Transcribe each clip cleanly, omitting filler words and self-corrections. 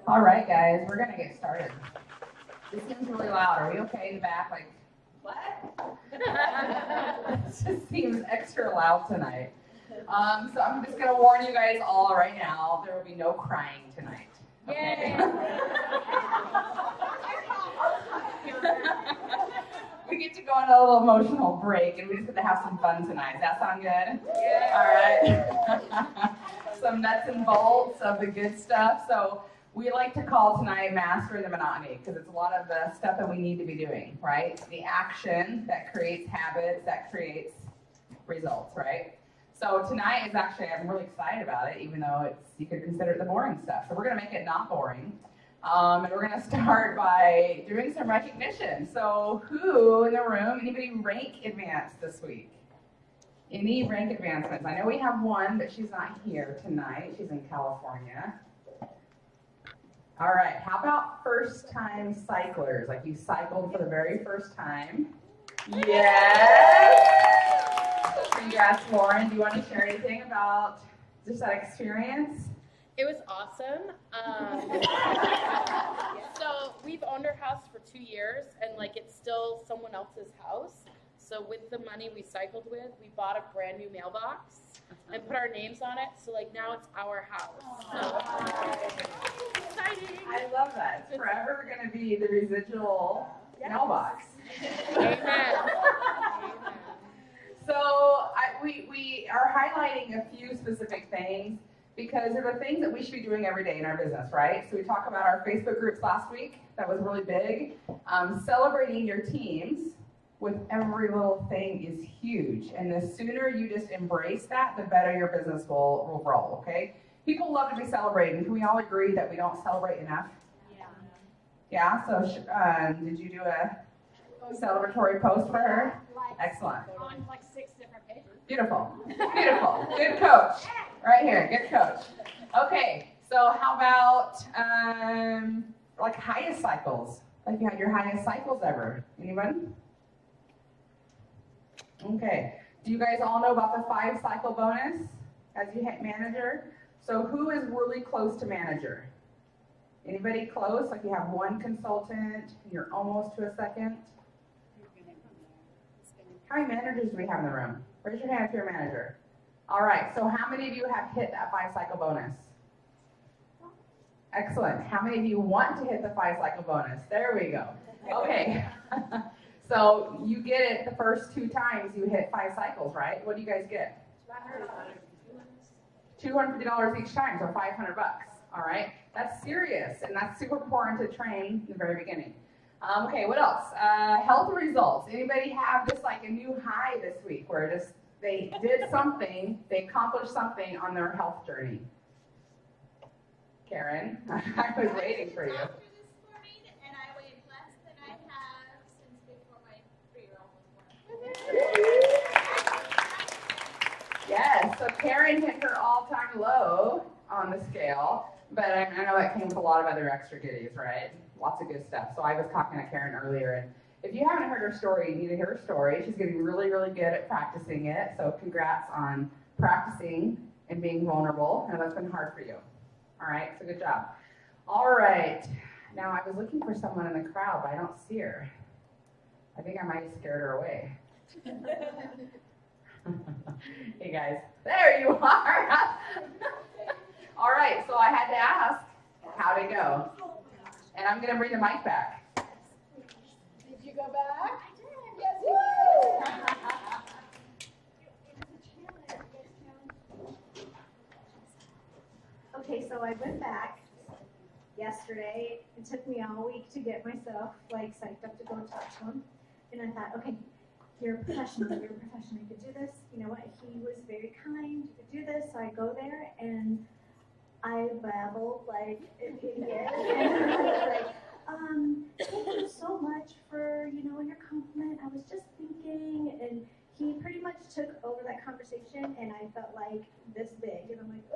All right, guys, we're gonna get started. This seems really loud. Are we okay in the back? Like, what? This just seems extra loud tonight. So I'm just gonna warn you guys all right now. There will be no crying tonight. Okay? We get to go on a little emotional break, and we just get to have some fun tonight. Does that sound good? Yeah. All right. Some nuts and bolts of the good stuff. So we like to call tonight Mastering the Monotony, because it's a lot of the stuff that we need to be doing, right? The action that creates habits, that creates results, right? So tonight is actually, I'm really excited about it, even though you could consider it the boring stuff. So we're going to make it not boring. And we're going to start by doing some recognition. So who in the room, anybody rank advanced this week? Any rank advancements? I know we have one, but she's not here tonight. She's in California. All right, how about first-time cyclers? Like you cycled for the very first time? Yes! Congrats, Lauren. Do you want to share anything about just that experience? It was awesome. So we've owned our house for 2 years, and like it's still someone else's house. So with the money we cycled with, we bought a brand new mailbox and put our names on it. So like now it's our house. So exciting! I love that. It's forever going to be the residual mailbox. Amen. Amen. So we are highlighting a few specific things, because they're the things that we should be doing every day in our business, right? So we talked about our Facebook groups last week. That was really big. Celebrating your teams with every little thing is huge. And the sooner you just embrace that, the better your business will roll, okay? People love to be celebrated. Can we all agree that we don't celebrate enough? Yeah. Yeah? So did you do a celebratory post for her? Excellent. On like 6 different pages. Beautiful. Beautiful. Good coach. Right here. Good coach. Okay. So how about like highest cycles? Like you had your highest cycles ever. Anyone? Okay. Do you guys all know about the 5 cycle bonus as you hit manager? So who is really close to manager? Anybody close? Like you have one consultant, you're almost to a second? How many managers do we have in the room? Raise your hand if you're a manager. All right, so how many of you have hit that 5 cycle bonus? Excellent. How many of you want to hit the 5 cycle bonus? There we go. Okay. So you get it the first 2 times you hit 5 cycles, right? What do you guys get? $250 each time, so $500. All right, that's serious, and that's super important to train in the very beginning. Okay, what else? Health results. Anybody have just like a new high this week where just they did something, they accomplished something on their health journey? Karen, I was waiting for you. And I weighed less than I have since before my 3-year-old was born. Yes, so Karen hit her all-time low on the scale, but I know that came with a lot of other extra goodies, right? Lots of good stuff. So I was talking to Karen earlier, and if you haven't heard her story, you need to hear her story. She's getting really, really good at practicing it. So congrats on practicing and being vulnerable. I know that's been hard for you. All right, so good job. All right, now I was looking for someone in the crowd, but I don't see her. I think I might have scared her away. Hey guys, there you are. All right, so I had to ask, how'd it go? And I'm going to bring the mic back. Did you go back? I did. Yes, you did. Okay, so I went back yesterday. It took me all week to get myself like psyched up to go talk to him. And I thought, okay, you're a professional, you could do this. You know what, he was very kind, you could do this. So I go there and I babbled like an idiot. And I was like, thank you so much for, your compliment. I was just thinking, and he pretty much took over that conversation, and I felt like this big. And I'm like,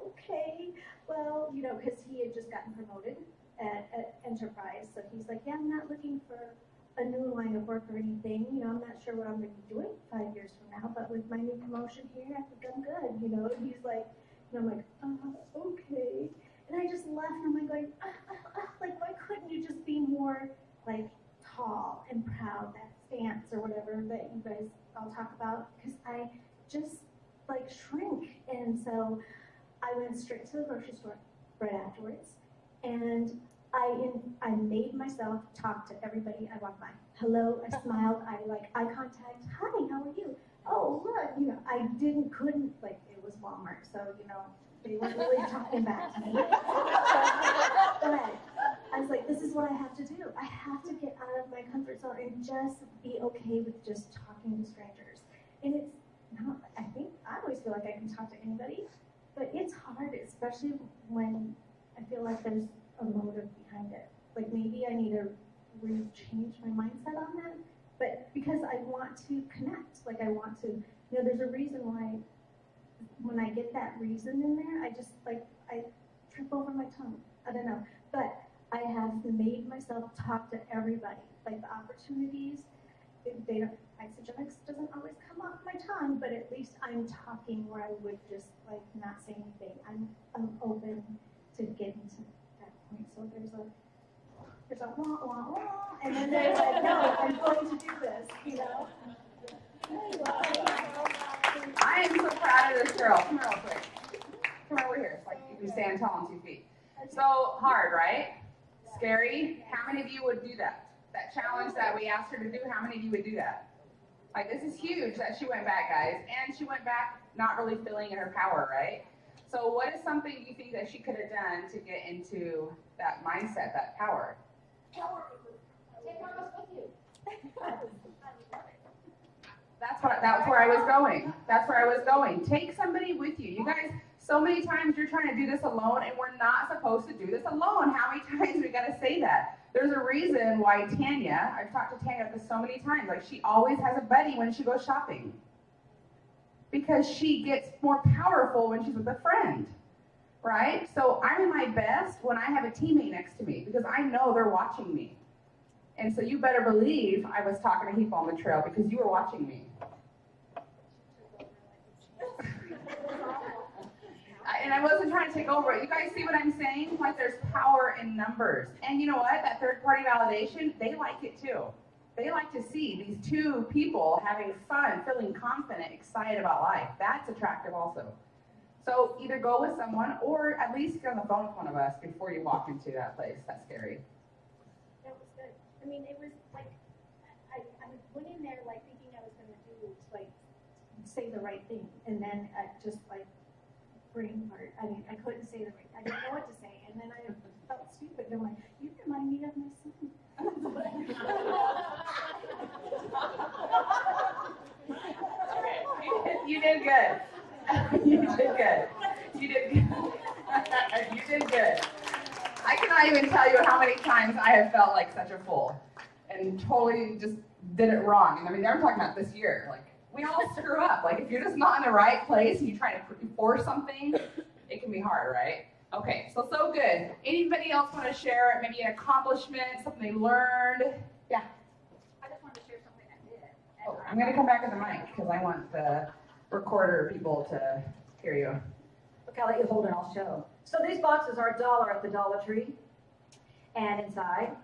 okay. Well, because he had just gotten promoted at Enterprise. So he's like, yeah, I'm not looking for a new line of work or anything. I'm not sure what I'm going to be doing 5 years from now, but with my new promotion here, I think I'm good. And he's like, and I'm like, okay. And I just left and I'm going, like, why couldn't you just be more, like, tall and proud, that stance or whatever that you guys all talk about? Because I just, like, shrink. And so I went straight to the grocery store right afterwards. And I made myself talk to everybody I walked by. Hello, I smiled, I like eye contact. Hi, how are you? Oh, look, you know, I couldn't, like, it was Walmart, so, you know, they weren't really talking back to me. But I was like, this is what I have to do. I have to get out of my comfort zone and just be okay with just talking to strangers. And it's not, I always feel like I can talk to anybody, but it's hard, especially when I feel like there's a motive behind it. Like maybe I need to change my mindset on that, but because I want to connect, like I want to, you know, there's a reason why when I get that reason in there, I just like, I trip over my tongue. I don't know, but I have made myself talk to everybody. Like the opportunities, they don't, isogenics doesn't always come off my tongue, but at least I'm talking where I would just like not say anything. I'm open to getting to that point. So there's a wah, wah, wah, and then there's like, no, I'm going to do this, you know? I am so proud of this girl. Come here real quick. Come over here. It's like you can stand tall on 2 feet. So hard, right? Scary. How many of you would do that? That challenge that we asked her to do, how many of you would do that? Like, this is huge that she went back, guys. And she went back not really feeling in her power, right? So what is something you think that she could have done to get into that mindset, that power? Take one of us with you. That's where I was going. That's where I was going. Take somebody with you. You guys, so many times you're trying to do this alone, and we're not supposed to do this alone. How many times we got to say that? There's a reason why Tanya, I've talked to Tanya about this so many times, like she always has a buddy when she goes shopping. Because she gets more powerful when she's with a friend, right? So I'm in my best when I have a teammate next to me because I know they're watching me. And so you better believe I was talking to people on the trail because you were watching me. And I wasn't trying to take over it. You guys see what I'm saying? Like there's power in numbers. And you know what? That third-party validation, they like it too. They like to see these two people having fun, feeling confident, excited about life. That's attractive also. So either go with someone or at least get on the phone with one of us before you walk into that place. That's scary. That was good. I mean, it was like, I went in there like thinking I was going to do, like, say the right thing. And then just like, brain fart. I mean, I couldn't say the right, I didn't know what to say. And then I felt stupid. And I'm like, you remind me of my son. Okay, you did good. You did good. You did good. You did good. I cannot even tell you how many times I have felt like such a fool and totally just did it wrong. And I mean, I'm talking about this year. Like, we all screw up. Like, if you're just not in the right place and you try to force something, it can be hard, right? Okay, so good. Anybody else want to share maybe an accomplishment, something they learned? Yeah. I just wanted to share something I did. Oh, I'm going to come back to the mic because I want the recorder people to hear you. Okay, I'll let you hold it, I'll show. So these boxes are $1 at the Dollar Tree. And inside,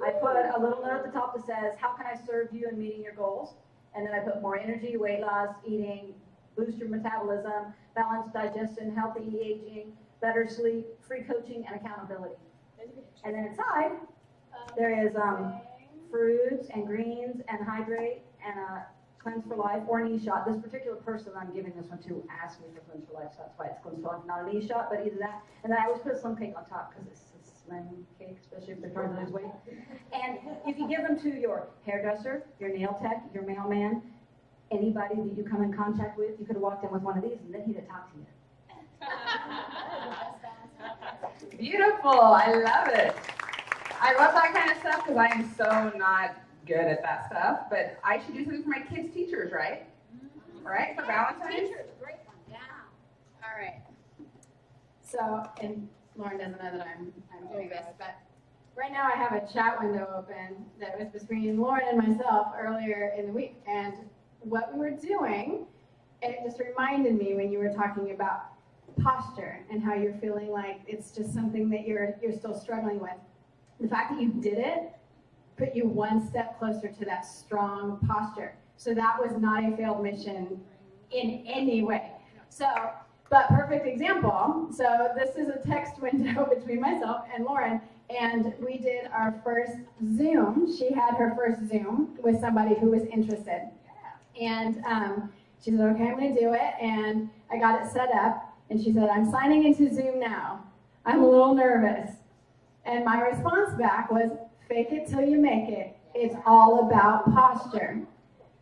I put a little note at the top that says, how can I serve you in meeting your goals? And then I put more energy, weight loss, eating, boost your metabolism, balanced digestion, healthy aging, better sleep, free coaching, and accountability. And then inside, there is fruits and greens and hydrate and a Cleanse for Life or an e-shot. This particular person I'm giving this one to asked me for Cleanse for Life, so that's why it's Cleanse for Life, not an e-shot, but either that. And then I always put a slim cake on top because it's a slim cake, especially if they're trying to lose weight. And you can give them to your hairdresser, your nail tech, your mailman, anybody that you come in contact with. You could have walked in with one of these and then he'd have talked to you. Beautiful. I love it. I love that kind of stuff because I am so not good at that stuff. But I should do something for my kids' teachers, right? Right? For Valentine's? Teacher's a great one, yeah. All right. So, and Lauren doesn't know that I'm doing this, but right now I have a chat window open that was between Lauren and myself earlier in the week. And what we were doing, and it just reminded me when you were talking about posture and how you're feeling like it's just something that you're still struggling with. The fact that you did it put you one step closer to that strong posture. So that was not a failed mission in any way. So, but perfect example. So this is a text window between myself and Lauren, and we did our first Zoom. She had her first Zoom with somebody who was interested. And she said, okay, I'm going to do it. And I got it set up. And she said, I'm signing into Zoom now. I'm a little nervous. And my response back was, fake it till you make it. It's all about posture.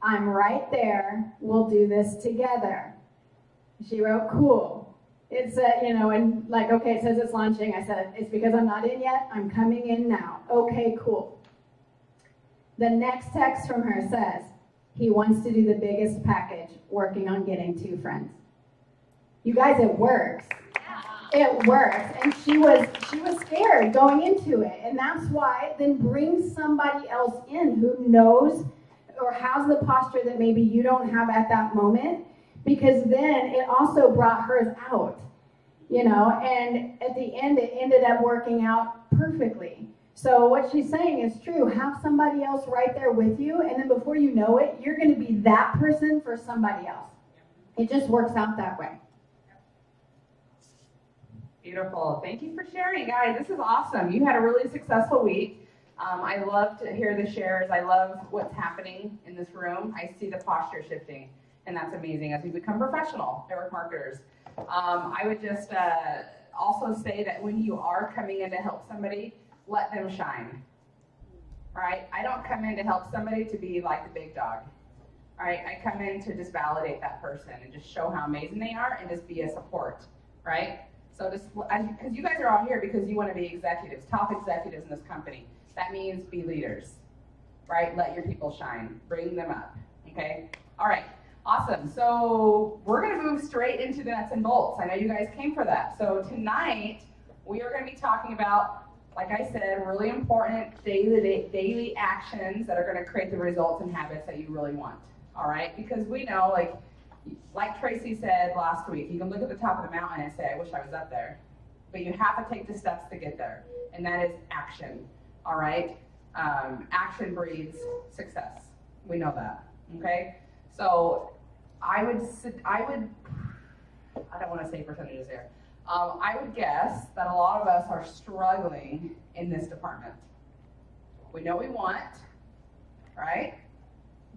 I'm right there. We'll do this together. She wrote, cool. It said, you know, and like, okay, it says it's launching. I said, it's because I'm not in yet. I'm coming in now. Okay, cool. The next text from her says, he wants to do the biggest package, working on getting 2 friends. You guys, it works. It works. And she was scared going into it. And that's why then bring somebody else in who knows or has the posture that maybe you don't have at that moment, because then it also brought hers out, you know, and at the end it ended up working out perfectly. So what she's saying is true. Have somebody else right there with you, and then before you know it, you're going to be that person for somebody else. It just works out that way. Beautiful. Thank you for sharing, guys. This is awesome. You had a really successful week. I love to hear the shares. I love what's happening in this room. I see the posture shifting, and that's amazing as we become professional network marketers. I would just also say that when you are coming in to help somebody, let them shine. All right? I don't come in to help somebody to be like the big dog. All right? I come in to just validate that person and just show how amazing they are and just be a support, right? So just, because you guys are all here because you want to be executives, top executives in this company. That means be leaders, right? Let your people shine. Bring them up, okay? All right, awesome. So we're going to move straight into the nuts and bolts. I know you guys came for that. So tonight, we are going to be talking about, like I said, really important daily actions that are going to create the results and habits that you really want, all right? Because we know, like Tracy said last week, you can look at the top of the mountain and say, I wish I was up there. But you have to take the steps to get there, and that is action. All right, action breeds success. We know that. Okay, so I don't want to say percentages here. I would guess that a lot of us are struggling in this department. We know we want, right?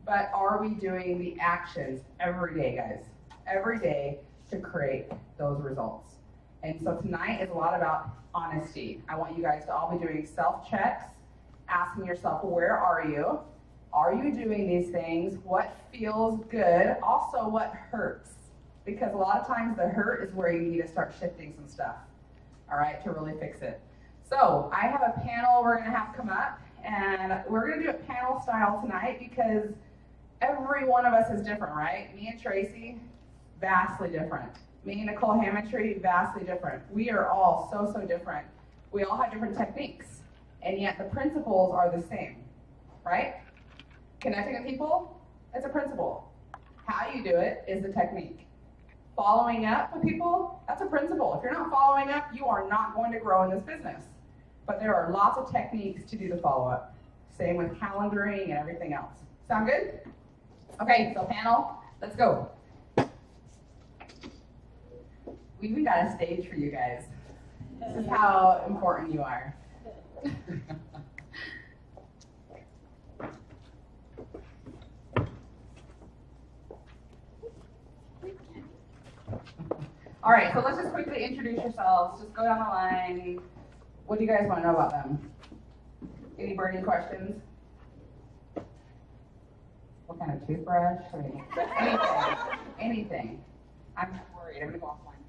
But are we doing the actions every day, guys? Every day to create those results. And so tonight is a lot about honesty. I want you guys to all be doing self-checks, asking yourself, where are you? Are you doing these things? What feels good? Also, what hurts? Because a lot of times the hurt is where you need to start shifting some stuff, all right, to really fix it. So I have a panel we're going to have come up, and we're going to do it panel style tonight because every one of us is different, right? Me and Tracy, vastly different. Me and Nicole Hammondtree, vastly different. We are all so different. We all have different techniques, and yet the principles are the same, right? Connecting with people, it's a principle. How you do it is the technique. Following up with people, that's a principle. If you're not following up, you are not going to grow in this business. But there are lots of techniques to do the follow-up. Same with calendaring and everything else. Sound good? Okay, so panel, let's go. We even got a stage for you guys. This is how important you are. All right, so let's just quickly introduce yourselves. Just go down the line. What do you guys want to know about them? Any burning questions? What kind of toothbrush? I mean, anything. I'm not worried. I'm going to go offline.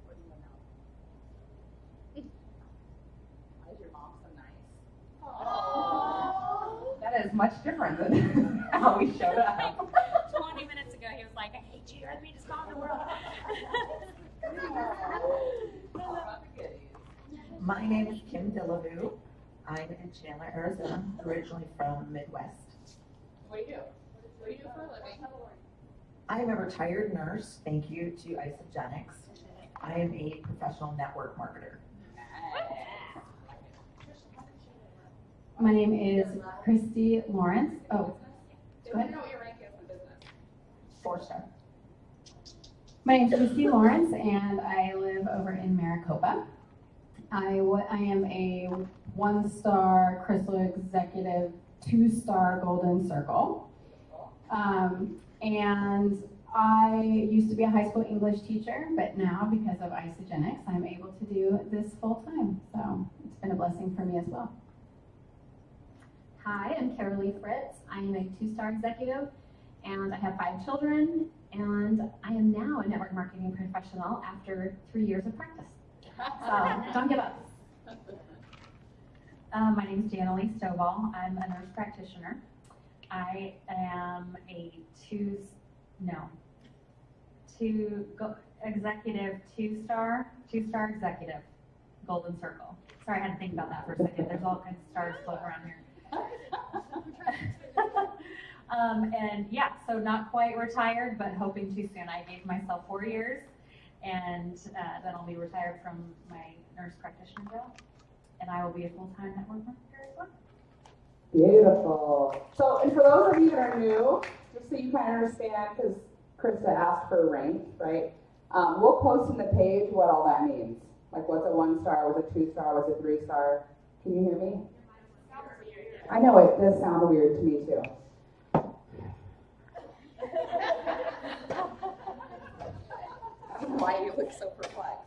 What do you want to know? Why is your mom so nice? That is much different than how we showed up. 20 minutes ago, he was like, I hate you. You're the meanest mom in the world. My name is Kim Dillavue. I'm in Chandler, Arizona, originally from the Midwest. What do you do? What do you do for a living? I am a retired nurse, thank you to Isogenics. I am a professional network marketer. My name is Christy Lawrence. Oh, Do you know what your rank is in business? 4-star. my name is Christy Lawrence, and I live over in Maricopa. I am a 1-star Crystal Executive, 2-star Golden Circle. And I used to be a high school English teacher, but now because of Isogenics, I'm able to do this full time. So it's been a blessing for me as well. Hi, I'm Carolee Fritz. I am a 2-star executive, and I have 5 children, and I am now a network marketing professional after 3 years of practice. So don't give up. My name is Janalee Stovall. I'm a nurse practitioner. I am a executive, 2-star executive, Golden Circle. Sorry, I had to think about that for a second. There's all kinds of stars floating around here. And yeah, so not quite retired, but hoping to soon. I gave myself 4 years, and then I'll be retired from my nurse practitioner job, and I will be a full-time network marketer as well. Beautiful. So, and for those of you that are new, just so you kind of understand, because Krista asked for rank, right? We'll post in the page what all that means. Like, what's a 1-star, what's a 2-star, what's a 3-star. Can you hear me? I know it does sound weird to me too. I don't know why you look so perplexed.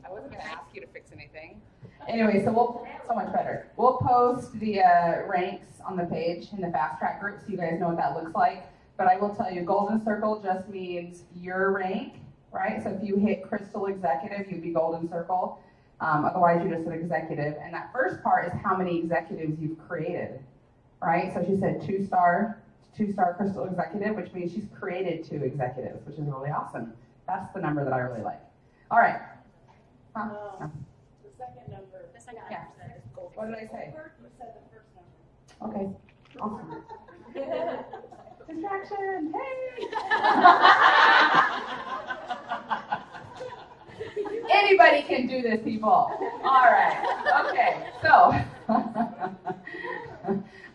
I wasn't going to ask you to fix anything. Anyway, so so much better. We'll post the ranks on the page in the fast track group so you guys know what that looks like. But I will tell you, Golden Circle just means your rank, right? So if you hit Crystal Executive, you'd be Golden Circle. Otherwise, you're just an executive. And that first part is how many executives you've created, right? So she said 2-star Crystal Executive, which means she's created 2 executives, which is really awesome. That's the number that I really like. All right. Huh? No. The second number. The second Yeah. number is golden. What did I say? You said the first number. Okay. Awesome. Distraction. Hey. Anybody can do this, people. All right. Okay. So.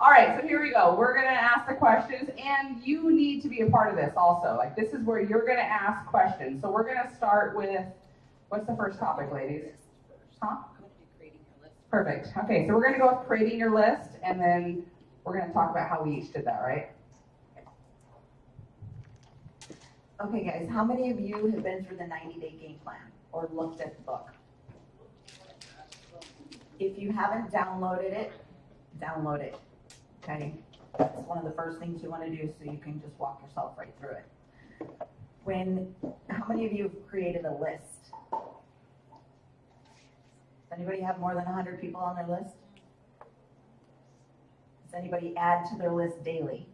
All right. So here we go. We're gonna ask the questions, and you need to be a part of this also. Like, this is where you're gonna ask questions. So we're gonna start with, what's the first topic, ladies? Huh? Perfect. Okay. So we're gonna go with creating your list, and then we're gonna talk about how we each did that, right? Okay, guys, how many of you have been through the 90-day game plan or looked at the book? If you haven't downloaded it, download it. Okay, that's one of the first things you want to do so you can just walk yourself right through it. How many of you have created a list? Does anybody have more than 100 people on their list? Does anybody add to their list daily?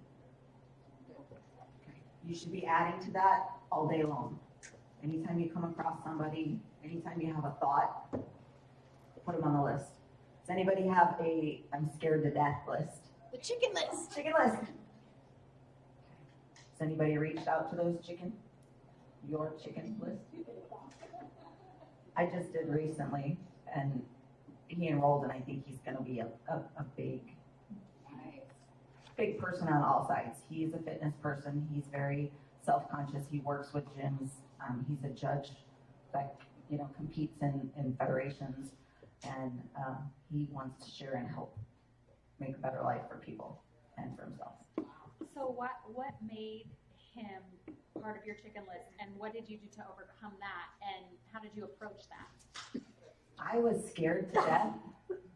You should be adding to that all day long. Anytime you come across somebody, anytime you have a thought, put them on the list. Does anybody have a I'm scared to death list? The chicken list. Chicken list. Has anybody reached out to your chicken list? I just did recently, and he enrolled, and I think he's going to be a big person on all sides. He's a fitness person. He's very self-conscious. He works with gyms. He's a judge that competes in federations, and he wants to share and help make a better life for people and for himself. So what made him part of your chicken list, and what did you do to overcome that, and how did you approach that? I was scared to death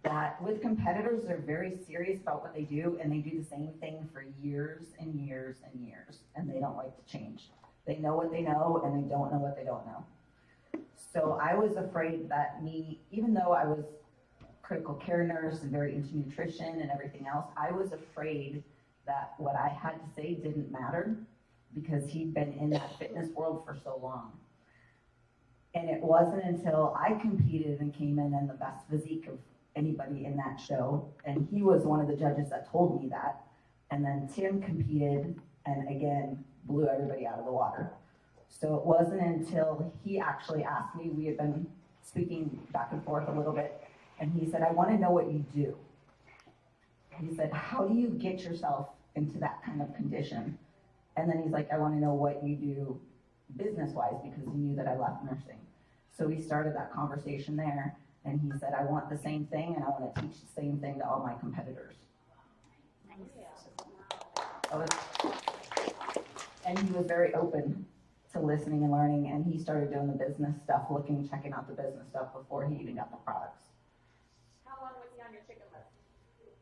that with competitors, they're very serious about what they do, and they do the same thing for years and years and years, and they don't like to change. They know what they know, and they don't know what they don't know. So I was afraid that even though I was a critical care nurse and very into nutrition and everything else, I was afraid that what I had to say didn't matter because he'd been in that fitness world for so long. And it wasn't until I competed and came in the best physique of anybody in that show, and he was one of the judges that told me that. And then Tim competed and again blew everybody out of the water. So it wasn't until he actually asked me, we had been speaking back and forth a little bit, and he said, I want to know what you do. He said, how do you get yourself into that kind of condition? And then he's like, I want to know what you do business-wise, because he knew that I left nursing. So we started that conversation there, and he said, I want the same thing, and I want to teach the same thing to all my competitors. And he was very open to listening and learning, and he started doing the business stuff, checking out the business stuff before he even got the products. How long was he on your chicken list?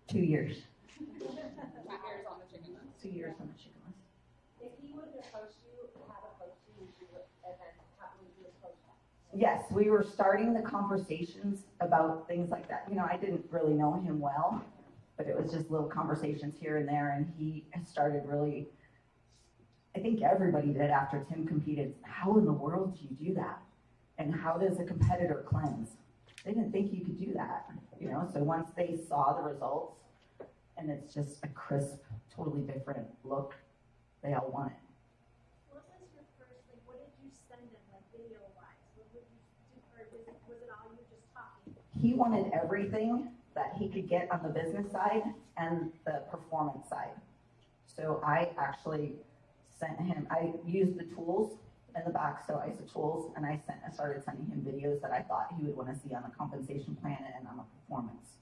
2 years. 2 years on the chicken list. 2 years on the chicken list. If he would have approached you, have approached you, and then how would you approach that? Yes, we were starting the conversations about things like that. You know, I didn't really know him well, but it was just little conversations here and there, and he started really, I think everybody did after Tim competed, how in the world do you do that? And how does a competitor cleanse? They didn't think you could do that, you know? So once they saw the results, and it's just a crisp, totally different look, they all want it. What was your first, like, what did you send him, like, video-wise? What would you do, or was it all you just talking? He wanted everything that he could get on the business side and the performance side. So I actually sent him, I used the tools in the back, so ISA tools, and I started sending him videos that I thought he would want to see on the compensation plan and on the performance.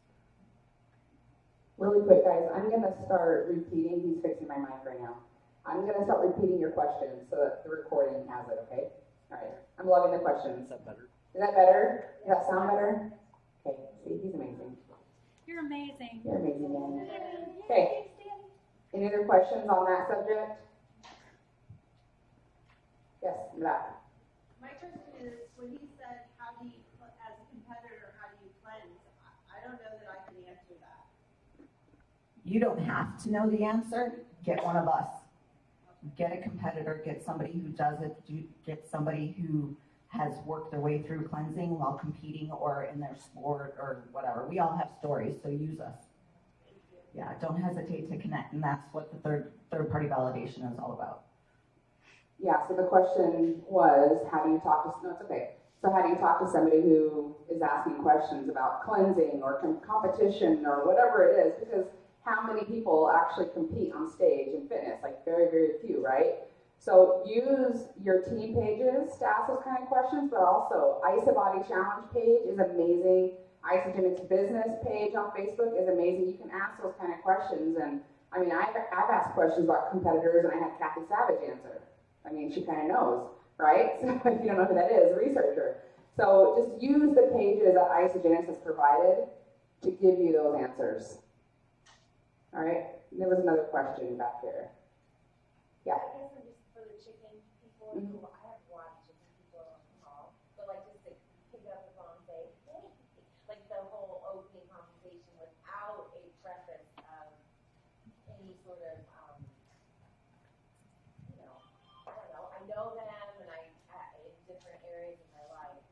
Really quick, guys, I'm going to start repeating, he's fixing my mic right now. I'm going to start repeating your questions so that the recording has it, okay? All right, I'm logging the questions. Is that better? Is that better? Does that sound better? Okay, see, he's amazing. You're amazing. You're amazing, man. Okay, any other questions on that subject? Yes, Matt. My question is, when he said, how do you, as a competitor, how do you cleanse? I don't know that I can answer that. You don't have to know the answer. Get one of us. Get a competitor, get somebody who does it, get somebody who has worked their way through cleansing while competing or in their sport or whatever. We all have stories, so use us. Yeah, don't hesitate to connect, and that's what the third party validation is all about. Yeah, so the question was, how do you talk to, no, it's okay. So how do you talk to somebody who is asking questions about cleansing or competition or whatever it is? Because how many people actually compete on stage in fitness? Like very, very few, right? So use your team pages to ask those kind of questions, but also ISA Body Challenge page is amazing. Isagenix business page on Facebook is amazing. You can ask those kind of questions. And I mean, I've asked questions about competitors and I had Kathy Savage answer. I mean, she kind of knows, right? So if you don't know who that is, a researcher. So just use the pages that Isagenix has provided to give you those answers. All right, there was another question back here. Yeah. I guess I'm just for the chicken people who I have watched chicken people on the call, but like just to pick up the phone and say, hey, like the whole opening conversation without a preface of any sort of, you know, I don't know, I know them and in different areas of my life,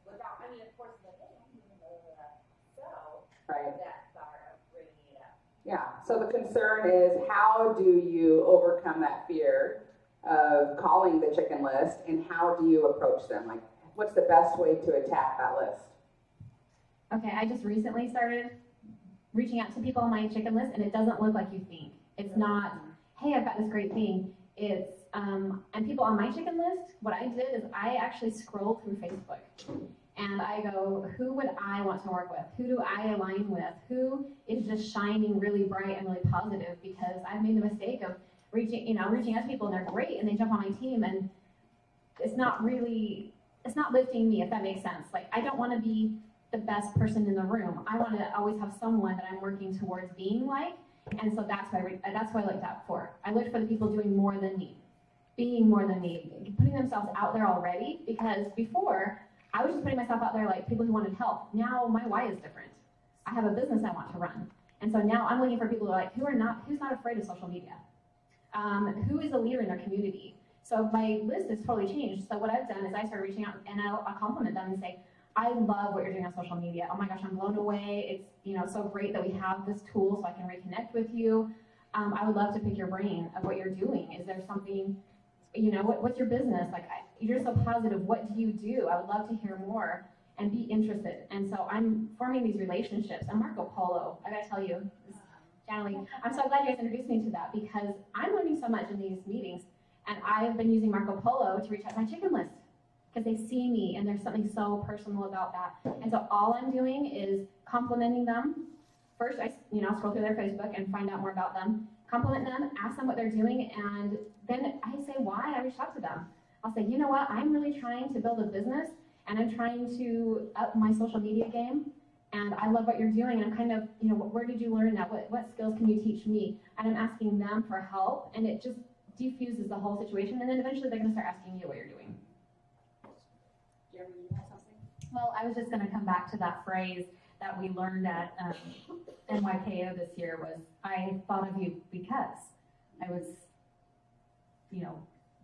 without, I mean, of course, like, hey, I don't even know that, so Right. that's our bringing it up. Yeah, so the concern is how do you overcome that fear of calling the chicken list and how do you approach them? Like, what's the best way to attack that list? Okay, I just recently started reaching out to people on my chicken list and it doesn't look like you think. It's not, hey, I've got this great thing. It's, and people on my chicken list, what I did is I actually scrolled through Facebook. And I go, who would I want to work with? Who do I align with? Who is just shining really bright and really positive? Because I've made the mistake of reaching out to people and they're great and they jump on my team and it's not lifting me, if that makes sense. Like, I don't want to be the best person in the room. I want to always have someone that I'm working towards being like. And so that's who I looked out for. I looked for the people doing more than me, being more than me, putting themselves out there already. Because before, I was just putting myself out there like people who wanted help. Now my why is different. I have a business I want to run. And so now I'm looking for people who are like, who's not afraid of social media? Who is a leader in their community? So my list has totally changed. So what I've done is I started reaching out and I'll compliment them and say, I love what you're doing on social media. Oh my gosh, I'm blown away. It's so great that we have this tool so I can reconnect with you. I would love to pick your brain of what you're doing. Is there something what's your business? Like, you're so positive. What do you do? I would love to hear more and be interested. And so I'm forming these relationships. And Marco Polo, I gotta tell you, channeling. I'm so glad you guys introduced me to that because I'm learning so much in these meetings. And I have been using Marco Polo to reach out to my chicken list because they see me and there's something so personal about that. And so all I'm doing is complimenting them. First, I scroll through their Facebook and find out more about them, compliment them, ask them what they're doing, and then I say why I reached out to them. I'll say, you know what, I'm really trying to build a business and I'm trying to up my social media game and I love what you're doing and I'm kind of, where did you learn that? What skills can you teach me? And I'm asking them for help and it just diffuses the whole situation and then eventually they're gonna start asking you what you're doing. Jeremy, you have something? Well, I was just going to come back to that phrase that we learned at NYKO this year was, I thought of you because I was,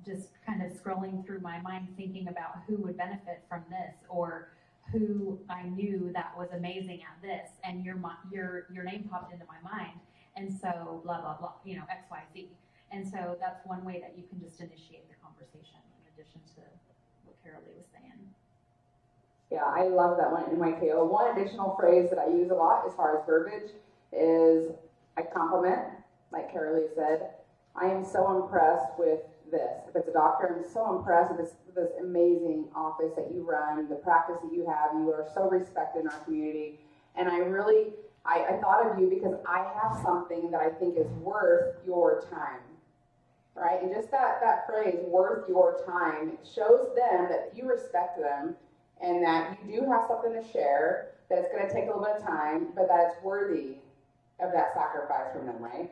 just kind of scrolling through my mind thinking about who would benefit from this or who I knew that was amazing at this, and your name popped into my mind, and so blah, blah, blah, X, Y, Z. And so that's one way that you can just initiate the conversation in addition to what Carolee was saying. Yeah, I love that one in NYKO. One additional phrase that I use a lot as far as verbiage is I compliment, like Carolee said. I am so impressed with this. If it's a doctor, I'm so impressed with this amazing office that you run, the practice that you have. You are so respected in our community. And I thought of you because I have something that I think is worth your time. Right? And just that phrase, worth your time, shows them that you respect them and that you do have something to share, that it's going to take a little bit of time, but that it's worthy of that sacrifice from them, right?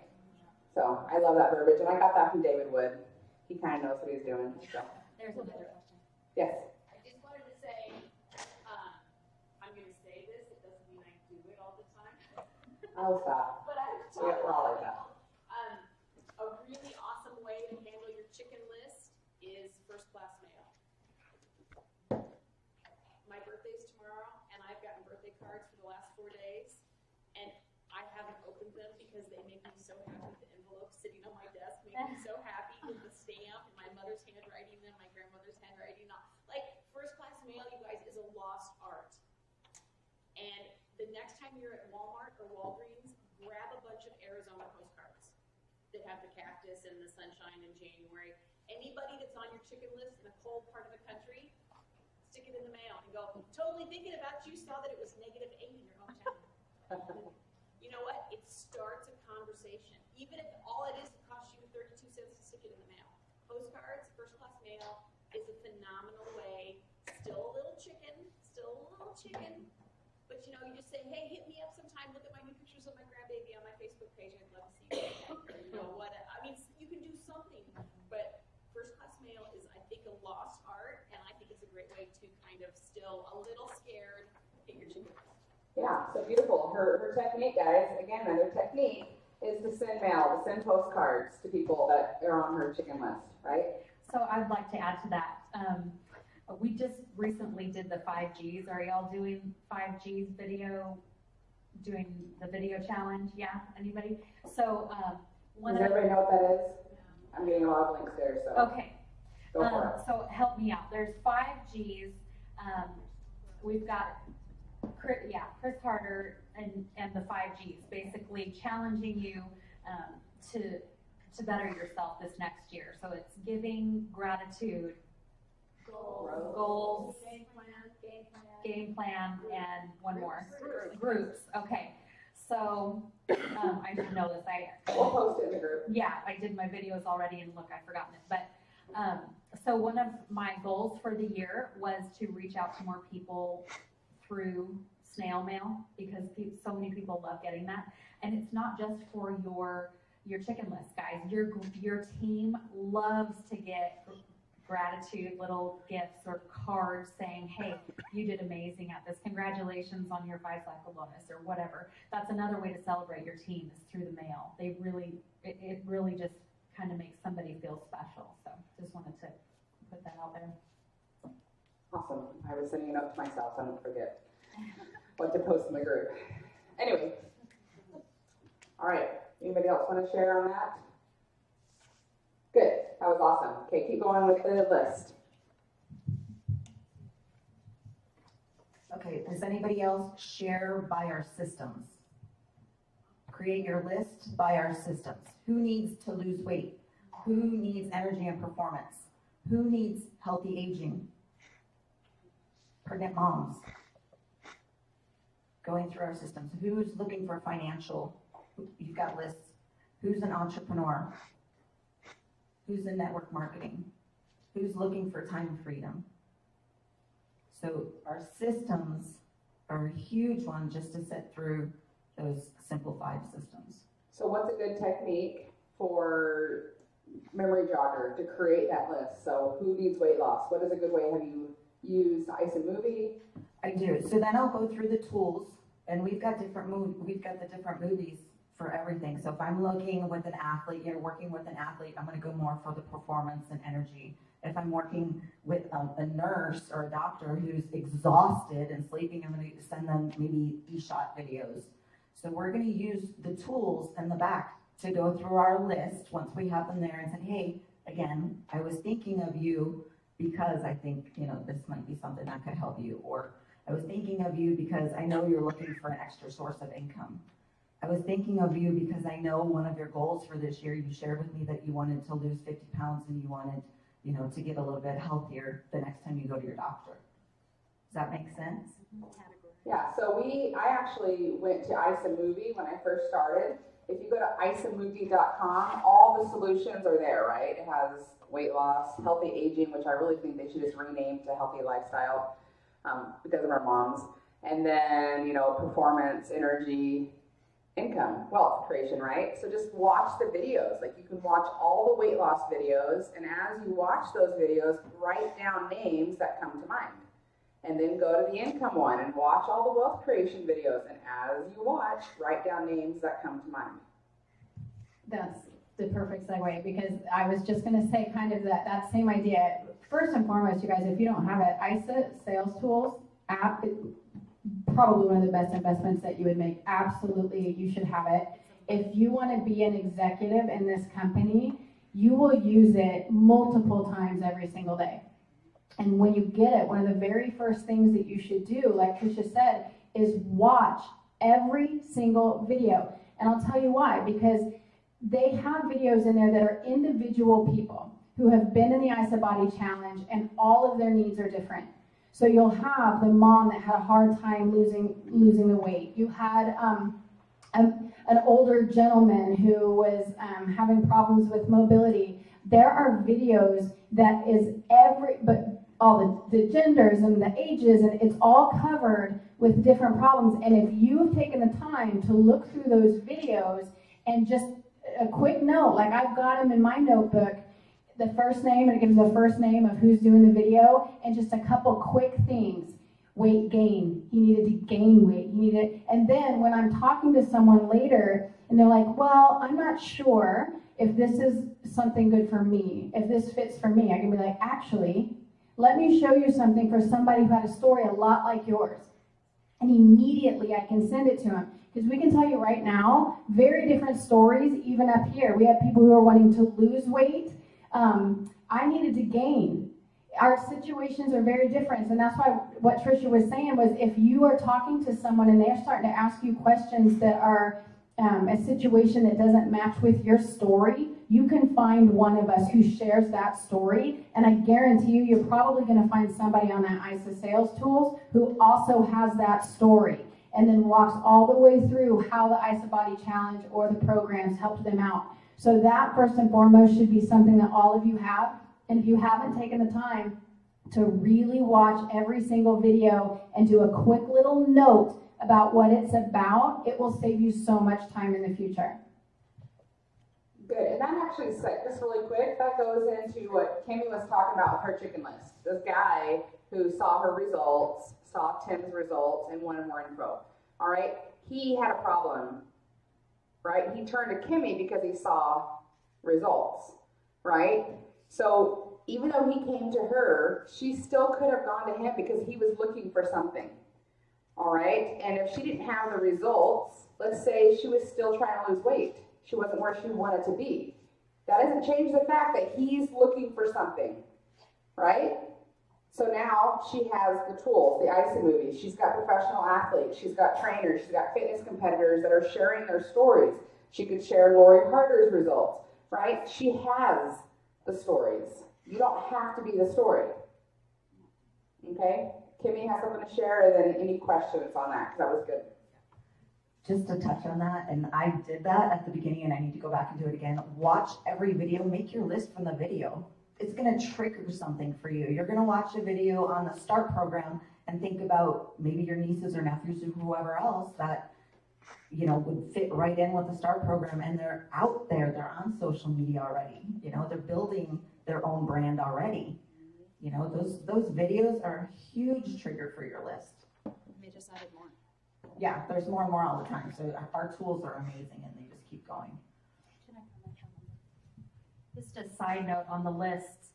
So I love that verbiage, and I got that from David Wood. He kind of knows what he's doing. So. There's another question. Yes. I just wanted to say, I'm going to say this, it doesn't mean I do it all the time. Oh, stop. But I Yeah, we're all like that. A really awesome way to handle your chicken list is first class mail. My birthday's tomorrow, and I've gotten birthday cards for the last 4 days, and I haven't opened them because they make me so happy. The envelope sitting on my desk make me so happy with the stamp and my mother's handwriting and my grandmother's handwriting. Like, first class mail, you guys, is a lost art. And the next time you're at Walmart or Walgreens, grab a bunch of Arizona postcards that have the cactus and the sunshine in January. Anybody that's on your chicken list in a cold part of the country, stick it in the mail and go, totally thinking about you, saw that it was -8 in your hometown. You know what? It starts a conversation. Even if all it is, it costs you 32 cents to stick it in the mail. Postcards, first class mail is a phenomenal way. Still a little chicken, but you just say, hey, hit me up sometime, look at my new pictures of my grandbaby on my Facebook page, I'd love to see you. You can do something, but first class mail is, I think, a lost art, and I think it's a great way to kind of still a little scared get your chicken. Yeah, so beautiful. Her technique, guys, again, another technique is to send mail, to send postcards to people that are on her chicken list, right? So I'd like to add to that. We just recently did the 5Gs. Are y'all doing 5Gs video, doing the video challenge? Yeah, anybody? So Does everybody know what that is? I'm getting a lot of links there, so. Okay. Go for it. So help me out. There's 5Gs. We've got Chris Harder and the 5Gs, basically challenging you to better yourself this next year. So it's giving, gratitude, goals, game plan, and one more. Groups. Okay. So I didn't know this. We'll post it in the group. Yeah, I did my videos already, and look, I've forgotten it. But so one of my goals for the year was to reach out to more people through snail mail, because so many people love getting that. And it's not just for your chicken list, guys. Your team loves to get gratitude, little gifts or cards saying, hey, you did amazing at this. Congratulations on your 5-cycle bonus or whatever. That's another way to celebrate your team is through the mail. It really just kind of makes somebody feel special. So just wanted to put that out there. Awesome. I was sending a note to myself, so I don't forget what to post in the group. Anyway. All right. Anybody else want to share on that? Good. That was awesome. Okay, keep going with the list. Okay, does anybody else share by our systems? Create your list by our systems. Who needs to lose weight? Who needs energy and performance? Who needs healthy aging? Pregnant moms. Going through our systems. Who's looking for financial? You've got lists. Who's an entrepreneur? Who's in network marketing? Who's looking for time freedom? So our systems are a huge one just to sit through those simple 5 systems. So what's a good technique for memory jogger to create that list? So who needs weight loss? What is a good way? Have you used iSaMovie? I do. So then I'll go through the tools, and we've got the different movies for everything. So if I'm looking with an athlete, working with an athlete, I'm going to go more for the performance and energy. If I'm working with a nurse or a doctor who's exhausted and sleeping, I'm going to send them maybe e-shot videos. So we're going to use the tools in the back to go through our list once we have them there and say, hey, again, I was thinking of you because I think, this might be something that could help you. Or I was thinking of you because I know you're looking for an extra source of income. I was thinking of you because I know one of your goals for this year, you shared with me that you wanted to lose 50 pounds and you wanted, to get a little bit healthier the next time you go to your doctor. Does that make sense? Yeah, so I actually went to iSaMovie when I first started. If you go to iSaMovie.com, all the solutions are there, right? It has weight loss, healthy aging, which I really think they should just rename to healthy lifestyle because of our moms. And then, performance, energy, income, wealth creation, right? So just watch the videos. Like you can watch all the weight loss videos, and as you watch those videos, write down names that come to mind. And then go to the income one and watch all the wealth creation videos. And as you watch, write down names that come to mind. That's the perfect segue, because I was just going to say kind of that same idea. First and foremost, you guys, if you don't have it, ISA Sales Tools app, probably one of the best investments that you would make. Absolutely, you should have it. If you want to be an executive in this company, you will use it multiple times every single day. And when you get it, one of the very first things that you should do, like Tricia said, is watch every single video. And I'll tell you why, because they have videos in there that are individual people who have been in the ISA Body Challenge, and all of their needs are different. So you'll have the mom that had a hard time losing the weight. You had an older gentleman who was having problems with mobility. There are videos that is all the genders and the ages, and it's all covered with different problems. And if you've taken the time to look through those videos and just a quick note, like I've got them in my notebook, the first name, and it gives the first name of who's doing the video, and just a couple quick things. Weight gain. He needed to gain weight. And then when I'm talking to someone later, and they're like, well, I'm not sure if this is something good for me, if this fits for me, I can be like, actually, let me show you something for somebody who had a story a lot like yours. And immediately I can send it to them. Because we can tell you right now, very different stories, even up here. We have people who are wanting to lose weight. I needed to gain. Our situations are very different, and that's why what Tricia was saying was, if you are talking to someone and they're starting to ask you questions that are a situation that doesn't match with your story, you can find one of us who shares that story, and I guarantee you, you're probably going to find somebody on that ISA Sales Tools who also has that story, and then walks all the way through how the ISA Body Challenge or the programs helped them out. So that, first and foremost, should be something that all of you have. And if you haven't taken the time to really watch every single video and do a quick little note about what it's about, it will save you so much time in the future. Good, and that actually, just really quick, that goes into what Kimmy was talking about with her chicken list. This guy who saw her results, saw Tim's results, and wanted more info. All right, he had a problem. Right? He turned to Kimmy because he saw results, right? So even though he came to her, she still could have gone to him because he was looking for something, all right? And if she didn't have the results, let's say she was still trying to lose weight. She wasn't where she wanted to be. That doesn't change the fact that he's looking for something, right? So now she has the tools, the ISA movies. She's got professional athletes. She's got trainers. She's got fitness competitors that are sharing their stories. She could share Lori Harder's results, right? She has the stories. You don't have to be the story. Okay? Kimmy has something to share, and then any questions on that, because that was good. Just to touch on that, and I did that at the beginning, and I need to go back and do it again. Watch every video. Make your list from the video. It's going to trigger something for you. You're going to watch a video on the START program and think about maybe your nieces or nephews or whoever else that, you know, would fit right in with the START program, and they're out there. They're on social media already. You know, they're building their own brand already. You know, those videos are a huge trigger for your list. They just added more. Yeah, there's more and more all the time. So our tools are amazing, and they just keep going. Just a side note on the lists,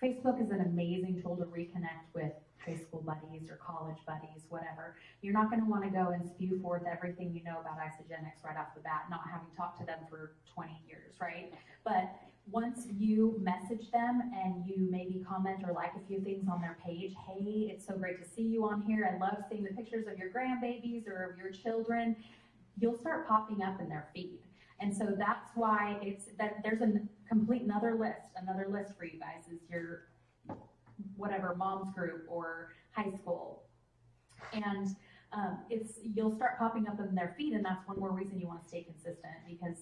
Facebook is an amazing tool to reconnect with high school buddies or college buddies, whatever. You're not going to want to go and spew forth everything you know about Isagenix right off the bat, not having talked to them for 20 years, right? But once you message them and you maybe comment or like a few things on their page, hey, it's so great to see you on here. I love seeing the pictures of your grandbabies or of your children. You'll start popping up in their feed. And so that's why there's a complete another list for you guys is your whatever mom's group or high school. And you'll start popping up in their feed, and that's one more reason you want to stay consistent, because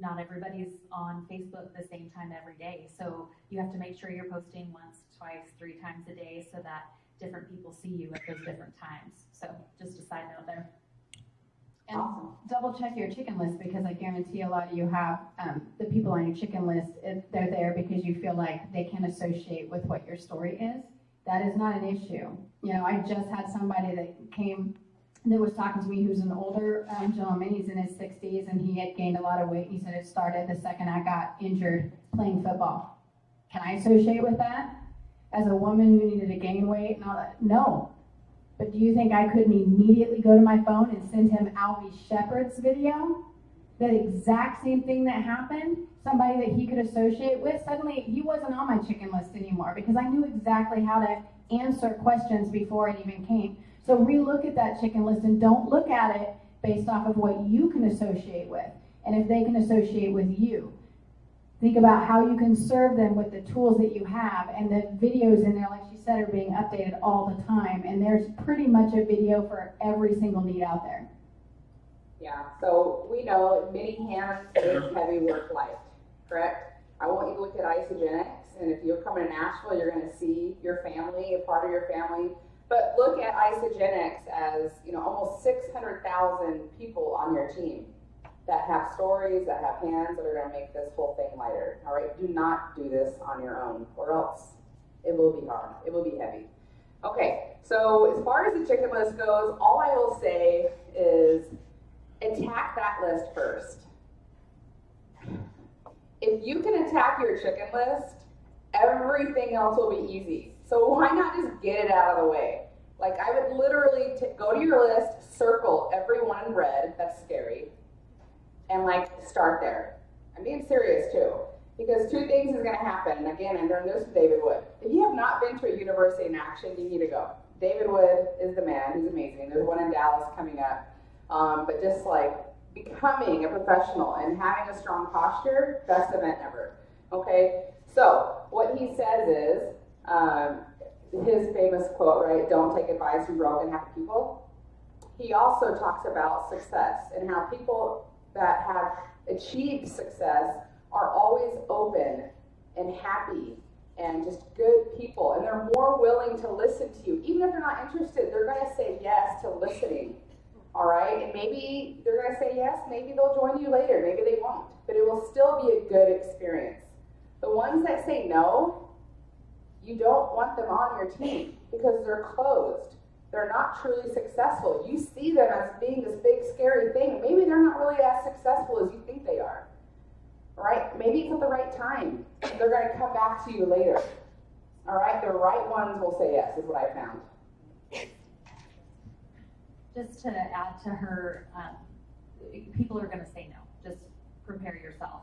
not everybody's on Facebook the same time every day. So you have to make sure you're posting once, twice, 3 times a day so that different people see you at those different times. So just a side note there. And double check your chicken list, because I guarantee a lot of you have the people on your chicken list, they're there because you feel like they can associate with what your story is. That is not an issue. You know, I just had somebody that came that was talking to me who's an older gentleman. He's in his 60s, and he had gained a lot of weight. He said it started the second I got injured playing football. Can I associate with that? As a woman who needed to gain weight and all that? No. But do you think I couldn't immediately go to my phone and send him Alvy Shepherd's video? That exact same thing that happened, somebody that he could associate with, suddenly he wasn't on my chicken list anymore because I knew exactly how to answer questions before it even came. So relook at that chicken list and don't look at it based off of what you can associate with and if they can associate with you. Think about how you can serve them with the tools that you have, and the videos in there, like she said, are being updated all the time, and there's pretty much a video for every single need out there. Yeah, so we know many hands make heavy work light, correct? I want you to look at Isagenix, and if you're coming to Nashville, you're going to see your family, a part of your family. But look at Isagenix as, you know, almost 600,000 people on your team that have stories, that have hands that are going to make this whole thing lighter. All right, do not do this on your own, or else it will be hard. It will be heavy. Okay, so as far as the chicken list goes, all I will say is attack that list first. If you can attack your chicken list, everything else will be easy. So why not just get it out of the way? Like, I would literally go to your list, circle every one in red, that's scary, and like start there. I'm being serious too, because 2 things is going to happen. And again, I'm doing this with David Wood. If you have not been to a University in Action, you need to go. David Wood is the man. He's amazing. There's one in Dallas coming up. But just like becoming a professional and having a strong posture, best event ever. Okay. So what he says is his famous quote, right? Don't take advice from broken, happy people. He also talks about success and how people that have achieved success are always open and happy and just good people, and they're more willing to listen to you. Even if they're not interested, they're going to say yes to listening, all right? And maybe they're going to say yes, maybe they'll join you later, maybe they won't, but it will still be a good experience. The ones that say no, you don't want them on your team because they're closed. They're not truly successful. You see them as being this big, scary thing. Maybe they're not really as successful as you think they are. Right? Maybe it's at the right time. They're going to come back to you later. All right? The right ones will say yes, is what I found. Just to add to her, people are going to say no. Just prepare yourself.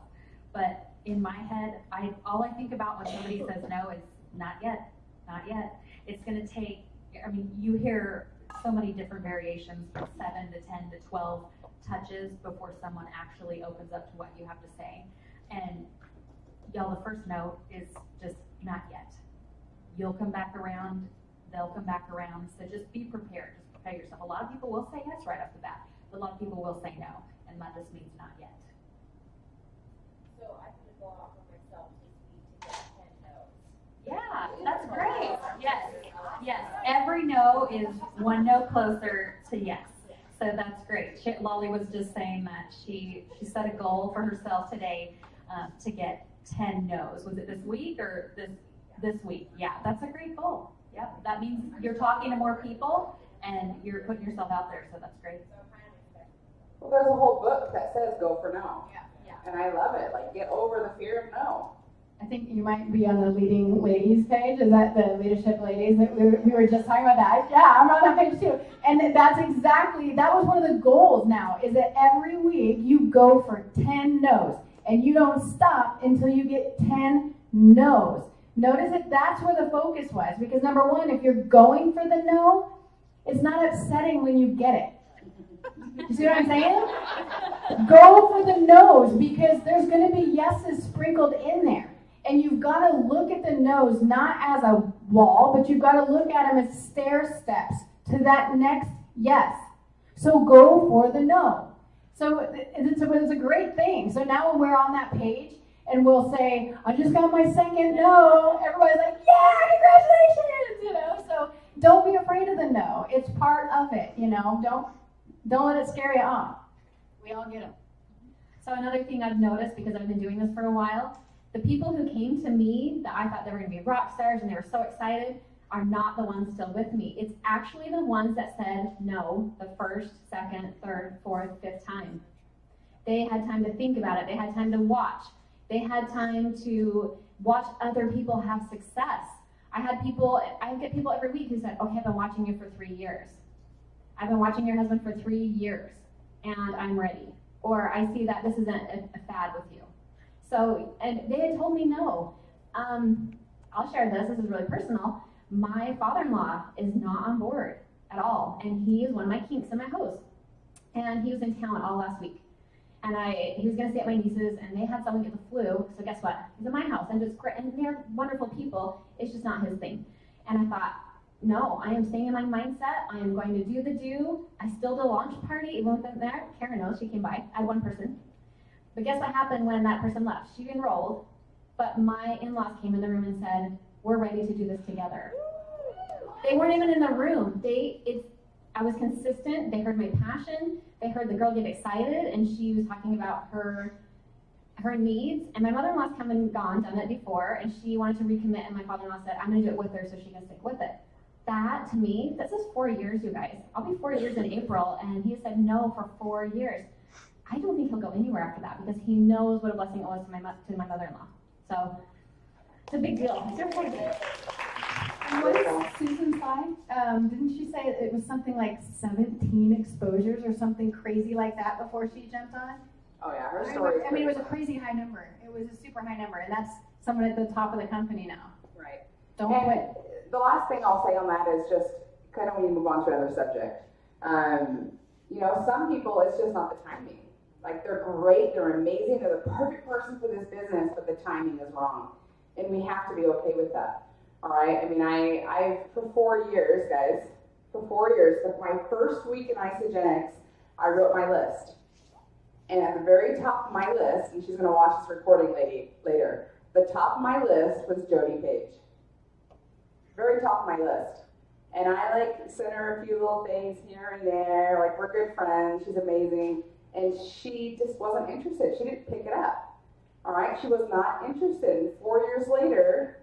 but in my head, all I think about when somebody says no is not yet, not yet. It's gonna take, I mean, you hear so many different variations from 7 to 10 to 12 touches before someone actually opens up to what you have to say. And y'all, the first no is just not yet. You'll come back around, they'll come back around, so just be prepared, just prepare yourself. A lot of people will say yes right off the bat, but a lot of people will say no, and that just means not yet. So I can go off on myself this week to get 10 no's. Yeah, that's great. Yes, yes. Every no is one no closer to yes. So that's great. Lolly was just saying that she set a goal for herself today to get 10 no's. Was it this week or this week? Yeah, that's a great goal. Yep, that means you're talking to more people and you're putting yourself out there. So that's great. Well, there's a whole book that says go for no. Yeah. And I love it. Like, get over the fear of no. I think you might be on the leading ladies page. Is that the leadership ladies? We were just talking about that. Yeah, I'm on that page too. And that was one of the goals now, is that every week you go for 10 no's. And you don't stop until you get 10 no's. Notice that that's where the focus was. Because number one, if you're going for the no, it's not upsetting when you get it. You see what I'm saying? Go for the no's, because there's going to be yeses sprinkled in there. And you've got to look at the no's not as a wall, but you've got to look at them as stair steps to that next yes. So go for the no. So it's a great thing. So now when we're on that page and we'll say, I just got my second no, everybody's like, yeah, congratulations, So don't be afraid of the no. It's part of it, Don't let it scare you off. We all get them. So another thing I've noticed, because I've been doing this for a while, the people who came to me that I thought they were going to be rock stars and they were so excited are not the ones still with me. It's actually the ones that said no the first, second, third, fourth, fifth time. They had time to think about it. They had time to watch. They had time to watch other people have success. I get people every week who said, okay, I've been watching you for 3 years. I've been watching your husband for 3 years and I'm ready. Or I see that this isn't a fad with you. So, and they had told me no. I'll share this is really personal. My father-in-law is not on board at all, and he is one of my kinks and my hoes. And he was in town all last week. And he was going to stay at my niece's, and they had someone get the flu, so guess what? He's at my house, and they're wonderful people. It's just not his thing. And I thought, no, I am staying in my mindset. I am going to do the do. I still did a launch party, even with them there. Karen knows, she came by. I had one person. But guess what happened when that person left? She enrolled, but my in-laws came in the room and said, we're ready to do this together. They weren't even in the room. I was consistent. They heard my passion. They heard the girl get excited, and she was talking about her needs. And my mother-in-law's come and gone, done it before, and she wanted to recommit, and my father-in-law said, I'm going to do it with her so she can stick with it. That, to me, this is 4 years, you guys. I'll be 4 years in April, and he said no for 4 years. I don't think he'll go anywhere after that, because he knows what a blessing it was to my mother-in-law. So it's a big deal. It's important. And what is Susan's side? Didn't she say it was something like 17 exposures or something crazy like that before she jumped on? Oh yeah, her story. I mean, it was a crazy high number. It was a super high number, and that's someone at the top of the company now. Right. Don't quit. The last thing I'll say on that is just kind of when you move on to another subject. Some people, it's just not the timing. Like, they're great, they're amazing, they're the perfect person for this business, but the timing is wrong. And we have to be okay with that. All right? I mean, I for 4 years, guys, my first week in Isogenics, I wrote my list. And at the very top of my list, and she's going to watch this recording later, the top of my list was Jody Page. Very top of my list. And I sent her a few little things here and there, we're good friends, she's amazing. And she just wasn't interested. She didn't pick it up. All right? She was not interested. And 4 years later,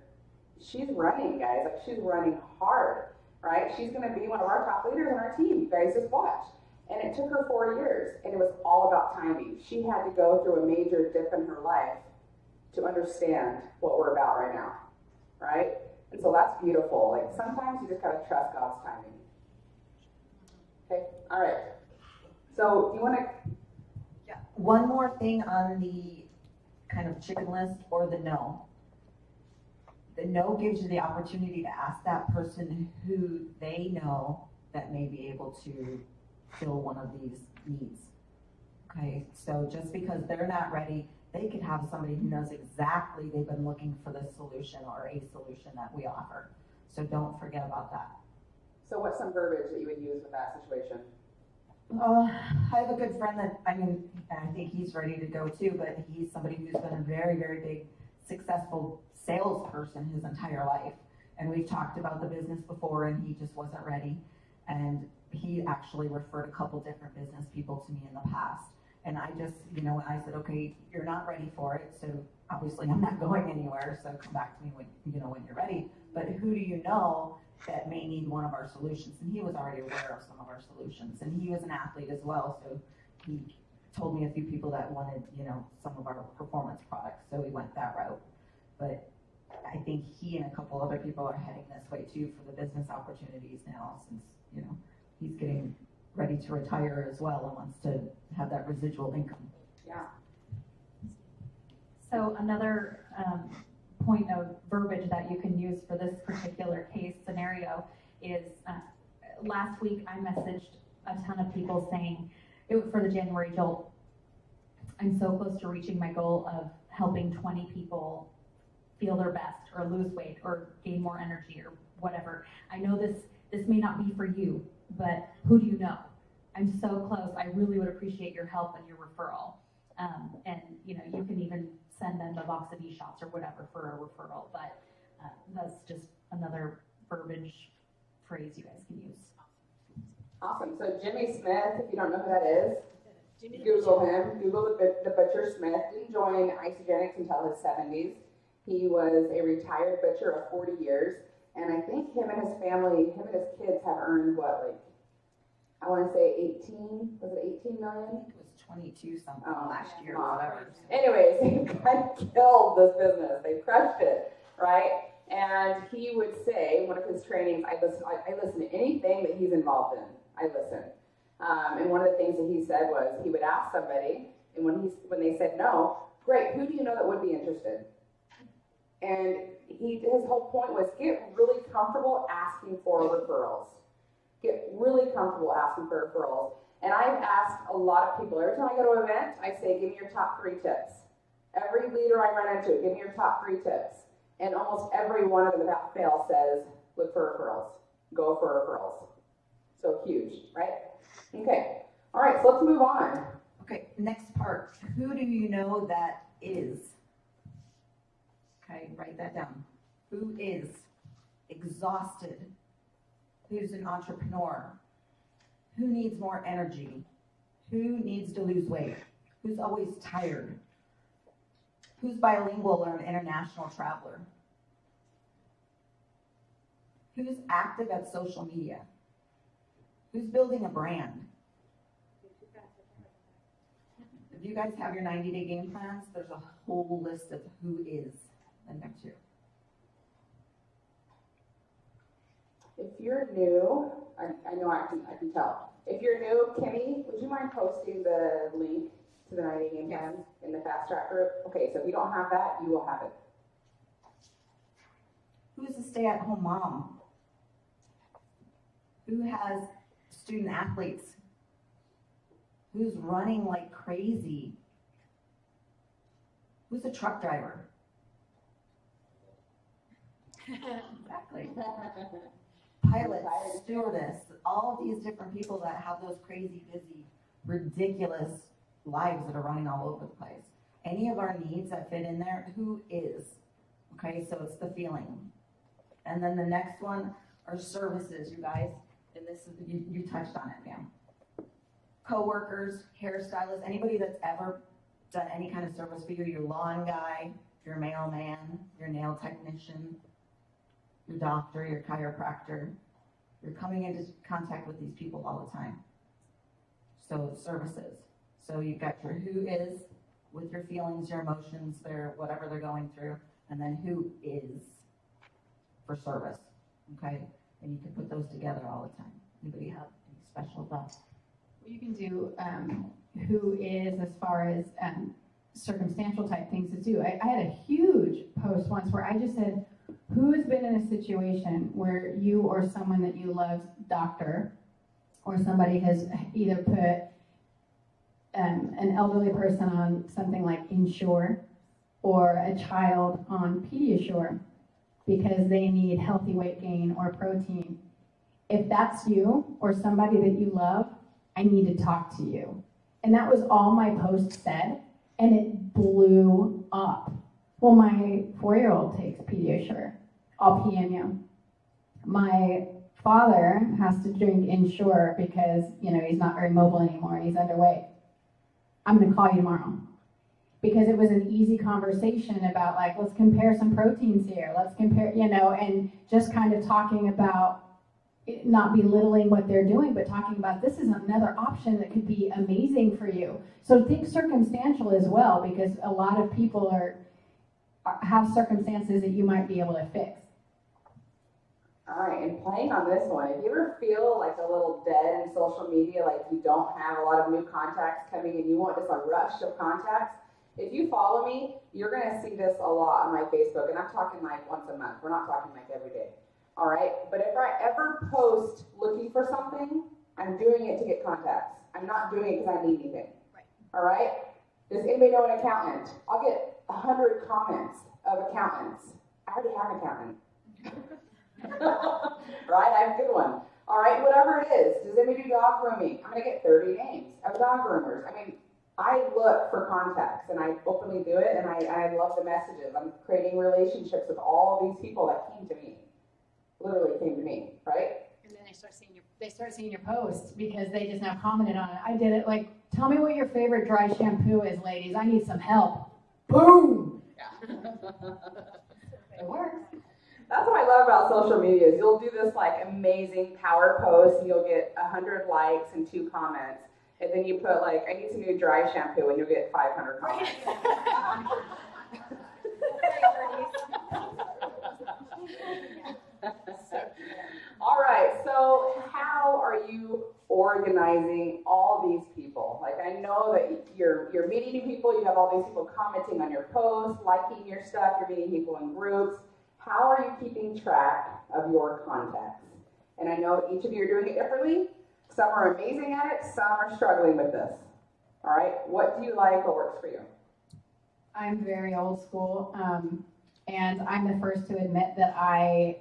she's running, guys. She's running hard, right? She's going to be one of our top leaders on our team. You guys just watch. And it took her 4 years, and it was all about timing. She had to go through a major dip in her life to understand what we're about right now, right? And so that's beautiful. Sometimes you just got to trust God's timing. Okay? All right. So you want to... One more thing on the kind of chicken list or the no. The no gives you the opportunity to ask that person who they know that may be able to fill one of these needs. Okay, so just because they're not ready, they could have somebody who knows exactly they've been looking for this solution or a solution that we offer. So don't forget about that. So what's some verbiage that you would use with that situation? I have a good friend that, I think he's ready to go too, but he's somebody who's been a very, very big, successful salesperson his entire life. And we've talked about the business before and he just wasn't ready. And he actually referred a couple different business people to me in the past. And I just, I said, okay, you're not ready for it. So obviously I'm not going anywhere. So come back to me when you're ready. But who do you know that may need one of our solutions? And he was already aware of some of our solutions. And he was an athlete as well. So he told me a few people that wanted, some of our performance products. So we went that route. But I think he and a couple other people are heading this way too for the business opportunities now, since, he's getting ready to retire as well and wants to have that residual income. Yeah. So another point of verbiage that you can use for this particular case scenario is last week I messaged a ton of people saying, for the January Jolt, I'm so close to reaching my goal of helping 20 people feel their best or lose weight or gain more energy or whatever. I know this may not be for you, but who do you know? I'm so close. I really would appreciate your help and your referral. And you can even send them a box of e-shots or whatever for a referral. But that's just another verbiage phrase you guys can use. Awesome. So Jimmy Smith, if you don't know who that is, Google him. Google the Butcher Smith. Didn't join Isagenix until his 70s. He was a retired butcher of 40 years. And I think him and his family, him and his kids have earned I want to say 18 million? It was 22 something last year or whatever. Anyways, they kind of killed this business. They crushed it, right? And he would say, one of his trainings, I listen to anything that he's involved in. I listen. And one of the things that he said was, he would ask somebody, and when they said no, great, who do you know that would be interested? And his whole point was, get really comfortable asking for referrals. Get really comfortable asking for referrals. And I've asked a lot of people, every time I go to an event, I say, give me your top 3 tips. Every leader I run into, give me your top 3 tips. And almost every one of them without fail says, look for referrals. Go for referrals. So huge, right? Okay. All right, so let's move on. Okay, next part. Who do you know that is? Okay, write that down. Who is exhausted? Who's an entrepreneur? Who needs more energy? Who needs to lose weight? Who's always tired? Who's bilingual or an international traveler? Who's active at social media? Who's building a brand? If you guys have your 90-day game plans, there's a whole list of who is in there too. If you're new, I know I can tell. If you're new, Kimmy, would you mind posting the link to the 90 game plan in the fast track group? Okay, so if you don't have that, you will have it. Who's a stay-at-home mom? Who has student athletes? Who's running like crazy? Who's a truck driver? Exactly. Pilot, stewardess, all of these different people that have those crazy, busy, ridiculous lives that are running all over the place. Any of our needs that fit in there, who is? Okay, so it's the feeling. And then the next one are services, you guys. And this is, you touched on it, ma'am. Co-workers, hairstylists, anybody that's ever done any kind of service for you, your lawn guy, your mailman, your nail technician, your doctor, your chiropractor. You're coming into contact with these people all the time. So services. So you've got your who is with your feelings, your emotions, their whatever they're going through, and then who is for service. Okay? And you can put those together all the time. Anybody have any special thoughts? You can do who is as far as circumstantial type things to do. I had a huge post once where I just said, who has been in a situation where you or someone that you love, doctor, or somebody has either put an elderly person on something like Ensure or a child on Pediasure because they need healthy weight gain or protein. If that's you or somebody that you love, I need to talk to you. And that was all my post said, and it blew up. Well, my 4-year-old takes Pediasure. I'll PM you. My father has to drink Ensure because, he's not very mobile anymore and he's underweight. I'm going to call you tomorrow. Because it was an easy conversation about, like, let's compare some proteins here. Let's compare, and just kind of talking about not belittling what they're doing, but talking about this is another option that could be amazing for you. So think circumstantial as well, because a lot of people have circumstances that you might be able to fix. All right, and playing on this one, if you ever feel like a little dead in social media, like you don't have a lot of new contacts coming and you want just a rush of contacts, if you follow me, you're going to see this a lot on my Facebook, and I'm talking like once a month. We're not talking like every day. All right, but if I ever post looking for something, I'm doing it to get contacts. I'm not doing it because I need anything. Right. All right? Does anybody know an accountant? I'll get 100 comments of accountants. I already have an accountant. Right? I have a good one. All right, whatever it is. Does anybody do dog grooming? I'm going to get 30 names of dog groomers. I mean, I look for contacts, and I openly do it, and I love the messages. I'm creating relationships with all of these people that came to me. Literally came to me, right? And then they start seeing your posts because they just now commented on it. I did it like, tell me what your favorite dry shampoo is, ladies. I need some help. Boom! Yeah. It works. That's what I love about social media is you'll do this like amazing power post and you'll get 100 likes and 2 comments. And then you put like, I need some new dry shampoo and you'll get 500 comments. All right, so how are you organizing all these people? Like I know that you're meeting new people, you have all these people commenting on your posts, liking your stuff, you're meeting people in groups. How are you keeping track of your contacts? And I know each of you are doing it differently. Some are amazing at it, some are struggling with this. All right, what do you like, what works for you? I'm very old school, and I'm the first to admit that I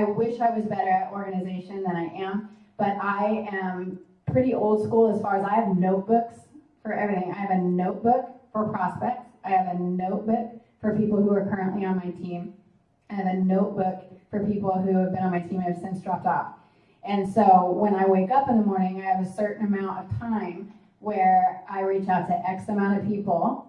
wish I was better at organization than I am, but I am pretty old school as far as I have notebooks for everything. I have a notebook for prospects. I have a notebook for people who are currently on my team. I have a notebook for people who have been on my team and have since dropped off. And so when I wake up in the morning, I have a certain amount of time where I reach out to X amount of people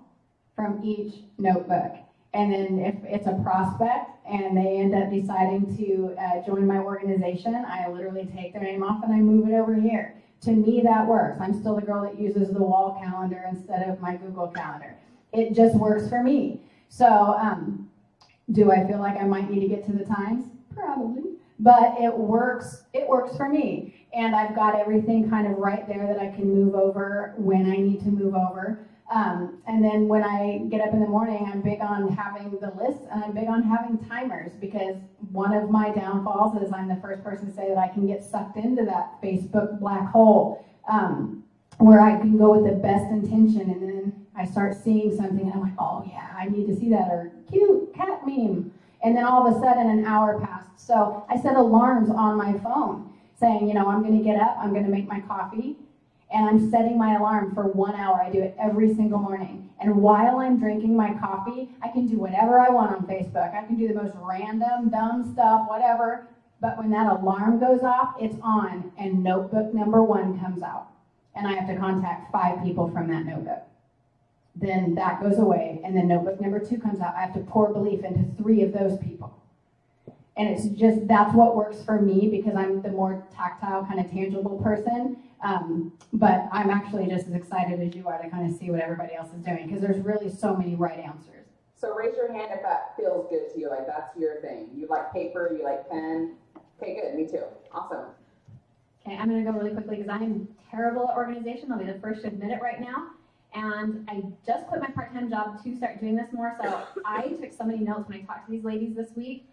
from each notebook. And then if it's a prospect and they end up deciding to join my organization, I literally take their name off and I move it over here. To me, that works. I'm still the girl that uses the wall calendar instead of my Google Calendar. It just works for me. So do I feel like I might need to get to the times? Probably. But it works for me. And I've got everything kind of right there that I can move over when I need to move over. And then when I get up in the morning, I'm big on having the list and I'm big on having timers because one of my downfalls is I'm the first person to say that I can get sucked into that Facebook black hole where I can go with the best intention and then I start seeing something and I'm like, oh yeah, I need to see that, or cute cat meme. And then all of a sudden an hour passed. So I set alarms on my phone saying, I'm going to get up, I'm going to make my coffee, and I'm setting my alarm for 1 hour. I do it every single morning. And while I'm drinking my coffee, I can do whatever I want on Facebook. I can do the most random, dumb stuff, whatever. But when that alarm goes off, it's on, and notebook number 1 comes out. And I have to contact 5 people from that notebook. Then that goes away, and then notebook number 2 comes out. I have to pour belief into 3 of those people. And it's just, that's what works for me because I'm the more tactile, kind of tangible person. But I'm actually just as excited as you are to kind of see what everybody else is doing because there's really so many right answers. So raise your hand if that feels good to you, like that's your thing. You like paper, you like pen. Okay, good, me too. Awesome. Okay, I'm going to go really quickly because I'm terrible at organization. I'll be the first to admit it right now. And I just quit my part-time job to start doing this more. So I took so many notes when I talked to these ladies this week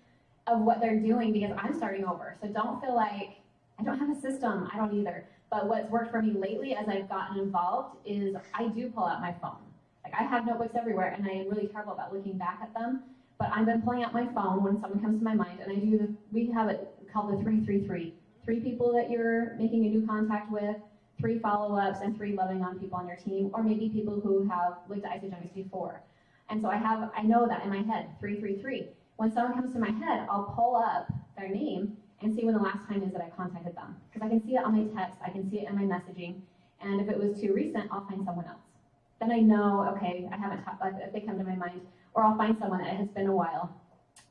of what they're doing because I'm starting over. So don't feel like I don't have a system. I don't either. But what's worked for me lately as I've gotten involved is I do pull out my phone. Like I have notebooks everywhere and I am really terrible about looking back at them. But I've been pulling out my phone when someone comes to my mind and I do we have it called the 3-3-3. 3 people that you're making a new contact with, 3 follow-ups, and 3 loving on people on your team, or maybe people who have looked at Isagenix before. And so I know that in my head, 3-3-3. When someone comes to my head, I'll pull up their name and see when the last time is that I contacted them. Because I can see it on my text, I can see it in my messaging, and if it was too recent, I'll find someone else. Then I know, okay, I haven't talked, like, if they come to my mind, or I'll find someone that it has been a while.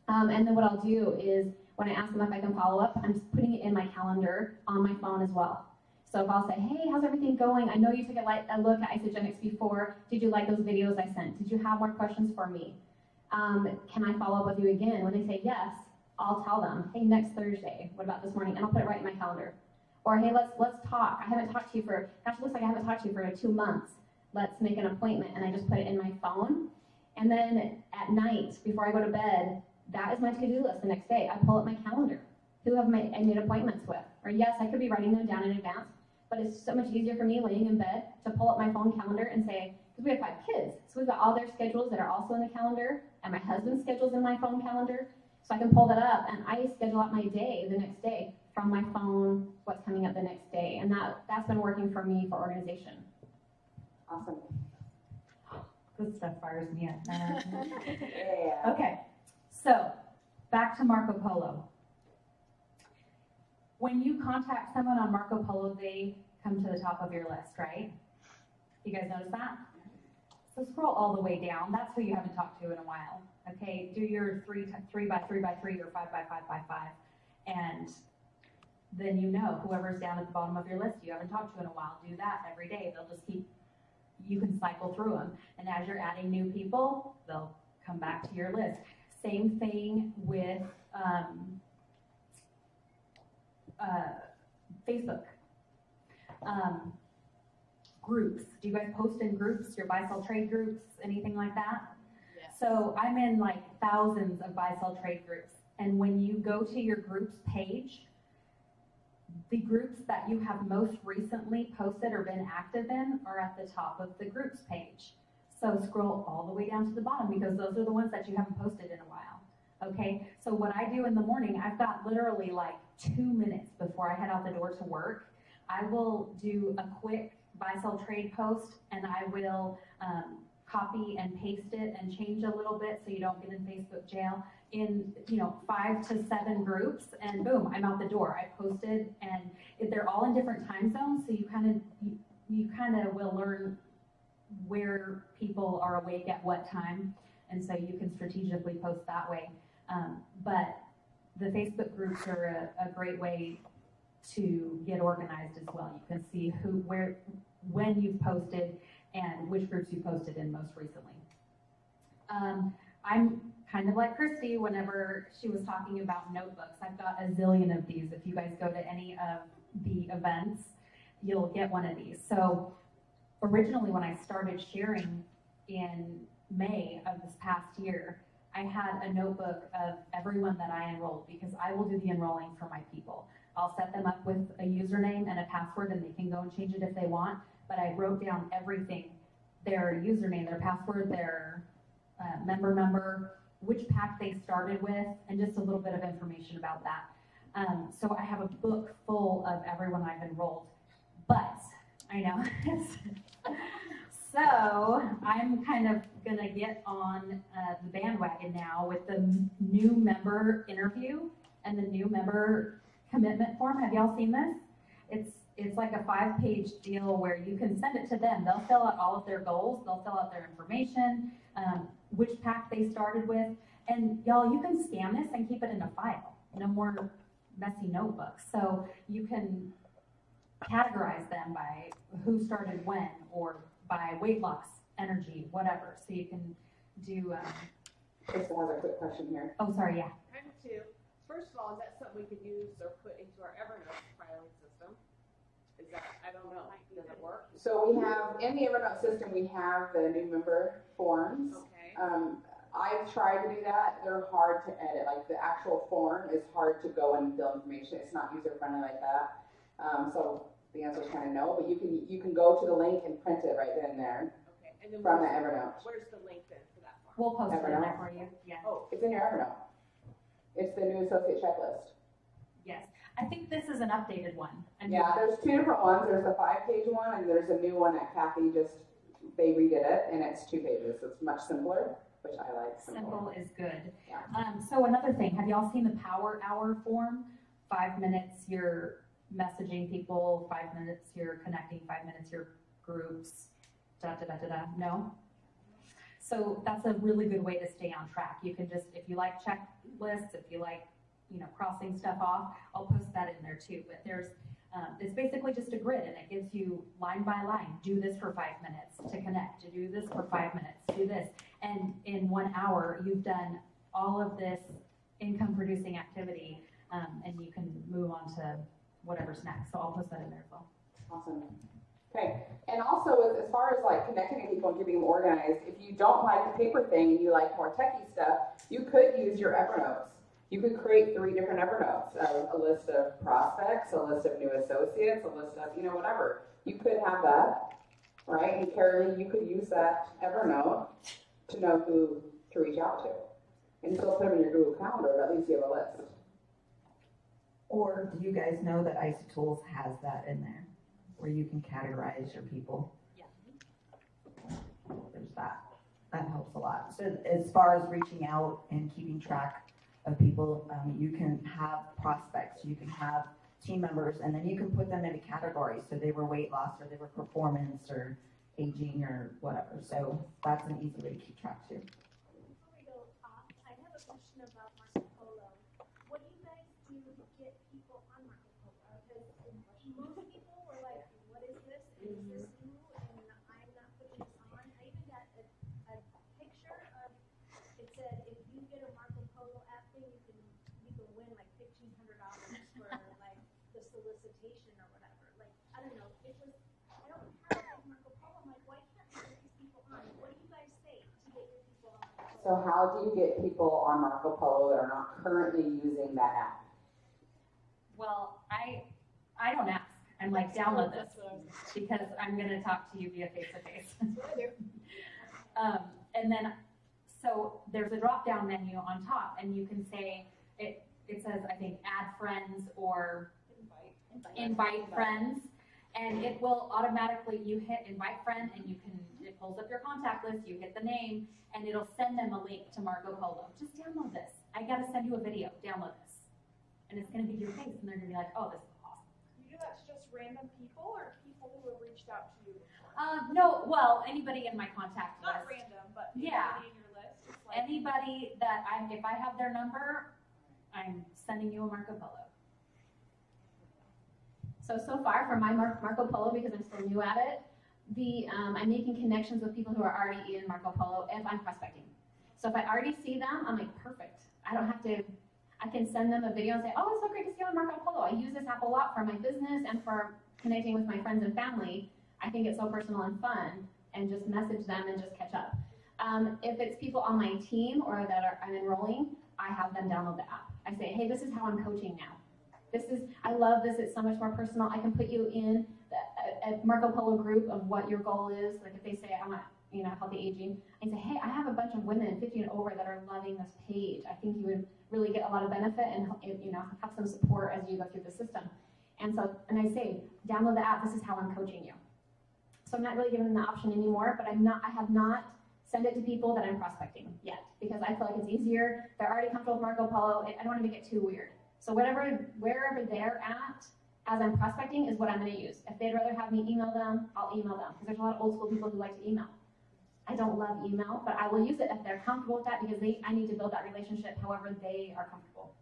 And then what I'll do is, when I ask them if I can follow up, I'm putting it in my calendar on my phone as well. So if I'll say, hey, how's everything going? I know you took a look at Isagenix before. Did you like those videos I sent? Did you have more questions for me? Can I follow up with you again? When they say yes, I'll tell them, hey, next Thursday, what about this morning? And I'll put it right in my calendar. Or, hey, let's talk. I haven't talked to you for, gosh, it looks like I haven't talked to you for 2 months. Let's make an appointment. And I just put it in my phone. And then at night, before I go to bed, that is my to-do list the next day. I pull up my calendar. Who have I made appointments with? Or yes, I could be writing them down in advance, but it's so much easier for me laying in bed to pull up my phone calendar and say, because we have 5 kids, so we've got all their schedules that are also in the calendar, and my husband's schedule's in my phone calendar, so I can pull that up, and I schedule out my day the next day from my phone, what's coming up the next day, and that's been working for me for organization. Awesome. Good stuff fires me up. Yeah. Okay, so back to Marco Polo. When you contact someone on Marco Polo, they come to the top of your list, right? You guys notice that? So scroll all the way down. That's who you haven't talked to in a while. Okay, do your 3 by 3 by 3 or 5 by 5 by 5. And then you know whoever's down at the bottom of your list you haven't talked to in a while. Do that every day. They'll just keep, you can cycle through them. And as you're adding new people, they'll come back to your list. Same thing with Facebook. Groups. Do you guys post in groups, your buy-sell trade groups, anything like that? Yes. So I'm in like thousands of buy-sell trade groups. And when you go to your groups page, the groups that you have most recently posted or been active in are at the top of the groups page. So scroll all the way down to the bottom because those are the ones that you haven't posted in a while. Okay, so what I do in the morning, I've got literally like 2 minutes before I head out the door to work. I will do a quick buy-sell trade post and I will copy and paste it and change a little bit so you don't get in Facebook jail in 5 to 7 groups and boom, I'm out the door. I posted and they're all in different time zones, so you kind of will learn where people are awake at what time, and so you can strategically post that way. But the Facebook groups are a great way to get organized as well. You can see when you've posted and which groups you posted in most recently. I'm kind of like Christy whenever she was talking about notebooks. I've got a zillion of these. If you guys go to any of the events, you'll get one of these. So originally when I started sharing in May of this past year, I had a notebook of everyone that I enrolled because I will do the enrolling for my people. I'll set them up with a username and a password and they can go and change it if they want, but I wrote down everything, their username, their password, their member number, which pack they started with, and just a little bit of information about that. So I have a book full of everyone I've enrolled, but I know. So I'm kind of gonna get on the bandwagon now with the new member interview and the new member commitment form. Have y'all seen this? It's like a 5-page deal where you can send it to them. They'll fill out all of their goals. They'll fill out their information, which pack they started with. And y'all, you can scan this and keep it in a file. No more messy notebooks. So you can categorize them by who started when or by weight loss, energy, whatever. So you can do. Crystal has a quick question here. Oh, sorry, yeah. Kind of two. First of all, is that something we could use or put into our Evernote filing system? Is that, I don't know, does it work? So we have, in the Evernote system, we have the new member forms. Okay. I've tried to do that. They're hard to edit. Like the actual form is hard to go and fill information. It's not user friendly like that. So the answer is kind of no, but you can go to the link and print it right then and there. Okay. And then from the Evernote. Where's the link then for that form? We'll post it in there Evernote. for you, yeah. Oh, It's in your Evernote. It's the new associate checklist. Yes, I think this is an updated one. And Yeah, there's two different ones. There's a 5-page one, and there's a new one that Kathy they redid it, and it's 2 pages. So it's much simpler, which I like. Simple is good. Yeah. So another thing, have y'all seen the Power Hour form? 5 minutes you're messaging people, 5 minutes you're connecting, 5 minutes you're groups, no? So that's a really good way to stay on track. You can just, if you like checklists, if you like, crossing stuff off, I'll post that in there too. But it's basically just a grid, and it gives you line by line, do this for 5 minutes to connect, to do this for 5 minutes, do this. And in 1 hour, you've done all of this income producing activity, and you can move on to whatever's next. So I'll post that in there as well. Awesome. Okay, and also as far as like connecting with people and keeping them organized, if you don't like the paper thing and you like more techie stuff, you could use your Evernotes. You could create 3 different Evernotes, a list of prospects, a list of new associates, a list of, whatever. You could have that, right? And Carolee, you could use that Evernote to know who to reach out to. And still put them in your Google Calendar, but at least you have a list. Or do you guys know that IsoTools has that in there, where you can categorize your people? Yeah. There's that. That helps a lot. So as far as reaching out and keeping track of people, you can have prospects, you can have team members, and then you can put them into categories. So they were weight loss, or they were performance, or aging, or whatever. So that's an easy way to keep track too. Before we go off, I have a question about Marco Polo. What do you guys do to get people on Marco Polo? Because most people were like, what is this? Is this new? And I'm not putting this on. I even got a picture of, it said, if you get a Marco Polo app thing, you can win like $1,500 for like the solicitation or whatever. Like, I don't know. It was, I don't have like Marco Polo. I'm like, why can't I get these people on? What do you guys say to get your people on Marco Polo? So how do you get people on Marco Polo that are not currently using that app? Well, I don't ask. I'm like, download this, because I'm going to talk to you via face-to-face. And then, so there's a drop-down menu on top, and you can say, it says, I think, add friends or invite friends, and it will automatically, you hit invite friend, and it pulls up your contact list, you hit the name, and it'll send them a link to Marco Polo. Just download this. I got to send you a video. Download this. And it's going to be your face, and they're going to be like, oh, this is awesome. You do that to just random people, or people who have reached out to you before? No, well, anybody in my contact list. Not random, but Yeah. anybody in your list. Just like, Anybody that if I have their number, I'm sending you a Marco Polo. So far for my Marco Polo, because I'm still new at it, I'm making connections with people who are already in Marco Polo if I'm prospecting. So if I already see them, I'm like, perfect. I don't have to, I can send them a video and say, oh, it's so great to see you on Marco Polo. I use this app a lot for my business and for connecting with my friends and family. I think it's so personal and fun, and just message them and just catch up. If it's people on my team or that I'm enrolling, I have them download the app. I say, hey, this is how I'm coaching now. I love this, it's so much more personal. I can put you in a Marco Polo group of what your goal is. Like if they say, I want, healthy aging, I say, hey, I have a bunch of women 50 and over that are loving this page. I think you would really get a lot of benefit and, have some support as you go through the system. And I say, download the app, this is how I'm coaching you. So I'm not really giving them the option anymore, but I have not sent it to people that I'm prospecting yet, because I feel like it's easier. They're already comfortable with Marco Polo. I don't want to make it too weird. So wherever they're at as I'm prospecting is what I'm going to use. If they'd rather have me email them, I'll email them, because there's a lot of old school people who like to email. I don't love email, but I will use it if they're comfortable with that, because I need to build that relationship however they are comfortable.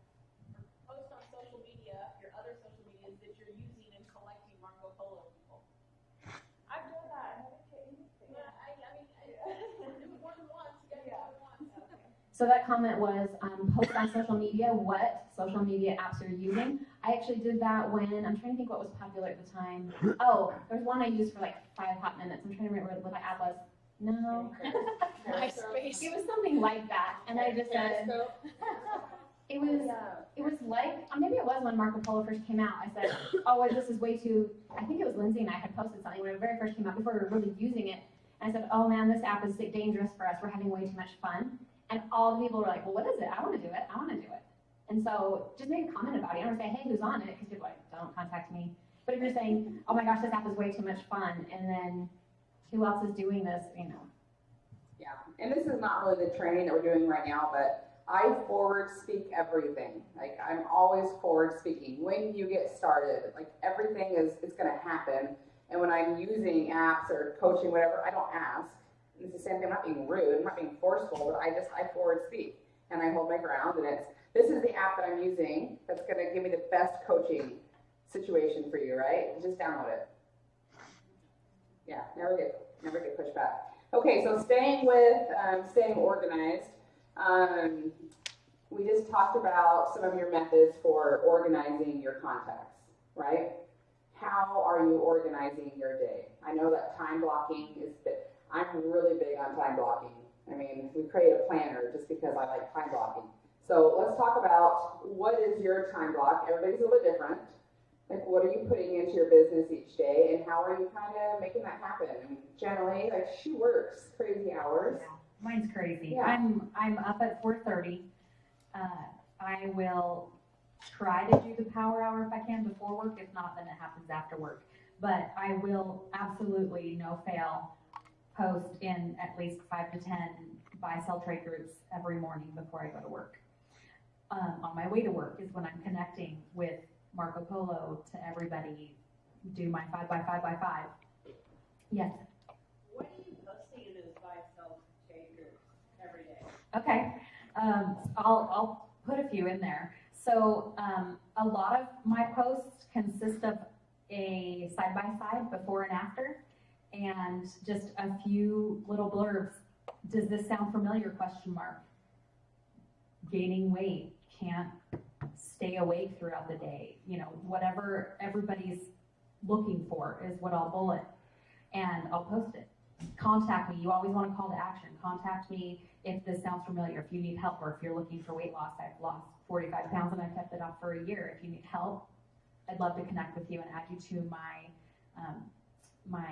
post on social media, your other social medias that you're using in collecting Marco Polo people. I've done that. I haven't get anything. Yeah, I mean, more than once. You gotta do it once. Okay. So that comment was, post on social media what social media apps you're using. I actually did that when, I'm trying to think what was popular at the time. Oh, there's one I used for like 5 hot minutes. I'm trying to remember what the app was. No. MySpace. It was something like that. And I just said, it was like, maybe it was when Marco Polo first came out. I said, oh, well, this is way too, I think it was Lindsay and I had posted something when it very first came out before we were really using it. And I said, oh man, this app is dangerous for us. We're having way too much fun. And all the people were like, well, what is it? I want to do it. I want to do it. And so just make a comment about it. You don't say, hey, who's on it? Because people are like, don't contact me. But if you're saying, oh my gosh, this app is way too much fun, and then who else is doing this, you know. Yeah, and this is not really the training that we're doing right now, but I forward speak everything. Like, I'm always forward speaking. When you get started, like, everything is going to happen. And when I'm using apps or coaching, whatever, I don't ask. And it's the same thing. I'm not being rude. I'm not being forceful, but I forward speak. And I hold my ground. And this is the app that I'm using that's going to give me the best coaching situation for you, right? Just download it. Yeah, never get pushback. Okay, so staying organized. We just talked about some of your methods for organizing your contacts, right? How are you organizing your day? I know that time blocking is big. I'm really big on time blocking. I mean, we create a planner just because I like time blocking. So let's talk about what is your time block. Everybody's a little different. Like, what are you putting into your business each day, and how are you kind of making that happen? I mean, generally, like, she works crazy hours. Yeah, mine's crazy. Yeah. I'm up at 4:30. I will try to do the power hour if I can before work. If not, then it happens after work. But I will absolutely, no fail, post in at least 5 to 10 buy-sell trade groups every morning before I go to work. On my way to work is when I'm connecting with Marco Polo to everybody, do my 5x5x5. Yes. What are you posting in those buy-sell trade groups every day? Okay. I'll put a few in there. So a lot of my posts consist of a side-by-side before and after, and just a few little blurbs. Does this sound familiar? Question mark. Gaining weight, can't stay awake throughout the day. You know, whatever everybody's looking for is what I'll bullet, and I'll post it. Contact me. You always want to call to action. Contact me if this sounds familiar, if you need help, or if you're looking for weight loss. I've lost 45 pounds and I kept it off for a year. If you need help, I'd love to connect with you and add you to my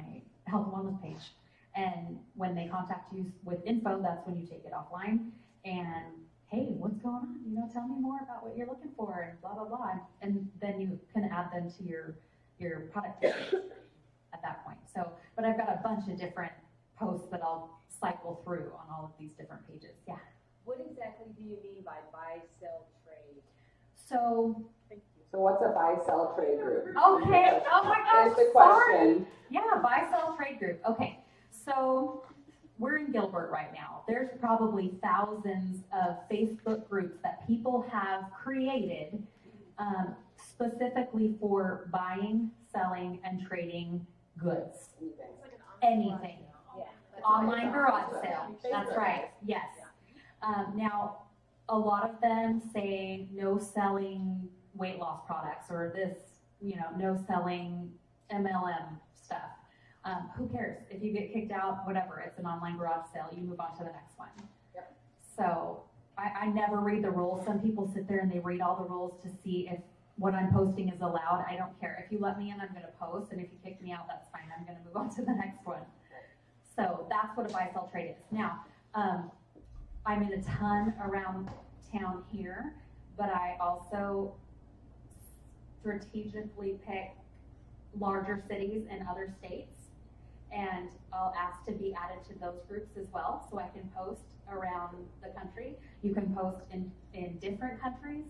health and wellness page. And when they contact you with info, that's when you take it offline. And hey, what's going on? You know, tell me more about what you're looking for, and blah blah blah. And then you can add them to your product at that point. So, but I've got a bunch of different posts that I'll cycle through on all of these different pages. Yeah. What exactly do you mean by buy, sell, trade? So what's a buy-sell trade group? Okay. Oh my gosh. Is the Sorry. question. Yeah, buy-sell trade group. Okay. So we're in Gilbert right now. There's probably thousands of Facebook groups that people have created specifically for buying, selling, and trading goods. Anything. Online garage sale. That's right. Yes. Now, a lot of them say no selling weight loss products, or this, you know, no selling MLM stuff. Who cares? If you get kicked out, whatever, it's an online garage sale, you move on to the next one. Yep. So I never read the rules. Some people sit there and they read all the rules to see if what I'm posting is allowed. I don't care. If you let me in, I'm going to post, and if you kick me out, that's fine. I'm going to move on to the next one. So that's what a buy-sell trade is. Now, I'm in a ton around town here, but I also strategically pick larger cities in other states, and I'll ask to be added to those groups as well, so I can post around the country. You can post in different countries.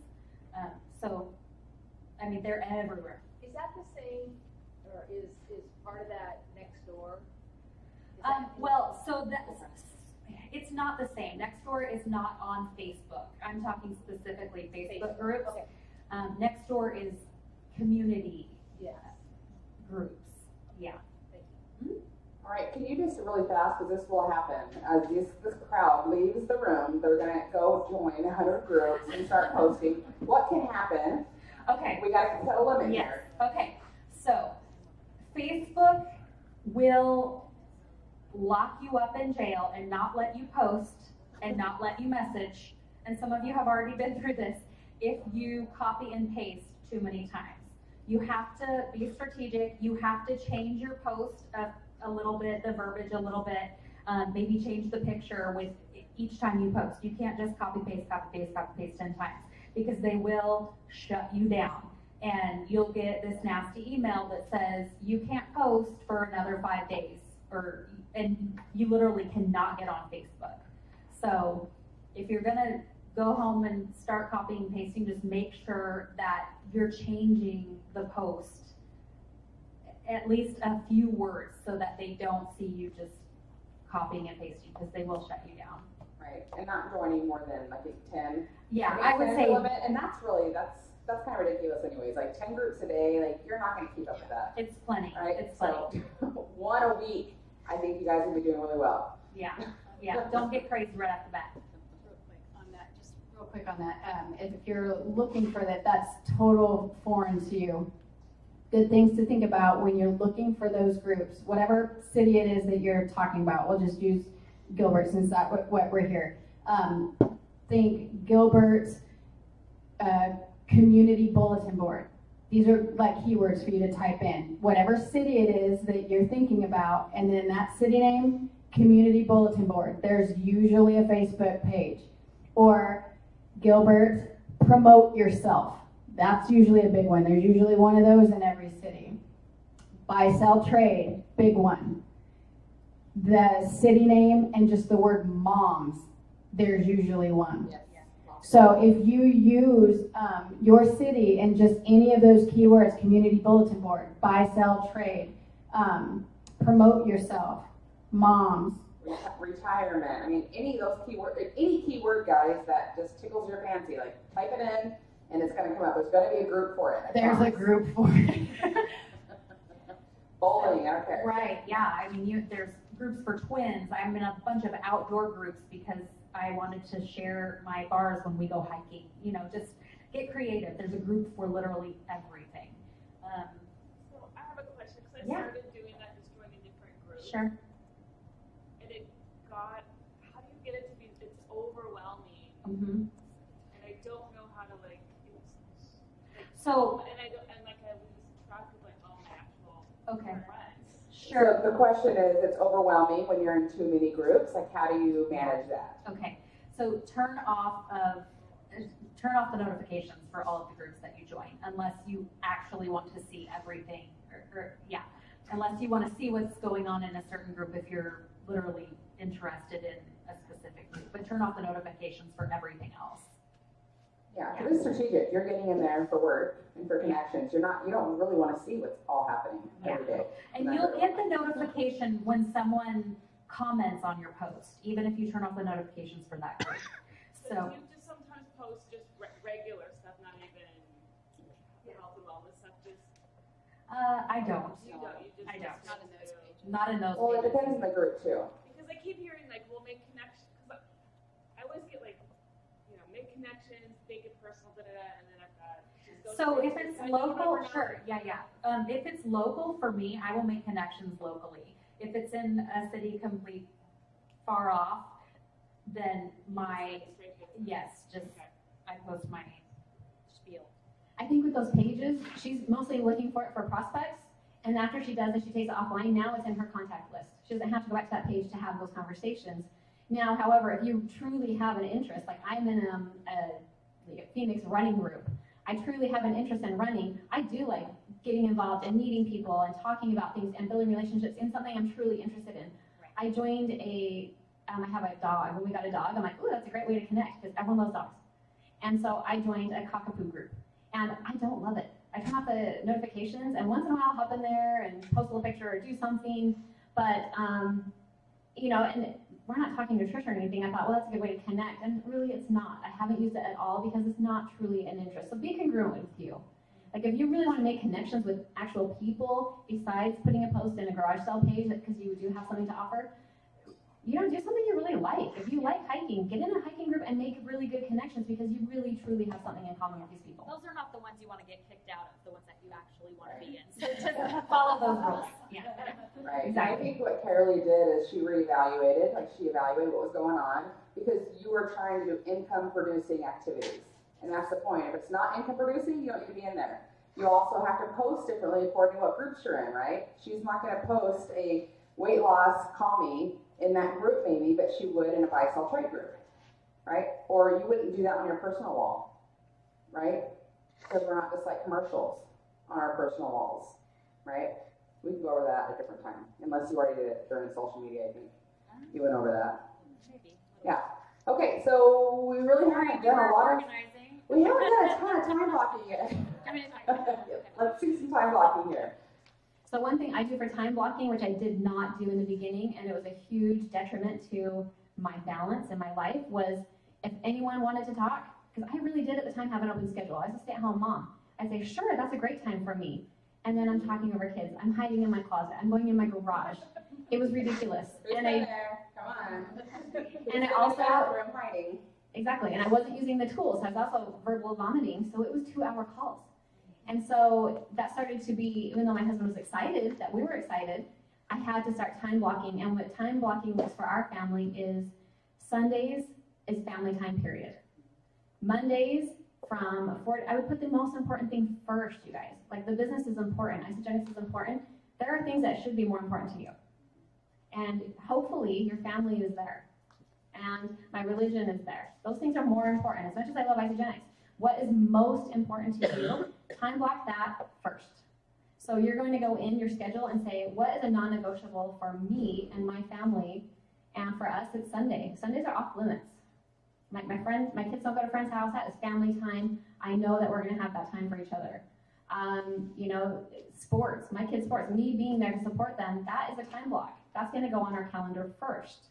So, I mean, they're everywhere. Is that the same, or is part of that next door? Well, so it's not the same. Nextdoor is not on Facebook. I'm talking specifically Facebook groups. Okay. Nextdoor is community groups. Yeah. All right, can you just really fast, because this will happen, as this crowd leaves the room, they're going to go join 100 groups and start posting. What can happen? Okay. We gotta set a limit Yes, here. okay. So, Facebook will lock you up in jail and not let you post and not let you message. And some of you have already been through this. If you copy and paste too many times, you have to be strategic. You have to change your post a little bit, the verbiage a little bit. Maybe change the picture with each time you post. You can't just copy paste, copy paste, copy paste 10 times because they will shut you down. And you'll get this nasty email that says you can't post for another 5 days, and you literally cannot get on Facebook. So if you're gonna go home and start copying and pasting, just make sure that you're changing the post at least a few words so that they don't see you just copying and pasting, because they will shut you down. Right, and not joining more than, I think, 10. Yeah, think I would 10 is say- the limit, and that's kind of ridiculous anyways. Like 10 groups a day, like you're not gonna keep up with that. It's plenty, Right? it's plenty. So, one a week, I think you guys will be doing really well. Yeah, yeah, don't get crazy right off the bat. Real quick on that, if you're looking for that, that's total foreign to you. Good things to think about when you're looking for those groups, whatever city it is that you're talking about. We'll just use Gilbert since that's what we're here. Think Gilbert community bulletin board. These are like keywords for you to type in. Whatever city it is that you're thinking about, and then that city name, community bulletin board. There's usually a Facebook page. Or Gilbert, promote yourself. That's usually a big one. There's usually one of those in every city. Buy, sell, trade, big one. The city name and just the word moms, there's usually one. Yes. So if you use your city and just any of those keywords, community bulletin board, buy, sell, trade, promote yourself, moms. Retirement. I mean, any of those any keyword, guys, that just tickles your fancy, like type it in and it's going to come up. There's going to be a group for it. There's a group for it. Bowling, okay. Right, yeah, I mean, there's groups for twins. I'm in a bunch of outdoor groups because I wanted to share my bars when we go hiking. You know, just get creative. There's a group for literally everything. So I have a question, because I Yeah. started doing that, just joining different groups. Sure. And it got, how do you get it to be, it's overwhelming. Mm-hmm. And I don't know how to like So- and I lose track of like all my actual Okay. friends. Sure. So the question is, it's overwhelming when you're in too many groups. Like, how do you manage that? Okay, so turn off the notifications for all of the groups that you join, unless you actually want to see everything, unless you want to see what's going on in a certain group if you're literally interested in a specific group, but turn off the notifications for everything else. Yeah, it is strategic. You're getting in there for work and for connections. You don't really want to see what's all happening every day. And you'll get the notification when someone comments on your post, even if you turn off the notifications for that group. So, you just sometimes post just regular stuff, not even health and wellness stuff, just. I don't. You don't, you just. I don't. Not in those pages. Not in those Well, it pages. depends on the group too. Because I keep hearing like, we'll make connections, because I always get like, make connections, make it personal, and then I've got, just go So through if it. it's I know local, never know. sure, yeah. If it's local for me, I will make connections locally. If it's in a city complete far off, then I post my spiel. I think with those pages, she's mostly looking for it for prospects, and after she does it, she takes it offline. Now it's in her contact list. She doesn't have to go back to that page to have those conversations. Now, however, if you truly have an interest, like I'm in a Phoenix running group, I truly have an interest in running. I do like getting involved and meeting people and talking about things and building relationships in something I'm truly interested in. I joined I have a dog. When we got a dog, I'm like, ooh, that's a great way to connect because everyone loves dogs. And so I joined a cockapoo group, and I don't love it. I turn off the notifications, and once in a while I'll hop in there and post a little picture or do something, but, and we're not talking nutrition or anything. I thought, well, that's a good way to connect, and really it's not. I haven't used it at all because it's not truly an interest. So be congruent with you. Like if you really want to make connections with actual people besides putting a post in a garage sale page because you do have something to offer, do something you really like. If you like hiking, get in a hiking group and make really good connections because you really, truly have something in common with these people. Those are not the ones you want to get kicked out of, the ones that you actually want to be in. So Just follow those rules. Yeah. Right. Exactly. I think what Carolee did is she reevaluated, she evaluated what was going on because you were trying to do income producing activities. And that's the point. If it's not income producing, you don't need to be in there. You also have to post differently according to what groups you're in, right? She's not going to post a weight loss, call me in that group maybe, but she would in a buy, sell, trade group, right? Or you wouldn't do that on your personal wall, right? Because we're not just like commercials on our personal walls, right? We can go over that at a different time, unless you already did it during social media, I think. You went over that. maybe. Yeah. Okay, so we really haven't done a lot of, Organizing. we haven't done a ton of time blocking yet. I mean, it's Let's see some time blocking here. So one thing I do for time blocking, which I did not do in the beginning, and it was a huge detriment to my balance in my life, was if anyone wanted to talk, because I really did at the time have an open schedule. I was a stay-at-home mom. I'd say, sure, that's a great time for me. And then I'm talking over kids. I'm hiding in my closet. I'm going in my garage. It was ridiculous. Come on. And I also, I'm hiding. exactly, and I wasn't using the tools. I was also verbal vomiting, so it was 2-hour calls. And so that started to be, even though my husband was excited, that we were excited, I had to start time blocking. And what time blocking looks for our family is Sundays is family time period. Mondays I would put the most important thing first, you guys. Like the business is important, Isagenix is important. There are things that should be more important to you. And hopefully your family is there. And my religion is there. Those things are more important. As much as I love Isagenix, what is most important to you, time block that first. So you're going to go in your schedule and say, what is a non-negotiable for me and my family? And for us, it's Sunday. Sundays are off limits. My kids don't go to friends' house. That is family time. I know that we're going to have that time for each other. Sports, my kids' sports, me being there to support them, that is a time block. That's going to go on our calendar first.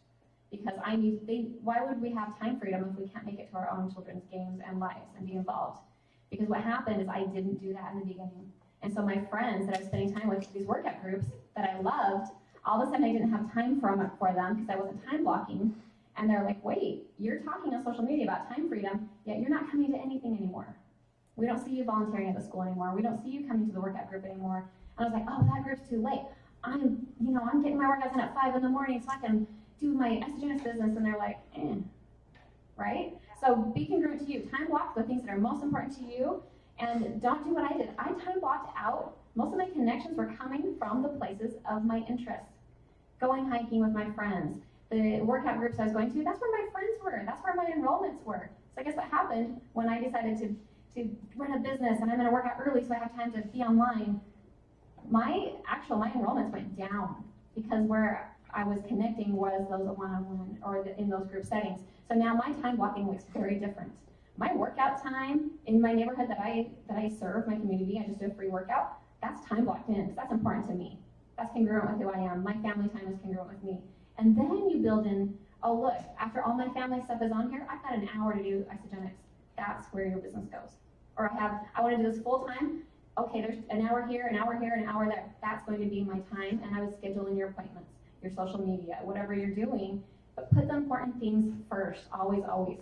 Because why would we have time freedom if we can't make it to our own children's games and lives and be involved? Because what happened is I didn't do that in the beginning. And so my friends that I was spending time with, these workout groups that I loved, all of a sudden I didn't have time for them because I wasn't time blocking. And they're like, wait, you're talking on social media about time freedom, yet you're not coming to anything anymore. We don't see you volunteering at the school anymore. We don't see you coming to the workout group anymore. And I was like, oh, that group's too late. I'm getting my workouts in at 5 in the morning so I can do my Isagenix business. And they're like, right? So be congruent to you. Time block the things that are most important to you, and don't do what I did. I time blocked out. Most of my connections were coming from the places of my interest. Going hiking with my friends. The workout groups I was going to, that's where my friends were. That's where my enrollments were. So I guess what happened when I decided to run a business and I'm going to work out early so I have time to be online, my enrollments went down because where I was connecting was those one-on-one or in those group settings. So now my time blocking looks very different. My workout time in my neighborhood that I serve, my community, I just do a free workout, that's time blocked in because that's important to me. That's congruent with who I am. My family time is congruent with me. And then you build in, oh look, after all my family stuff is on here, I've got an hour to do Isagenix. That's where your business goes. Or I want to do this full time. Okay, there's an hour here, an hour here, an hour there. That's going to be my time, and I would schedule in your appointments, your social media, whatever you're doing. But put the important things first, always, always.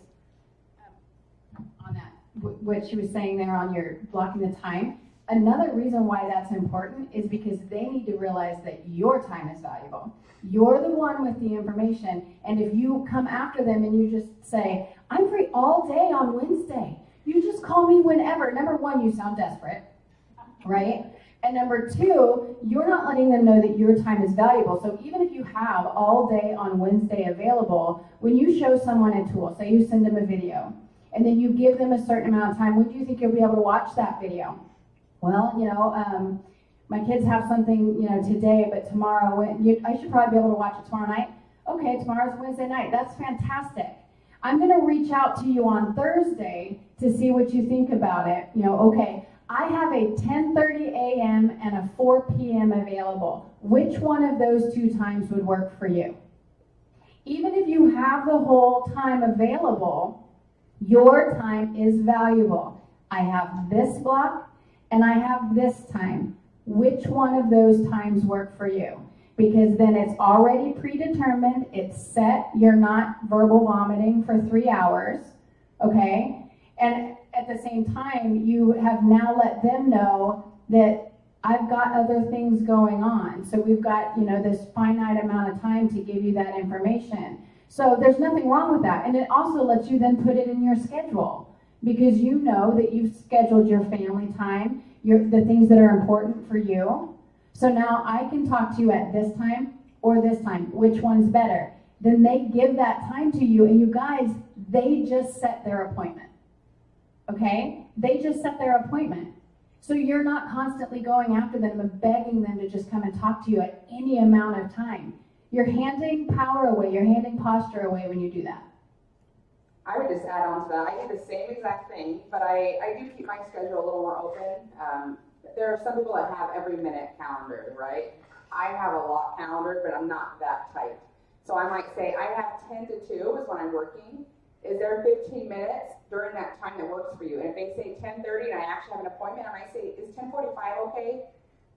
On that, what she was saying there on your blocking the time, another reason why that's important is because they need to realize that your time is valuable. You're the one with the information, and if you come after them and you just say, I'm free all day on Wednesday, you just call me whenever. Number one, you sound desperate, right? And number two, you're not letting them know that your time is valuable. So even if you have all day on Wednesday available, when you show someone a tool, say you send them a video, and then you give them a certain amount of time, when do you think you'll be able to watch that video? Well, my kids have something, today, but tomorrow, I should probably be able to watch it tomorrow night. Okay, tomorrow's Wednesday night. That's fantastic. I'm going to reach out to you on Thursday to see what you think about it. Okay, I have a 10:30 a.m. and a 4 p.m. available. Which one of those two times would work for you? Even if you have the whole time available, your time is valuable. I have this block and I have this time. Which one of those times work for you? because then it's already predetermined, it's set, you're not verbal vomiting for 3 hours, okay? And at the same time, you have now let them know that I've got other things going on. So we've got, this finite amount of time to give you that information. So there's nothing wrong with that. And it also lets you then put it in your schedule because you know that you've scheduled your family time, the things that are important for you. So now I can talk to you at this time or this time. Which one's better? Then they give that time to you, and you guys, they just set their appointment. Okay? They just set their appointment. So you're not constantly going after them and begging them to just come and talk to you at any amount of time. You're handing power away. You're handing posture away when you do that. I would just add on to that. I do the same exact thing, but I do keep my schedule a little more open. There are some people that have every minute calendar, right? I have a lock calendar, but I'm not that tight. So I might say I have 10 to 2 is when I'm working. Is there 15 minutes during that time that works for you? And if they say 10:30 and I actually have an appointment, I might say, is 10:45 okay?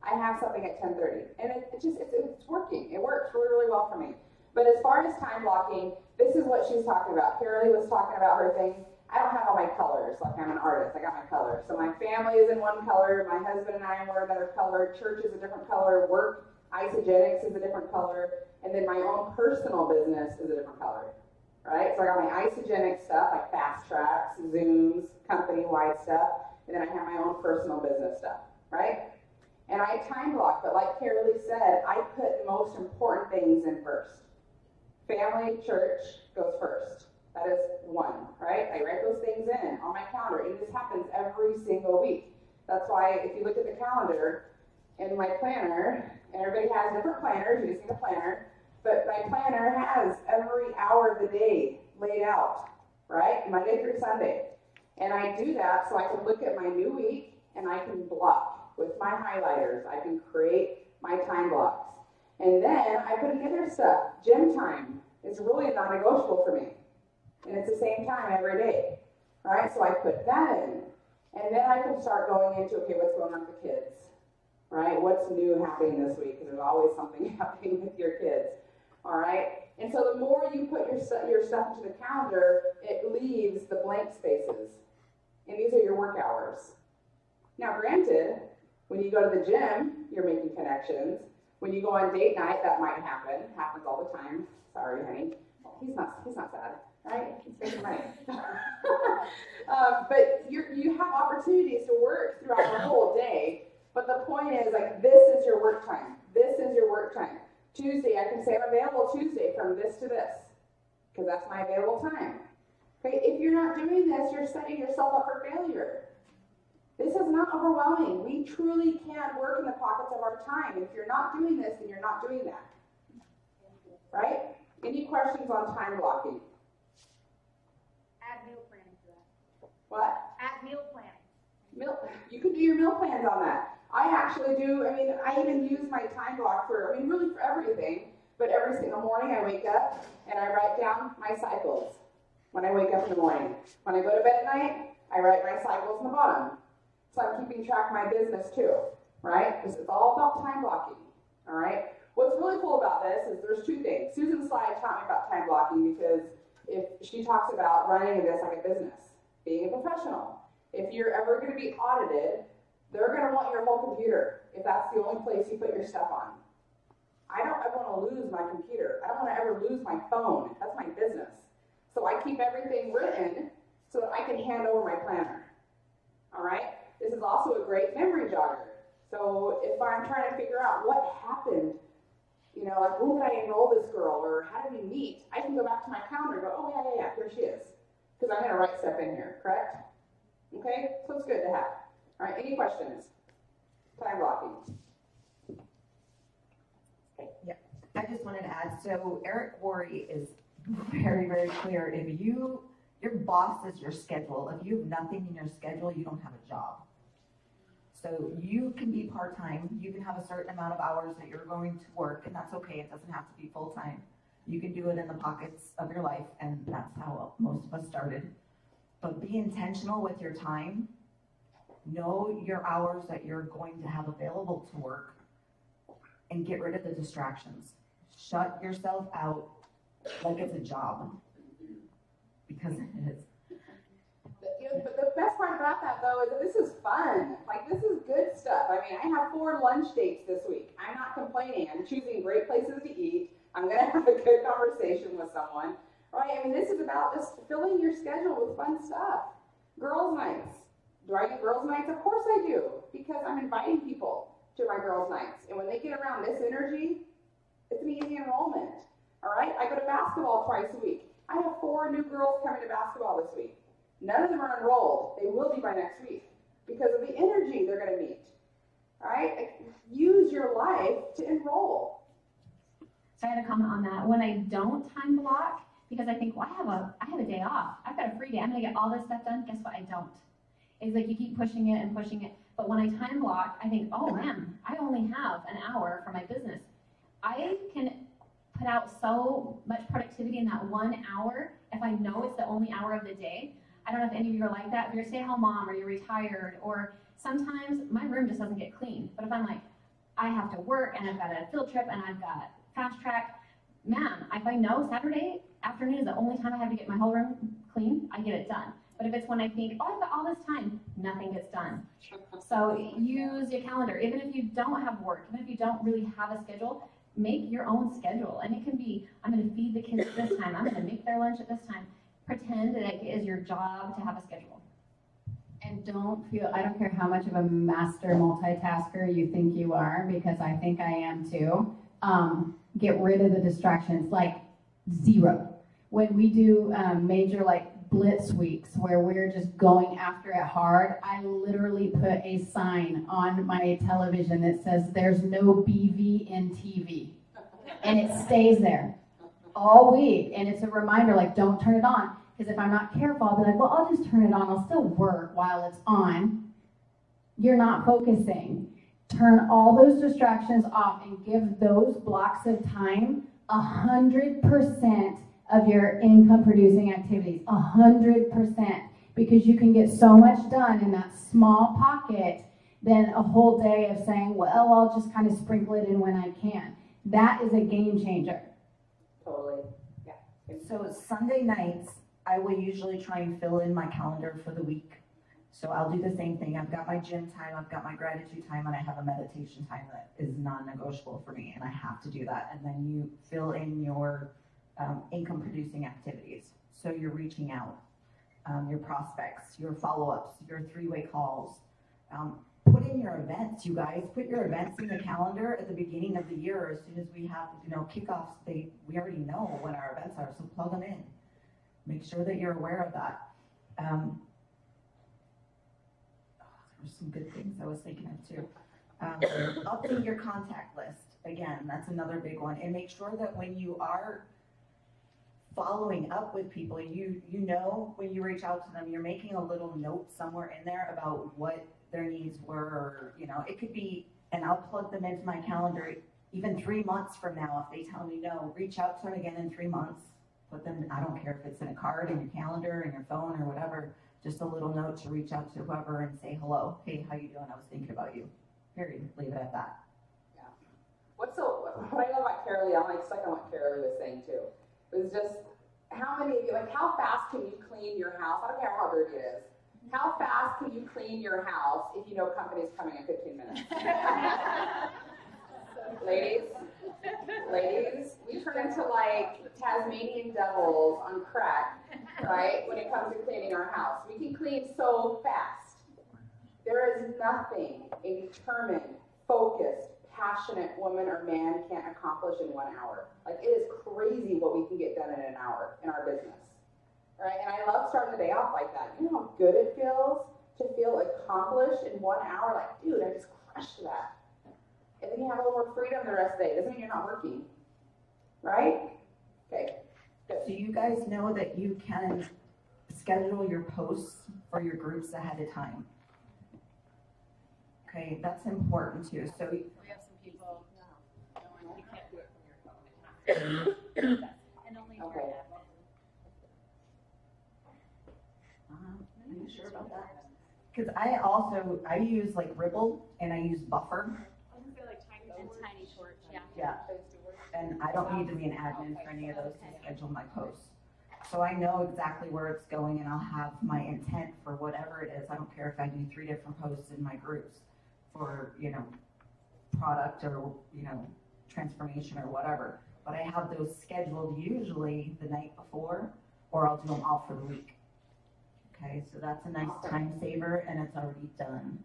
I have something at 10:30. And it's working. It works really, really well for me. But as far as time blocking, this is what she's talking about. Carolee was talking about her thing. I don't have all my colors, like I'm an artist. I got my colors. So my family is in one color, my husband and I wear another color, church is a different color, work, Isogenics is a different color, and then my own personal business is a different color, right? So I got my Isogenic stuff, like Fast Tracks, Zooms, company-wide stuff, and then I have my own personal business stuff, right? And I time block, but like Carolee said, I put the most important things in first. Family, church goes first. That is one, right? I write those things in on my calendar, and this happens every single week. That's why if you look at the calendar in my planner, and everybody has different planners, you just need a planner, but my planner has every hour of the day laid out, right? Monday through Sunday. And I do that so I can look at my new week, and I can block with my highlighters. I can create my time blocks. And then I put in other stuff. Gym time is really non-negotiable for me. And it's the same time every day, right? So I put that in. And then I can start going into, okay, what's going on with the kids, right? What's new happening this week? Because there's always something happening with your kids, all right? And so the more you put your stuff into the calendar, it leaves the blank spaces. And these are your work hours. Now, granted, when you go to the gym, you're making connections. When you go on date night, that might happen. Happens all the time. Sorry, honey. He's not sad, right? He's making money. But you have opportunities to work throughout the whole day. But the point is, like, this is your work time. This is your work time. Tuesday, I can say I'm available Tuesday from this to this, because that's my available time. Okay, if you're not doing this, you're setting yourself up for failure. This is not overwhelming. We truly can work in the pockets of our time. And if you're not doing this, then you're not doing that. Right? Any questions on time blocking? Add meal planning to that. What? Add meal planning. You can do your meal plans on that. I actually do, I even use my time block for, really for everything. But every single morning I wake up and I write down my cycles when I wake up in the morning. When I go to bed at night, I write my cycles in the bottom. So I'm keeping track of my business too, right? This is all about time blocking, all right? What's really cool about this is there's two things. Susan's slide taught me about time blocking because if she talks about running this like a business, being a professional. If you're ever going to be audited, they're going to want your whole computer if that's the only place you put your stuff on. I don't ever want to lose my computer. I don't want to ever lose my phone. That's my business. So I keep everything written so that I can hand over my planner, all right? This is also a great memory jogger. So if I'm trying to figure out what happened, like when did I enroll this girl or how did we meet, I can go back to my calendar and go, oh yeah, here she is. Because I'm going to write stuff in here, correct? Okay, so it's good to have. All right, any questions? Time blocking. Yeah, I just wanted to add, so Eric Worre is very, very clear. If your boss is your schedule, if you have nothing in your schedule, you don't have a job. So you can be part-time, you can have a certain amount of hours that you're going to work, and that's okay, it doesn't have to be full-time. You can do it in the pockets of your life, and that's how most of us started. But be intentional with your time. Know your hours that you're going to have available to work. and get rid of the distractions. Shut yourself out like it's a job, because it is. But the best part about that, though, is that this is fun. Like, this is good stuff. I mean, I have 4 lunch dates this week. I'm not complaining. I'm choosing great places to eat. I'm going to have a good conversation with someone, right? I mean, this is about just filling your schedule with fun stuff. Girls' nights. Do I do girls' nights? Of course I do, because I'm inviting people to my girls' nights. And when they get around this energy, it's an easy enrollment, all right? I go to basketball twice a week. I have 4 new girls coming to basketball this week. None of them are enrolled. They will be by next week because of the energy they're going to meet. All right? Use your life to enroll. So I had a comment on that. When I don't time block, because I think, well, I have a day off. I've got a free day. I'm going to get all this stuff done. Guess what? I don't. It's like you keep pushing it and pushing it. But when I time block, I think, oh man, I only have an hour for my business. I can put out so much productivity in that 1 hour if I know it's the only hour of the day. I don't know if any of you are like that. If you're a stay-at-home mom or you're retired, or sometimes my room just doesn't get cleaned. But if I'm like, I have to work and I've got a field trip and I've got fast track, man, if I know Saturday afternoon is the only time I have to get my whole room clean, I get it done. But if it's when I think, oh, I've got all this time, nothing gets done. So use your calendar. Even if you don't have work, even if you don't really have a schedule, make your own schedule. And it can be, I'm going to feed the kids at this time. I'm going to make their lunch at this time. Pretend that it is your job to have a schedule. And I don't care how much of a master multitasker you think you are, because I think I am too. Get rid of the distractions, like 0. When we do major like blitz weeks where we're just going after it hard, I literally put a sign on my television that says there's no BV in TV. And it stays there all week. And it's a reminder, like, don't turn it on. Because if I'm not careful, I'll be like, well, I'll just turn it on. I'll still work while it's on. You're not focusing. Turn all those distractions off and give those blocks of time 100% of your income producing activities. 100%. Because you can get so much done in that small pocket than a whole day of saying, well, I'll just kind of sprinkle it in when I can. That is a game changer. Totally. Yeah. So Sunday nights, I will usually try and fill in my calendar for the week. So I'll do the same thing. I've got my gym time, I've got my gratitude time, and I have a meditation time that is non-negotiable for me, and I have to do that. And then you fill in your income producing activities. So you're reaching out, your prospects, your follow-ups, your 3-way calls. Put in your events, you guys. Put your events in the calendar at the beginning of the year. As soon as we have, kickoffs, we already know when our events are, so plug them in. Make sure that you're aware of that. There's some good things I was thinking of too. Update your contact list. Again, that's another big one. And make sure that when you are following up with people, you know when you reach out to them, you're making a little note somewhere in there about what their needs were. Or, it could be, and I'll plug them into my calendar even 3 months from now. If they tell me no, reach out to them again in 3 months. Put them, I don't care if it's in a card, in your calendar, in your phone, or whatever, just a little note to reach out to whoever and say hello. Hey, how you doing? I was thinking about you. Period. Leave it at that. Yeah. What I love about Carolee, I'm like stuck on what Carolee was saying too, was just how many of you, like, how fast can you clean your house? I don't care how dirty it is. How fast can you clean your house if you know company's coming in 15 minutes? Ladies, we turn into like Tasmanian devils on crack, right? When it comes to cleaning our house. We can clean so fast. There is nothing a determined, focused, passionate woman or man can't accomplish in 1 hour. Like, it is crazy what we can get done in an hour in our business, right? And I love starting the day off like that. You know how good it feels to feel accomplished in 1 hour? Like, dude, I just crushed that. And then you have a little more freedom the rest of the day. It doesn't mean you're not working, right? Okay, good. Do you guys know that you can schedule your posts for your groups ahead of time? Okay, that's important too. So We have some people, you can't do it from your phone. And only if Okay. you're admin. are you sure about that? Because I use like Ripple and I use Buffer. I was gonna say like tiny And shorts. tiny short. Yeah. And I don't need to be an admin for any of those to schedule my posts. So I know exactly where it's going, and I'll have my intent for whatever it is. I don't care if I do 3 different posts in my groups for, you know, product or, you know, transformation or whatever. But I have those scheduled usually the night before, or I'll do them all for the week. Okay, so that's a nice time saver, and it's already done.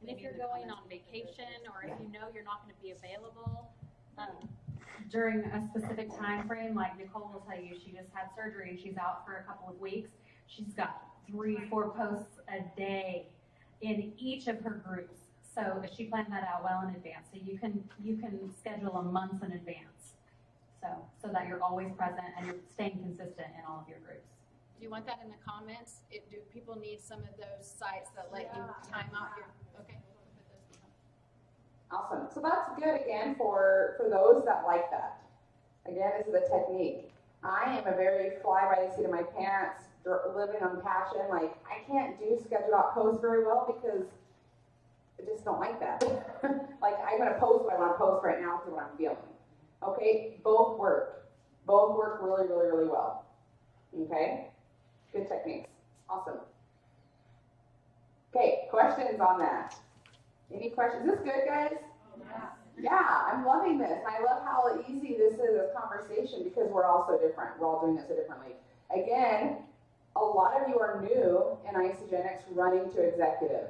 And if you're going on vacation, or if you know you're not gonna be available, during a specific time frame, like Nicole will tell you, she just had surgery and she's out for a couple of weeks. She's got 3-4 posts a day in each of her groups. So she planned that out well in advance. So you can schedule a month in advance. So that you're always present and you're staying consistent in all of your groups. Do you want that in the comments? Do people need some of those sites that let you time out your, okay. Awesome. So that's good again for those that like that. Again, this is a technique. I am a very fly by the seat of my pants, living on passion. Like, I can't do scheduled out posts very well because I just don't like that. Like, I'm going to post what I want to post right now because of what I'm feeling. Okay? Both work. Both work really, really, really well. Okay? Good techniques. Awesome. Okay, questions on that? Any questions? Is this good, guys? Yeah, I'm loving this. And I love how easy this is as conversation because we're all so different. We're all doing it so differently. Again, a lot of you are new in Isagenix running to executive.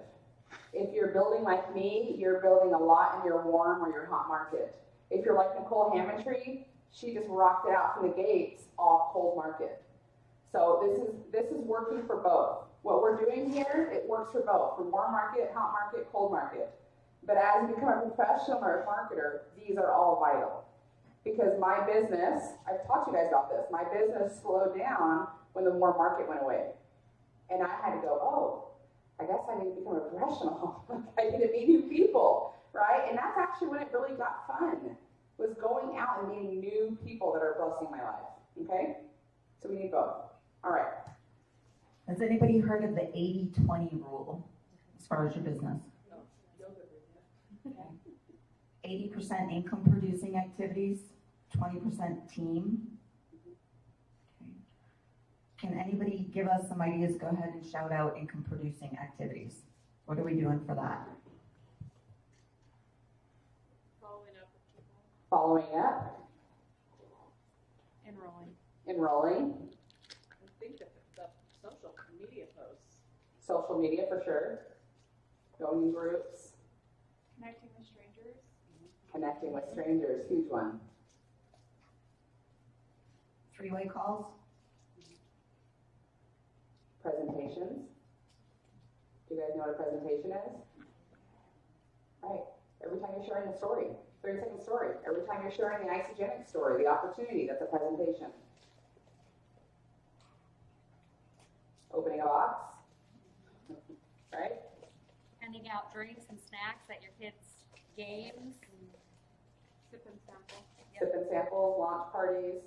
If you're building like me, you're building a lot in your warm or your hot market. If you're like Nicole Hammondtree, she just rocked it out from the gates, all cold market. So this is working for both. What we're doing here, it works for both, for warm market, hot market, cold market. But as you become a professional or a marketer, these are all vital. Because my business, I've taught you guys about this, my business slowed down when the warm market went away. And I had to go, oh, I guess I need to become a professional. I need to meet new people, right? And that's actually when it really got fun, was going out and meeting new people that are blessing my life, okay? So we need both. All right. Has anybody heard of the 80-20 rule as far as your business? 80% income producing activities, 20% team. Okay. Can anybody give us some ideas? Go ahead and shout out income producing activities. What are we doing for that? Following up with people. Following up. Enrolling. I think that the social media posts. Social media for sure. Going in groups. Connecting with strangers. Connecting with strangers, huge one. 3-way calls. Presentations. Do you guys know what a presentation is? Right. Every time you're sharing a story, 30-second story. Every time you're sharing the Isagenix story, the opportunity, that's a presentation. Opening a box. Right? Handing out drinks and snacks at your kids' games. Sip and sample. Sip and samples, launch parties,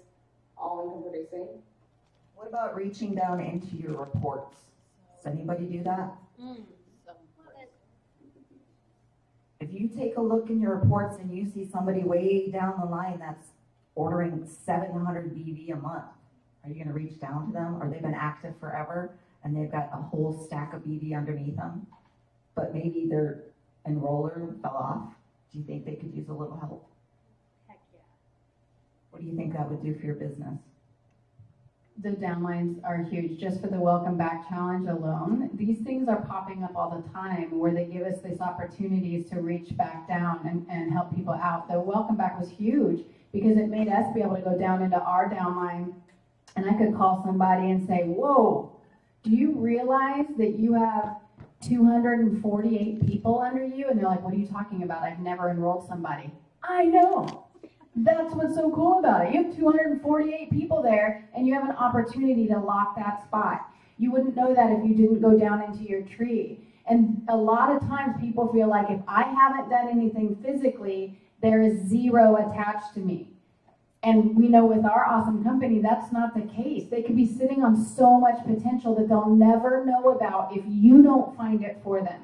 all income producing. What about reaching down into your reports? Does anybody do that? If you take a look in your reports and you see somebody way down the line that's ordering 700 BV a month, are you going to reach down to them? Or they've been active forever and they've got a whole stack of BV underneath them, but maybe their enroller fell off? Do you think they could use a little help? Heck yeah. What do you think that would do for your business? The downlines are huge. Just for the Welcome Back Challenge alone, these things are popping up all the time where they give us these opportunities to reach back down and help people out. The Welcome Back was huge because it made us be able to go down into our downline, and I could call somebody and say, whoa, do you realize that you have 248 people under you? And they're like, what are you talking about? I've never enrolled somebody. I know. That's what's so cool about it. You have 248 people there, and you have an opportunity to lock that spot. You wouldn't know that if you didn't go down into your tree. And a lot of times people feel like if I haven't done anything physically, there is zero attached to me. And we know with our awesome company, that's not the case. They could be sitting on so much potential that they'll never know about if you don't find it for them.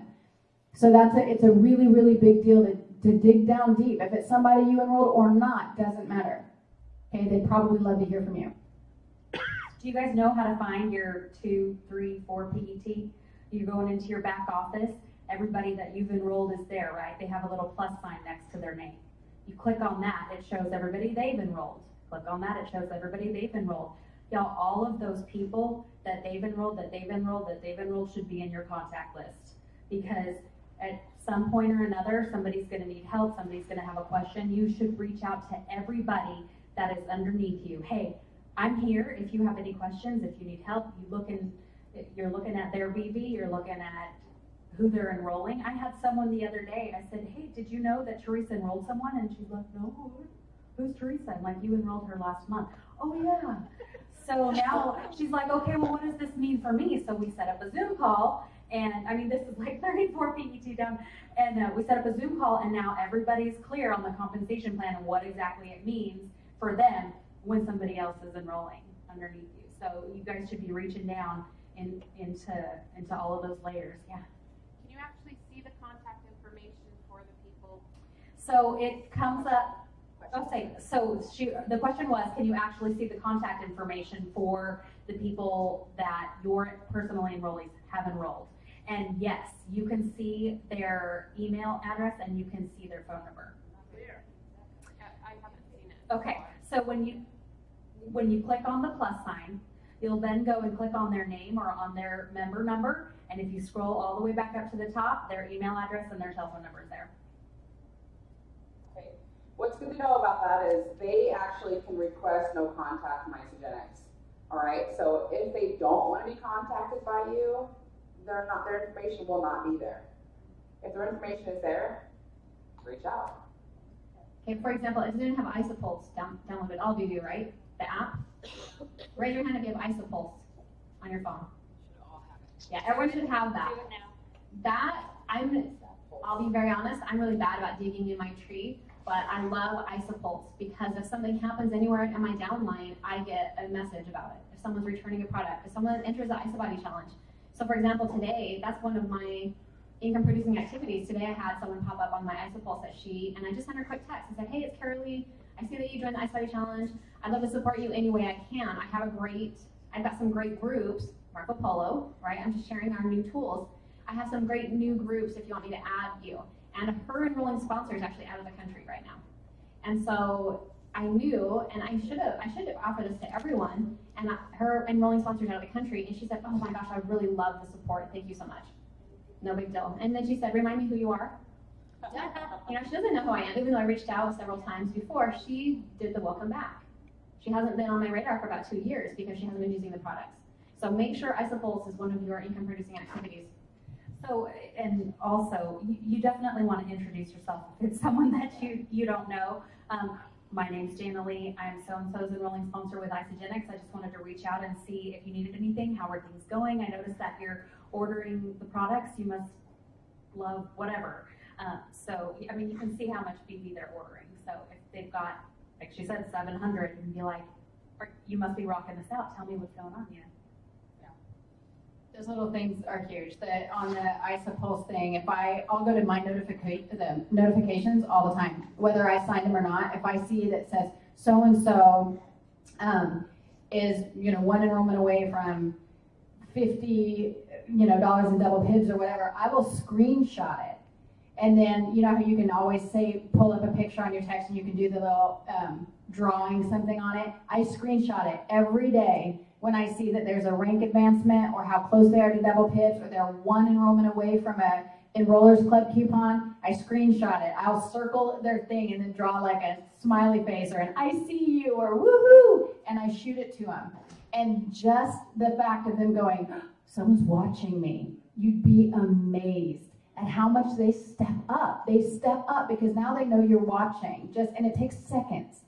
So it's a really, really big deal to dig down deep. If it's somebody you enrolled or not, doesn't matter. Okay, they'd probably love to hear from you. Do you guys know how to find your 2, 3, 4 PET? You're going into your back office. Everybody that you've enrolled is there, right? They have a little plus sign next to their name. You click on that, it shows everybody they've enrolled. Click on that, it shows everybody they've enrolled. Y'all, all of those people that they've enrolled should be in your contact list. Because at some point or another, somebody's gonna need help, somebody's gonna have a question. You should reach out to everybody that is underneath you. Hey, I'm here if you have any questions, if you need help. You're looking at their BV, you're looking at who they're enrolling. I had someone the other day, I said, hey, did you know that Teresa enrolled someone? And she's like, no, who's Teresa? I'm like, you enrolled her last month. Oh yeah. So now she's like, okay, well, what does this mean for me? So we set up a Zoom call, and I mean, this is like 34 PET down, and we set up a Zoom call, and now everybody's clear on the compensation plan and what exactly it means for them when somebody else is enrolling underneath you. So you guys should be reaching down into all of those layers. Yeah. Can you actually see the contact information for the people? So it comes up. The question was, can you actually see the contact information for the people that your personal enrollees have enrolled? And yes, you can see their email address and you can see their phone number. I haven't seen it. Okay, so when you click on the plus sign, you'll then go and click on their name or on their member number, and if you scroll all the way back up to the top, their email address and their telephone number is there. Okay. What's good to know about that is they actually can request no contact from Isagenix. All right, so if they don't want to be contacted by you, their information will not be there. If their information is there, reach out. Okay, for example, if you didn't have Isopulse downloaded, all of you do, right? The app? Raise your hand if you have Isopulse on your phone. Yeah, everyone should have that. Do it now. I'll be very honest, I'm really bad about digging in my tree, but I love Isopulse because if something happens anywhere in my downline, I get a message about it. If someone's returning a product, if someone enters the IsoBody challenge. So for example, today, that's one of my income producing activities. Today I had someone pop up on my Isopulse and I just sent her a quick text and said, hey, it's Carolee. I see that you joined the IsoBody challenge. I'd love to support you any way I can. I've got some great groups, Marco Polo, right? I'm just sharing our new tools. I have some great new groups if you want me to add you. And her enrolling sponsor is actually out of the country right now. And so I knew, and I should have offered this to everyone, and her enrolling sponsor is out of the country, and she said, oh my gosh, I really love the support. Thank you so much. No big deal. And then she said, remind me who you are. You know, she doesn't know who I am, even though I reached out several times before. She did the welcome back. She hasn't been on my radar for about 2 years because she hasn't been using the products. So make sure Isopulse is one of your income producing activities. So, and also, you definitely want to introduce yourself. If it's someone that you don't know, my name's Jana Lee. I'm so-and-so's enrolling sponsor with Isagenix. I just wanted to reach out and see if you needed anything. How are things going? I noticed that you're ordering the products. You must love whatever. So, I mean, you can see how much BV they're ordering. So if they've got, like she said, 700, you can be like, you must be rocking this out. Tell me what's going on here. Those little things are huge. On the Isopulse thing, I'll go to my notifications all the time, whether I signed them or not. If I see that says so-and-so is, one enrollment away from $50, dollars in double PIBs or whatever, I will screenshot it. And then, you know how you can always pull up a picture on your text and you can do the little drawing something on it? I screenshot it every day when I see that there's a rank advancement or how close they are to double PIBs or they're one enrollment away from a Enrollers Club coupon. I screenshot it. I'll circle their thing and then draw like a smiley face or an I see you or woohoo, and I shoot it to them. And just the fact of them going, someone's watching me, you'd be amazed at how much they step up. They step up because now they know you're watching, and it takes seconds.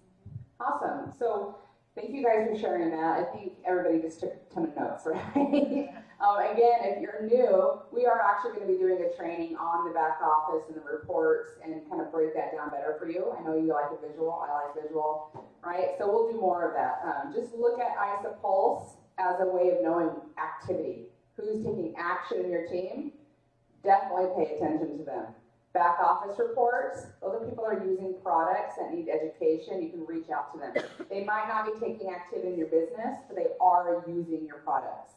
Awesome. So thank you guys for sharing that. I think everybody just took a ton of notes, right? Again, if you're new, we are actually going to be doing a training on the back office and the reports and kind of break that down better for you. I know you like a visual. I like visual, right? So we'll do more of that. Just look at Isopulse as a way of knowing activity. Who's taking action in your team? definitely pay attention to them. Back office reports, those are people that are using products that need education. You can reach out to them. They might not be taking activity in your business, but they are using your products.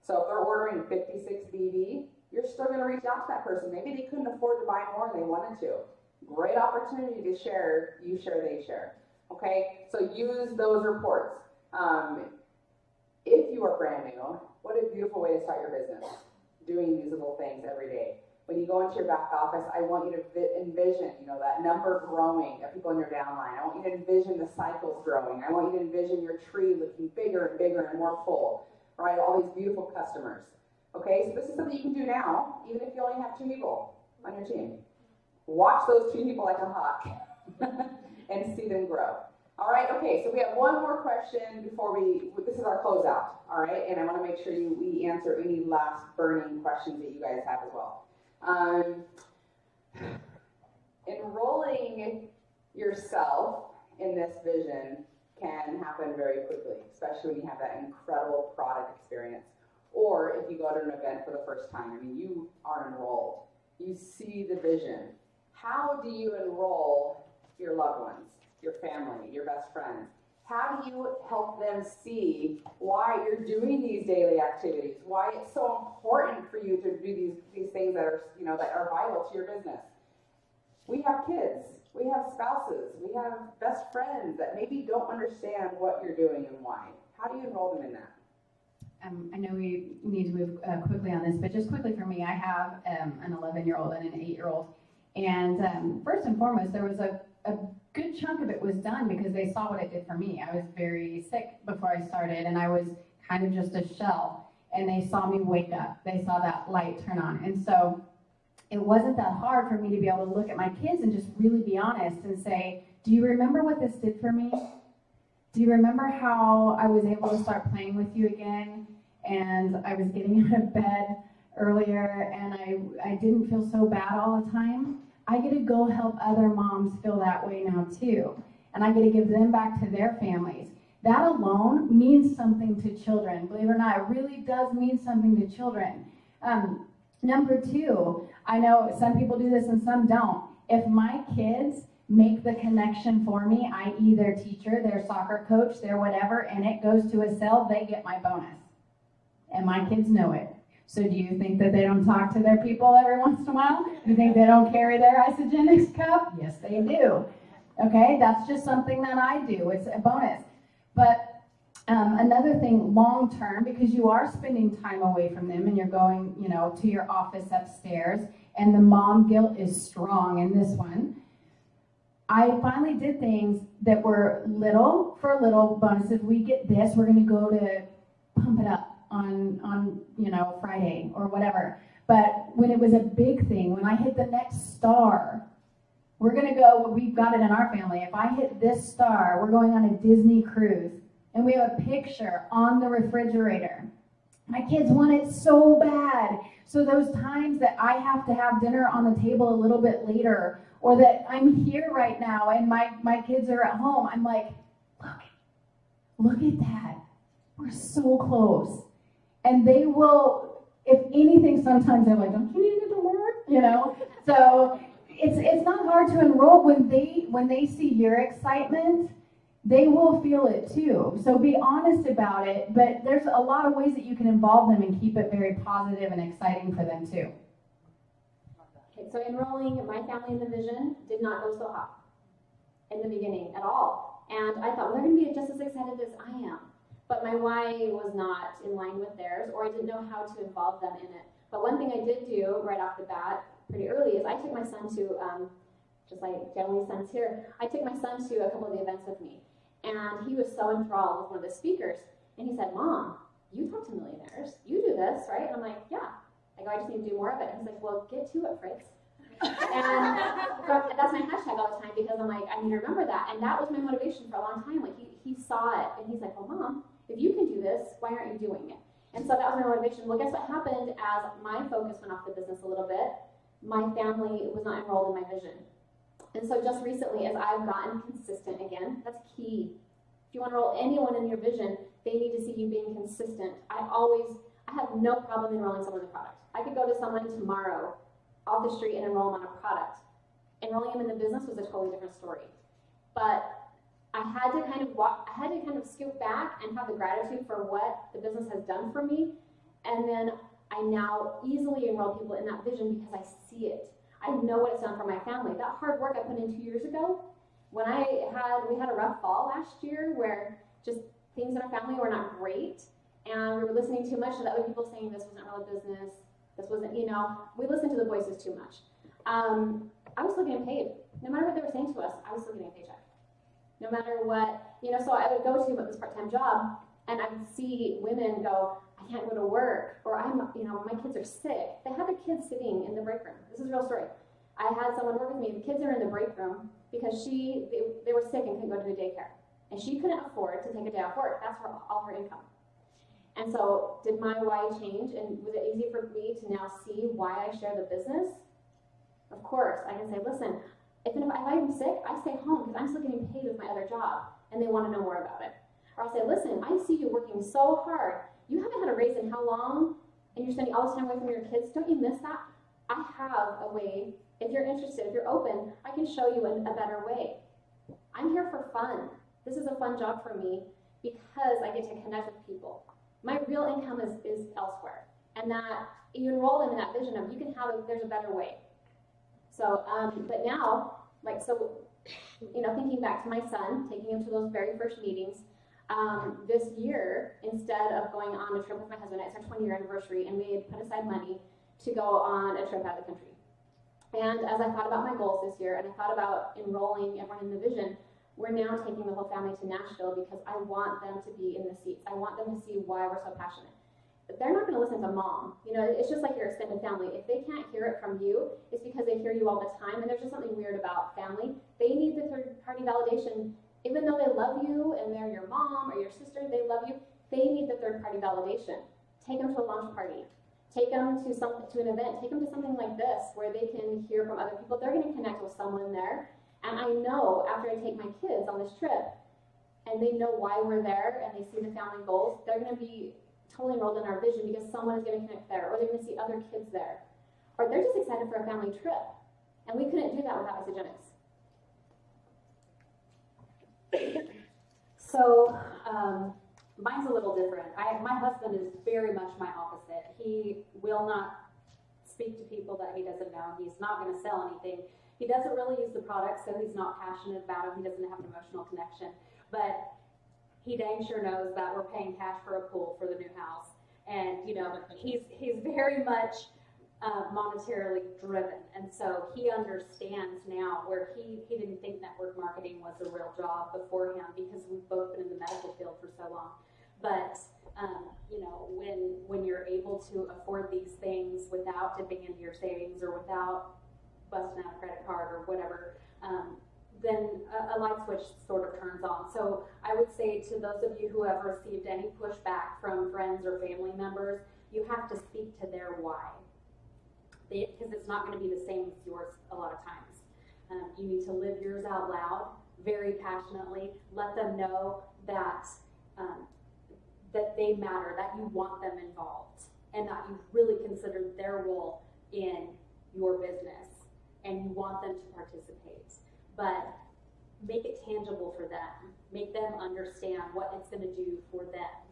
So if they're ordering 56 BB, you're still going to reach out to that person. Maybe they couldn't afford to buy more and they wanted to. Great opportunity to share. You share, they share. Okay, so use those reports. If you are brand new, what a beautiful way to start your business, doing these little things every day. When you go into your back office, I want you to envision, that number growing of people in your downline. I want you to envision the cycles growing. I want you to envision your tree looking bigger and bigger and more full, right? All these beautiful customers. Okay, so this is something you can do now, even if you only have 2 people on your team. Watch those 2 people like a hawk and see them grow. All right, okay, so we have one more question before this is our closeout, all right? And I want to make sure we answer any last burning questions that you guys have as well. Enrolling yourself in this vision can happen very quickly, especially when you have that incredible product experience. Or if you go to an event for the first time, you are enrolled. You see the vision. How do you enroll your loved ones, your family, your best friends? How do you help them see why you're doing these daily activities? Why it's so important for you to do these things that are, that are vital to your business? We have kids, we have spouses, we have best friends that maybe don't understand what you're doing and why. How do you enroll them in that? I know we need to move quickly on this, but just quickly for me, I have an 11-year-old and an 8-year-old. And first and foremost, there was a good chunk of it was done because they saw what it did for me. I was very sick before I started, and I was kind of just a shell. And they saw me wake up. They saw that light turn on. And so it wasn't that hard for me to be able to look at my kids and just really be honest and say, do you remember what this did for me? Do you remember how I was able to start playing with you again? And I was getting out of bed earlier, and I didn't feel so bad all the time. I get to go help other moms feel that way now too. And I get to give them back to their families. That alone means something to children. Believe it or not, it really does mean something to children. Number 2, I know some people do this and some don't. If my kids make the connection for me, i.e. their teacher, their soccer coach, their whatever, and it goes to a cell, they get my bonus. And my kids know it. So do you think that they don't talk to their people every once in a while? Do you think they don't carry their Isagenix cup? Yes, they do. Okay, that's just something that I do. It's a bonus. But another thing, long term, because you are spending time away from them and you're going, to your office upstairs, and the mom guilt is strong in this one. I finally did things that were little bonuses. We get this, we're going to go to pump it up on Friday or whatever. But when it was a big thing, when I hit the next star, we're going to go, we've got it in our family. If I hit this star, we're going on a Disney cruise. And we have a picture on the refrigerator. My kids want it so bad. So those times that I have to have dinner on the table a little bit later, or that I'm here right now and my kids are at home, I'm like, look at that. We're so close. And they will, if anything, sometimes they're like, don't you need to go to work? So it's not hard to enroll when they see your excitement. They will feel it too. So be honest about it, but there's a lot of ways that you can involve them and keep it very positive and exciting for them too. Okay, so enrolling my family in the vision did not go so hot in the beginning at all. And I thought, well, they're going to be just as excited as I am. But my why was not in line with theirs, or I didn't know how to involve them in it. But one thing I did do right off the bat pretty early is I took my son to, just like Jenny's son's here, I took my son to a couple of the events with me. And he was so enthralled with one of the speakers. And he said, Mom, you talk to millionaires. You do this, right? And I'm like, yeah. I go, I just need to do more of it. And he's like, well, get to it, Fritz. And that's my hashtag all the time because I'm like, I need to remember that. And that was my motivation for a long time. Like, he saw it. And he's like, well, Mom, if you can do this, why aren't you doing it? And so that was my motivation. Well, guess what happened as my focus went off the business a little bit? My family was not enrolled in my vision. And so just recently, as I've gotten consistent again, that's key. If you want to enroll anyone in your vision, they need to see you being consistent. I have no problem enrolling someone in the product. I could go to someone tomorrow off the street and enroll them on a product. Enrolling them in the business was a totally different story. But I had to kind of scoop back and have the gratitude for what the business has done for me. And then I now easily enroll people in that vision because I see it. I know what it's done for my family. That hard work I put in 2 years ago, when we had a rough fall last year where just things in our family were not great, and we were listening too much to the other people saying this wasn't really business, this wasn't, we listened to the voices too much. I was still getting paid. No matter what they were saying to us, I was still getting a paycheck. No matter what, so I would go to this part-time job, and I would see women go, I can't go to work, or my kids are sick. They had the kids sitting in the break room. This is a real story. I had someone work with me. The kids are in the break room because they were sick and couldn't go to the daycare. And she couldn't afford to take a day off work. That's all her income. And so did my why change? And was it easy for me to now see why I share the business? Of course. I can say, listen, if I'm sick, I stay home because I'm still getting paid with my other job, and they want to know more about it. Or I'll say, listen, I see you working so hard. You haven't had a raise in how long? And you're spending all this time away from your kids. Don't you miss that? I have a way. If you're interested, if you're open, I can show you a better way. I'm here for fun. This is a fun job for me because I get to connect with people. My real income is elsewhere. And that you enroll them in that vision of there's a better way. So, but now, thinking back to my son, taking him to those very first meetings, this year, instead of going on a trip with my husband, it's our 20-year anniversary, and we had put aside money to go on a trip out of the country. And as I thought about my goals this year, and I thought about enrolling everyone in the vision, we're now taking the whole family to Nashville because I want them to be in the seats. I want them to see why we're so passionate. But they're not going to listen to mom. It's just like your extended family. If they can't hear it from you, it's because they hear you all the time, and there's just something weird about family. They need the third-party validation. Even though they love you and they're your mom or your sister, they love you, they need the third-party validation. Take them to a launch party. Take them to an event. Take them to something like this where they can hear from other people. They're going to connect with someone there. And I know after I take my kids on this trip and they know why we're there and they see the family goals, they're going to be totally enrolled in our vision because someone is going to connect there, or they're going to see other kids there. Or they're just excited for a family trip. And we couldn't do that without Isagenix. So, mine's a little different. My husband is very much my opposite. He will not speak to people that he doesn't know. He's not going to sell anything. He doesn't really use the product, so he's not passionate about it. He doesn't have an emotional connection. But he dang sure knows that we're paying cash for a pool for the new house. And, he's very much monetarily driven. And so he understands now where he didn't think network marketing was a real job beforehand because we've both been in the medical field for so long. But, when you're able to afford these things without dipping into your savings or without busting out a credit card or whatever, then a light switch sort of turns on. So I would say to those of you who have received any pushback from friends or family members, you have to speak to their why. Because it's not going to be the same as yours a lot of times. You need to live yours out loud, very passionately. Let them know that that they matter, that you want them involved, and that you really consider their role in your business, and you want them to participate. But make it tangible for them. Make them understand what it's going to do for them,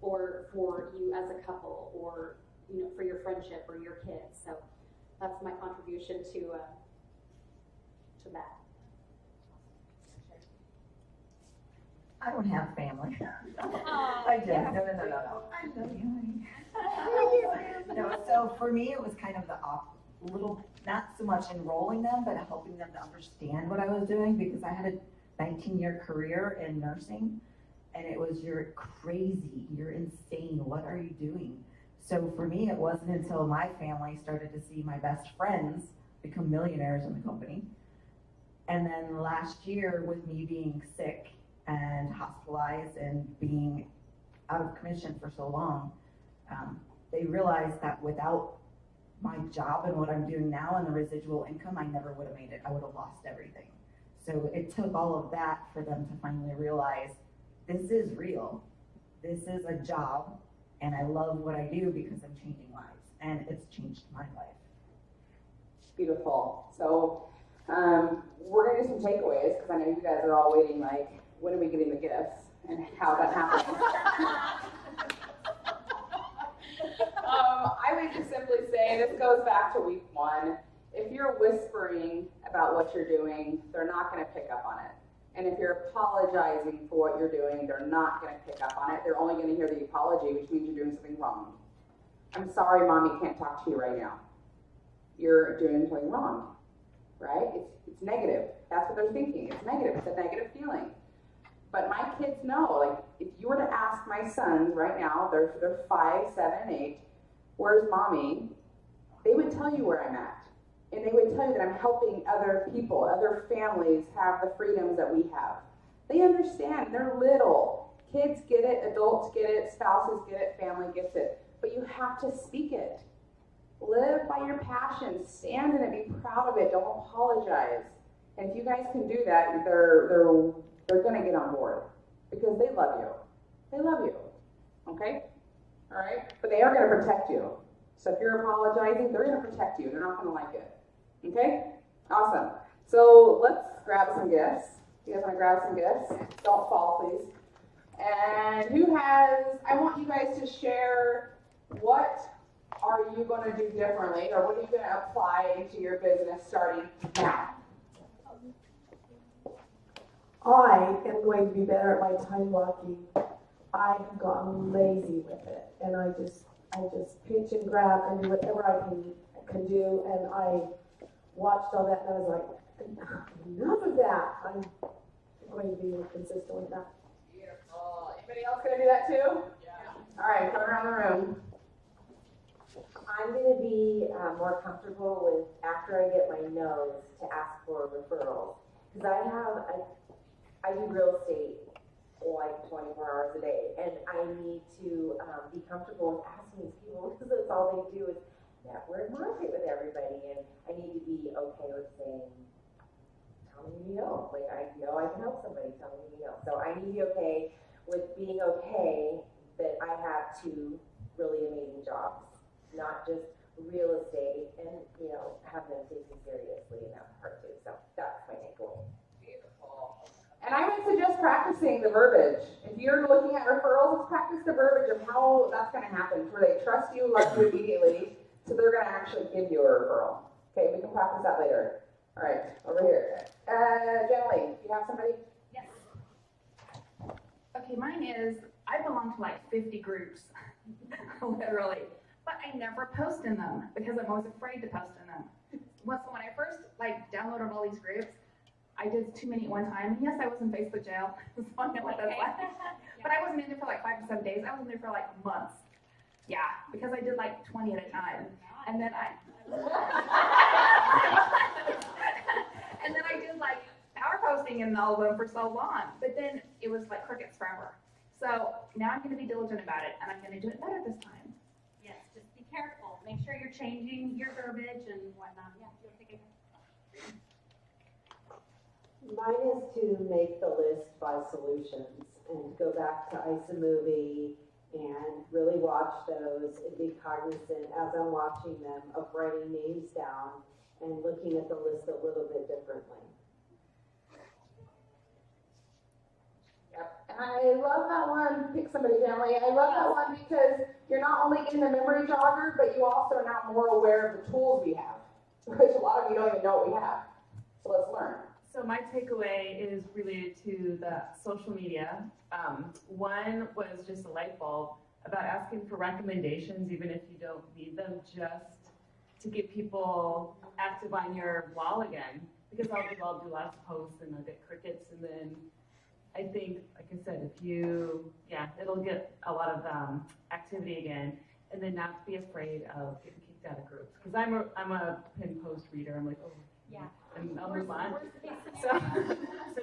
or for you as a couple, or for your friendship or your kids. So that's my contribution to that. I don't have family. I do. No. I love you, honey. No, so for me, it was kind of not so much enrolling them, but helping them to understand what I was doing, because I had a 19-year career in nursing, and it was, you're crazy, you're insane, what are you doing? So for me, it wasn't until my family started to see my best friends become millionaires in the company. And then last year, with me being sick and hospitalized and being out of commission for so long, they realized that without my job and what I'm doing now and the residual income, I never would have made it. I would have lost everything. So it took all of that for them to finally realize, this is real. This is a job, and I love what I do because I'm changing lives. And it's changed my life. Beautiful. So we're going to do some takeaways because I know you guys are all waiting like, when are we getting the gifts and how that happens. I would just simply say, this goes back to week 1. If you're whispering about what you're doing, they're not going to pick up on it. And if you're apologizing for what you're doing, they're not going to pick up on it. They're only going to hear the apology, which means you're doing something wrong. I'm sorry, Mommy can't talk to you right now. You're doing something wrong, right? It's negative. That's what they're thinking. It's negative. It's a negative feeling. But my kids know, like, if you were to ask my sons right now, they're 5, 7, 8, where's Mommy? They would tell you where I'm at. And they would tell you that I'm helping other people, other families have the freedoms that we have. They understand. They're little. Kids get it. Adults get it. Spouses get it. Family gets it. But you have to speak it. Live by your passion. Stand in it. Be proud of it. Don't apologize. And if you guys can do that, they're going to get on board because they love you. They love you. Okay? All right? But they are going to protect you. So if you're apologizing, they're going to protect you. They're not going to like it. Okay? Awesome. So let's grab some gifts. You guys want to grab some gifts? Don't fall, please. And I want you guys to share what are you going to do differently or what are you going to apply into your business starting now? I am going to be better at my time blocking. I've gotten lazy with it, and I just pinch and grab and do whatever I can do. And I watched all that, and I was like, enough of that. I'm going to be more consistent with that. Beautiful. Anybody else going to do that too? Yeah. All right, come around the room. I'm going to be more comfortable with, after I get my no's, to ask for referrals. Because I do real estate like 24 hours a day, and I need to be comfortable with asking these people because that's all they do is network market with everybody, and I need to be okay with saying, tell me you know. Like, I know I can help somebody, tell me you know. So I need to be okay with being okay that I have 2 really amazing jobs, not just real estate, and, have them take me seriously in that part too. So that's my takeaway. Beautiful. And I would suggest practicing the verbiage. If you're looking at referrals, let's practice the verbiage of how that's going to happen, where they trust you, love you immediately, so they're going to actually give you a referral. Okay, we can practice that later. All right, over here. Jenny, do you have somebody? Yes. Okay, mine is, I belong to like 50 groups, literally, but I never post in them because I'm always afraid to post in them. When I first downloaded all these groups, I did too many at one time. And yes, I was in Facebook jail, so I know what that's like. But I wasn't in there for like 5 to 7 days. I was in there for like months. Yeah, because I did like 20 at a time. And then I did like power posting in all of them for so long. But then it was like crickets forever. So now I'm going to be diligent about it, and I'm going to do it better this time. Yes, just be careful. Make sure you're changing your verbiage and whatnot. Yeah, you'll take it. Mine is to make the list by solutions and go back to iSamovie and really watch those and be cognizant as I'm watching them of writing names down and looking at the list a little bit differently. Yep, and I love that one. Pick somebody, family. I love that one because you're not only getting the memory jogger, but you also are now more aware of the tools we have, which a lot of you don't even know what we have. So let's learn. So my takeaway is related to the social media. One was just a light bulb about asking for recommendations, even if you don't need them, just to get people active on your wall again. Because I'll do lots of posts and I'll get crickets, and then I think, like I said, it'll get a lot of activity again, and then not be afraid of getting kicked out of groups. Because I'm a pin post reader. I'm like, oh. Yeah. And I'll move on. So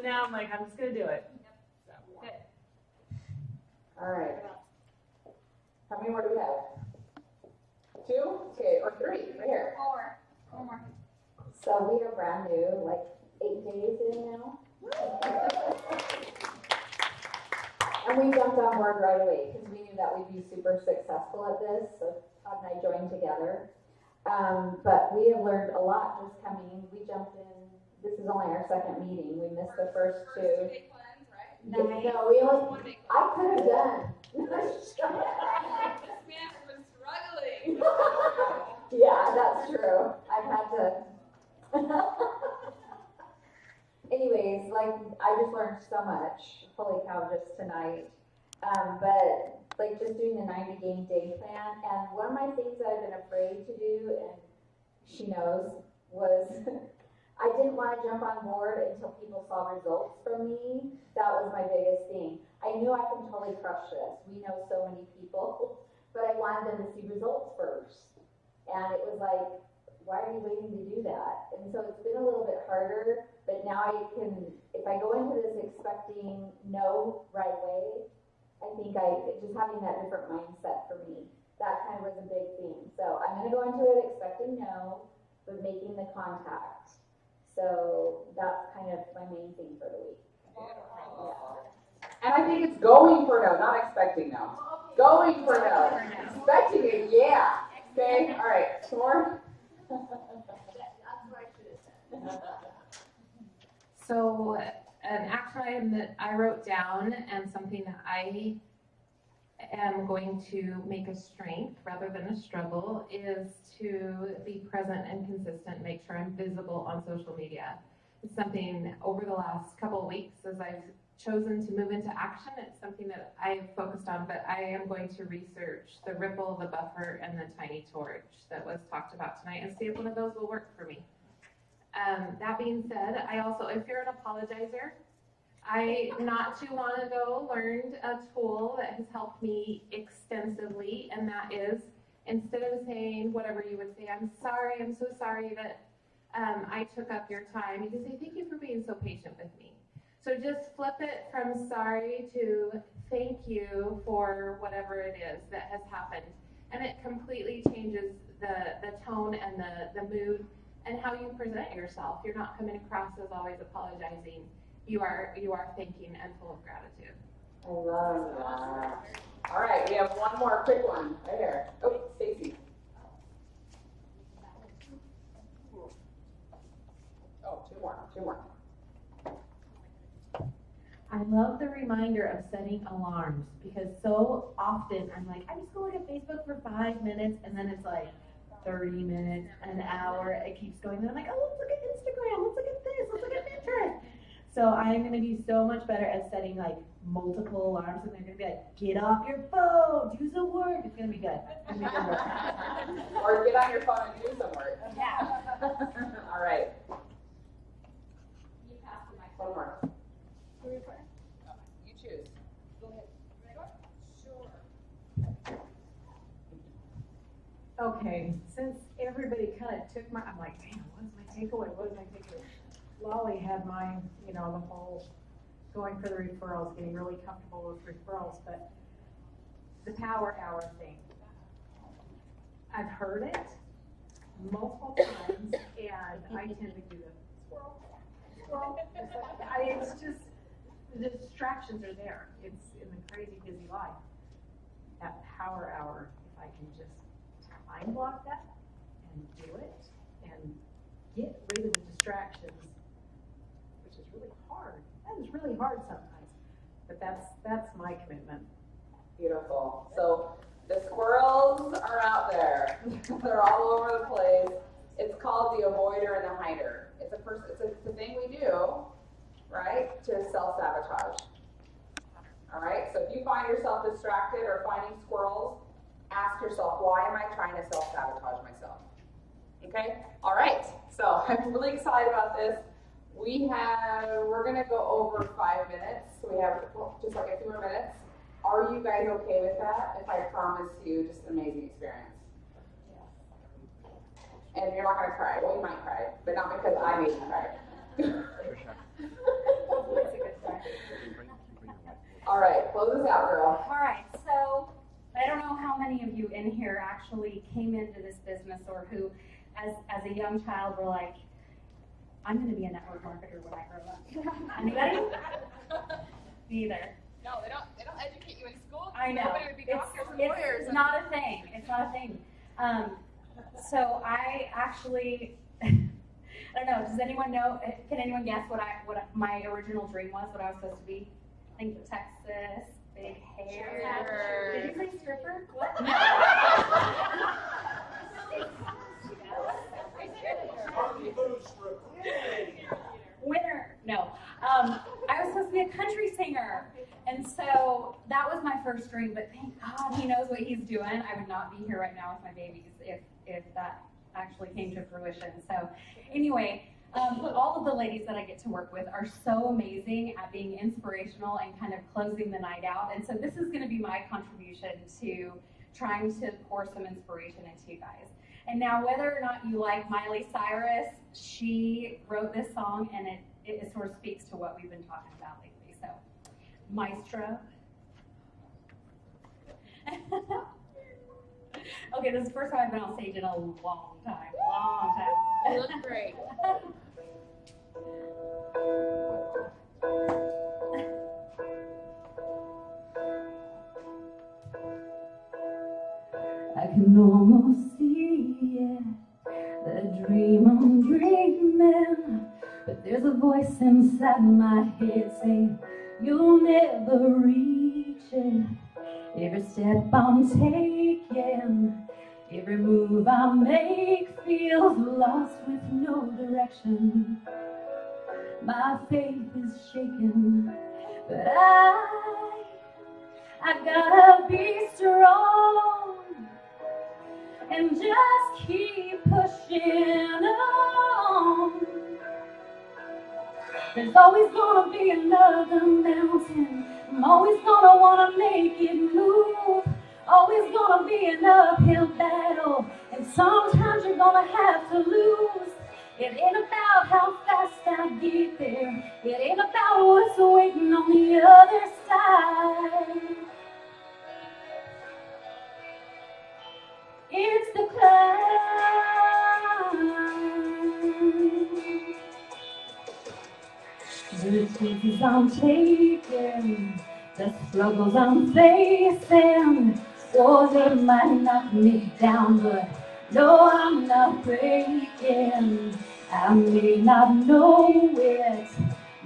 now I'm like, I'm just going to do it. So. Good. All right. How many more do we have? 2? Okay, or 3, right here. 4. 4 more. So we are brand new, like 8 days in now. And we jumped on board right away because we knew that we'd be super successful at this. So Todd and I joined together. But we have learned a lot just coming. We jumped in. This is only our second meeting. We missed the first two. No, we only. I could have done. This man has been struggling. Yeah, that's true. I've had to. Anyways, like, I just learned so much. Holy cow, just tonight. But, like, just doing the 90-game day plan. And one of my things that I've been afraid to do, and she knows, was I didn't want to jump on board until people saw results from me. That was my biggest thing. I knew I can totally crush this. We know so many people, but I wanted them to see results first. And it was like, why are you waiting to do that? And so it's been a little bit harder, but now I can, if I go into this expecting no right away, I think just having that different mindset for me, that kind of was a big thing. So I'm going to go into it expecting no, but making the contact. So that's kind of my main thing for the week. And I think it's going for no, not expecting no. Going for no. Expecting it, yeah. Okay, all right, some more? So an action item that I wrote down and something that I am going to make a strength rather than a struggle is to be present and consistent, make sure I'm visible on social media. It's something over the last couple of weeks as I've chosen to move into action. It's something that I've focused on, but I am going to research the Ripple, the Buffer, and the Tiny Torch that was talked about tonight and see if one of those will work for me. That being said, I also, if you're an apologizer, I not too long ago learned a tool that has helped me extensively, and that is, instead of saying whatever you would say, I'm so sorry that I took up your time, you can say, thank you for being so patient with me. So just flip it from sorry to thank you for whatever it is that has happened. And it completely changes the tone and the mood and how you present yourself. You're not coming across as always apologizing. You are thanking and full of gratitude. I love that. All right, we have one more quick one right here. Oh, Stacy. Oh, two more. I love the reminder of setting alarms because so often I'm like, I just go look at Facebook for 5 minutes and then it's like 30 minutes, an hour, it keeps going. And I'm like, oh, let's look at Instagram, let's look at this, let's look at Pinterest. So I'm going to be so much better at setting like multiple alarms and they're going to be like, get off your phone, do some work. It's going to be good. It's gonna be good work. Or get on your phone and do some work. Yeah. All right. You passed the mic. One more. You choose. Go ahead. Sure. Okay, since everybody kind of took I'm like, damn, what is my takeaway? Lolly had mine, the whole going for the referrals, getting really comfortable with referrals, but the power hour thing. I've heard it multiple times, and I tend to do the squirrel. It's just, the distractions are there. It's in the crazy busy life. That power hour, if I can just time block that and do it and get rid of the distractions, which is really hard. That is really hard sometimes, but that's my commitment. Beautiful. So the squirrels are out there. They're all over the place. It's called the avoider and the hider. It's a thing we do, right, to self-sabotage. All right, so if you find yourself distracted or finding squirrels, ask yourself, why am I trying to self-sabotage myself? Okay, all right, so I'm really excited about this. We're gonna go over 5 minutes. So we have just like a few more minutes. Are you guys okay with that? If I promise you just an amazing experience? And you're not gonna cry. Well, you might cry, but not because I made you cry. All right, close this out, girl. All right, so I don't know how many of you in here actually came into this business or who, as a young child, were like, I'm going to be a network marketer when I grow up. Anybody? Me either. No, they don't educate you in school. I know. Nobody would be doctors and lawyers. It's not a thing. It's not a thing. So I actually, I don't know, does anyone know, can anyone guess what my original dream was, what I was supposed to be? I think Texas, big hair. Did you say stripper? What? No. Winner. No. I was supposed to be a country singer. And so that was my first dream, but thank God he knows what he's doing. I would not be here right now with my babies if that actually came to fruition. So anyway, all of the ladies that I get to work with are so amazing at being inspirational and kind of closing the night out. And so this is going to be my contribution to trying to pour some inspiration into you guys. And now whether or not you like Miley Cyrus, she wrote this song and it sort of speaks to what we've been talking about lately. So, Maestro. Okay, this is the first time I've been on stage in a long time. You look great. I can almost see it, the dream I'm dreaming, but there's a voice inside my head saying, you'll never reach it. Every step I'm taking, every move I make feels lost with no direction. My faith is shaken, but I gotta be strong and just keep pushing on. There's always gonna be another mountain. I'm always gonna wanna make it move. Always gonna be an uphill battle, and sometimes you're gonna have to lose. It ain't about how fast I get there. It ain't about what's waiting on the other side. It's the climb. The chances I'm taking, the struggles I'm facing, oh, they might knock me down, but no, I'm not breaking. I may not know it,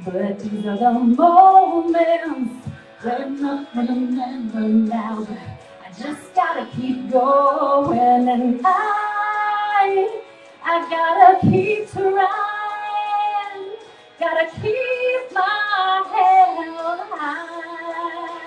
but these are the moments when nothing to remember now. But I just gotta keep going, and I gotta keep trying, gotta keep my head high.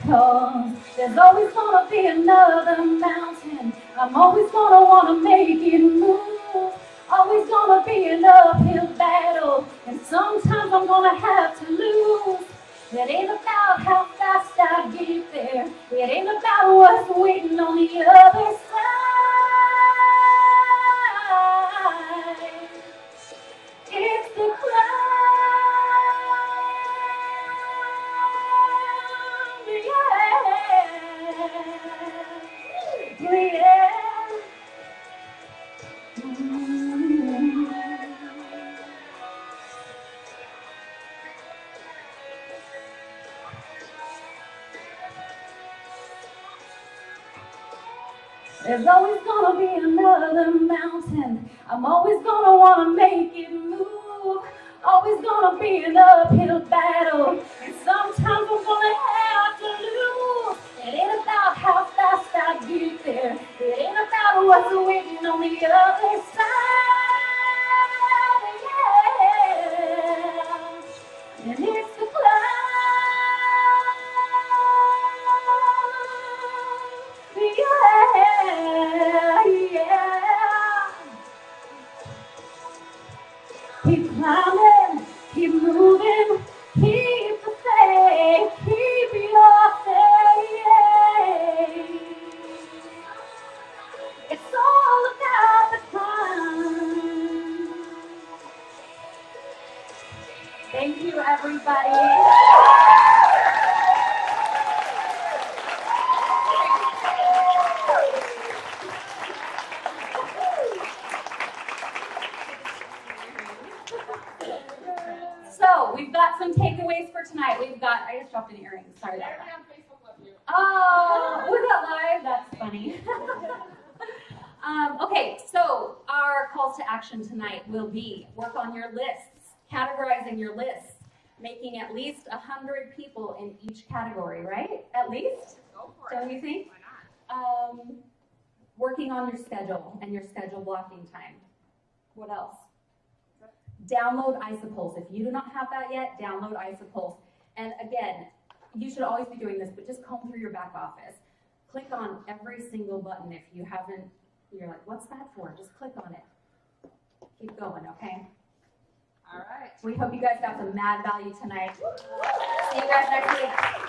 'Cause there's always gonna be another mountain. I'm always gonna wanna make it move. Always gonna be an uphill battle, and sometimes I'm gonna have to lose. It ain't about how fast I get there. It ain't about what's waiting on the other side. It's the climb, yeah. There's always gonna be another mountain. I'm always gonna wanna make it move. Always gonna be an uphill battle, and sometimes I'm gonna have to lose. It ain't about how fast I get there. It ain't about what's waiting on the other side. Yeah. And it's the climb. Yeah. Keep climbing, keep moving, keep the faith, keep your faith. It's all about the climb. Thank you, everybody. So we've got some takeaways for tonight. I just dropped an earring. Sorry about that. Oh, was that live? That's funny. Okay, so our calls to action tonight will be work on your lists, categorizing your lists, making at least 100 people in each category, right? At least? Go for Don't you think? Why not? Working on your schedule and your schedule blocking time. What else? Download Isopulse. If you do not have that yet, download Isopulse. And again, you should always be doing this, but just comb through your back office. Click on every single button if you haven't, you're like, what's that for? Just click on it. Keep going, okay? All right. We hope you guys got some mad value tonight. See you guys next week.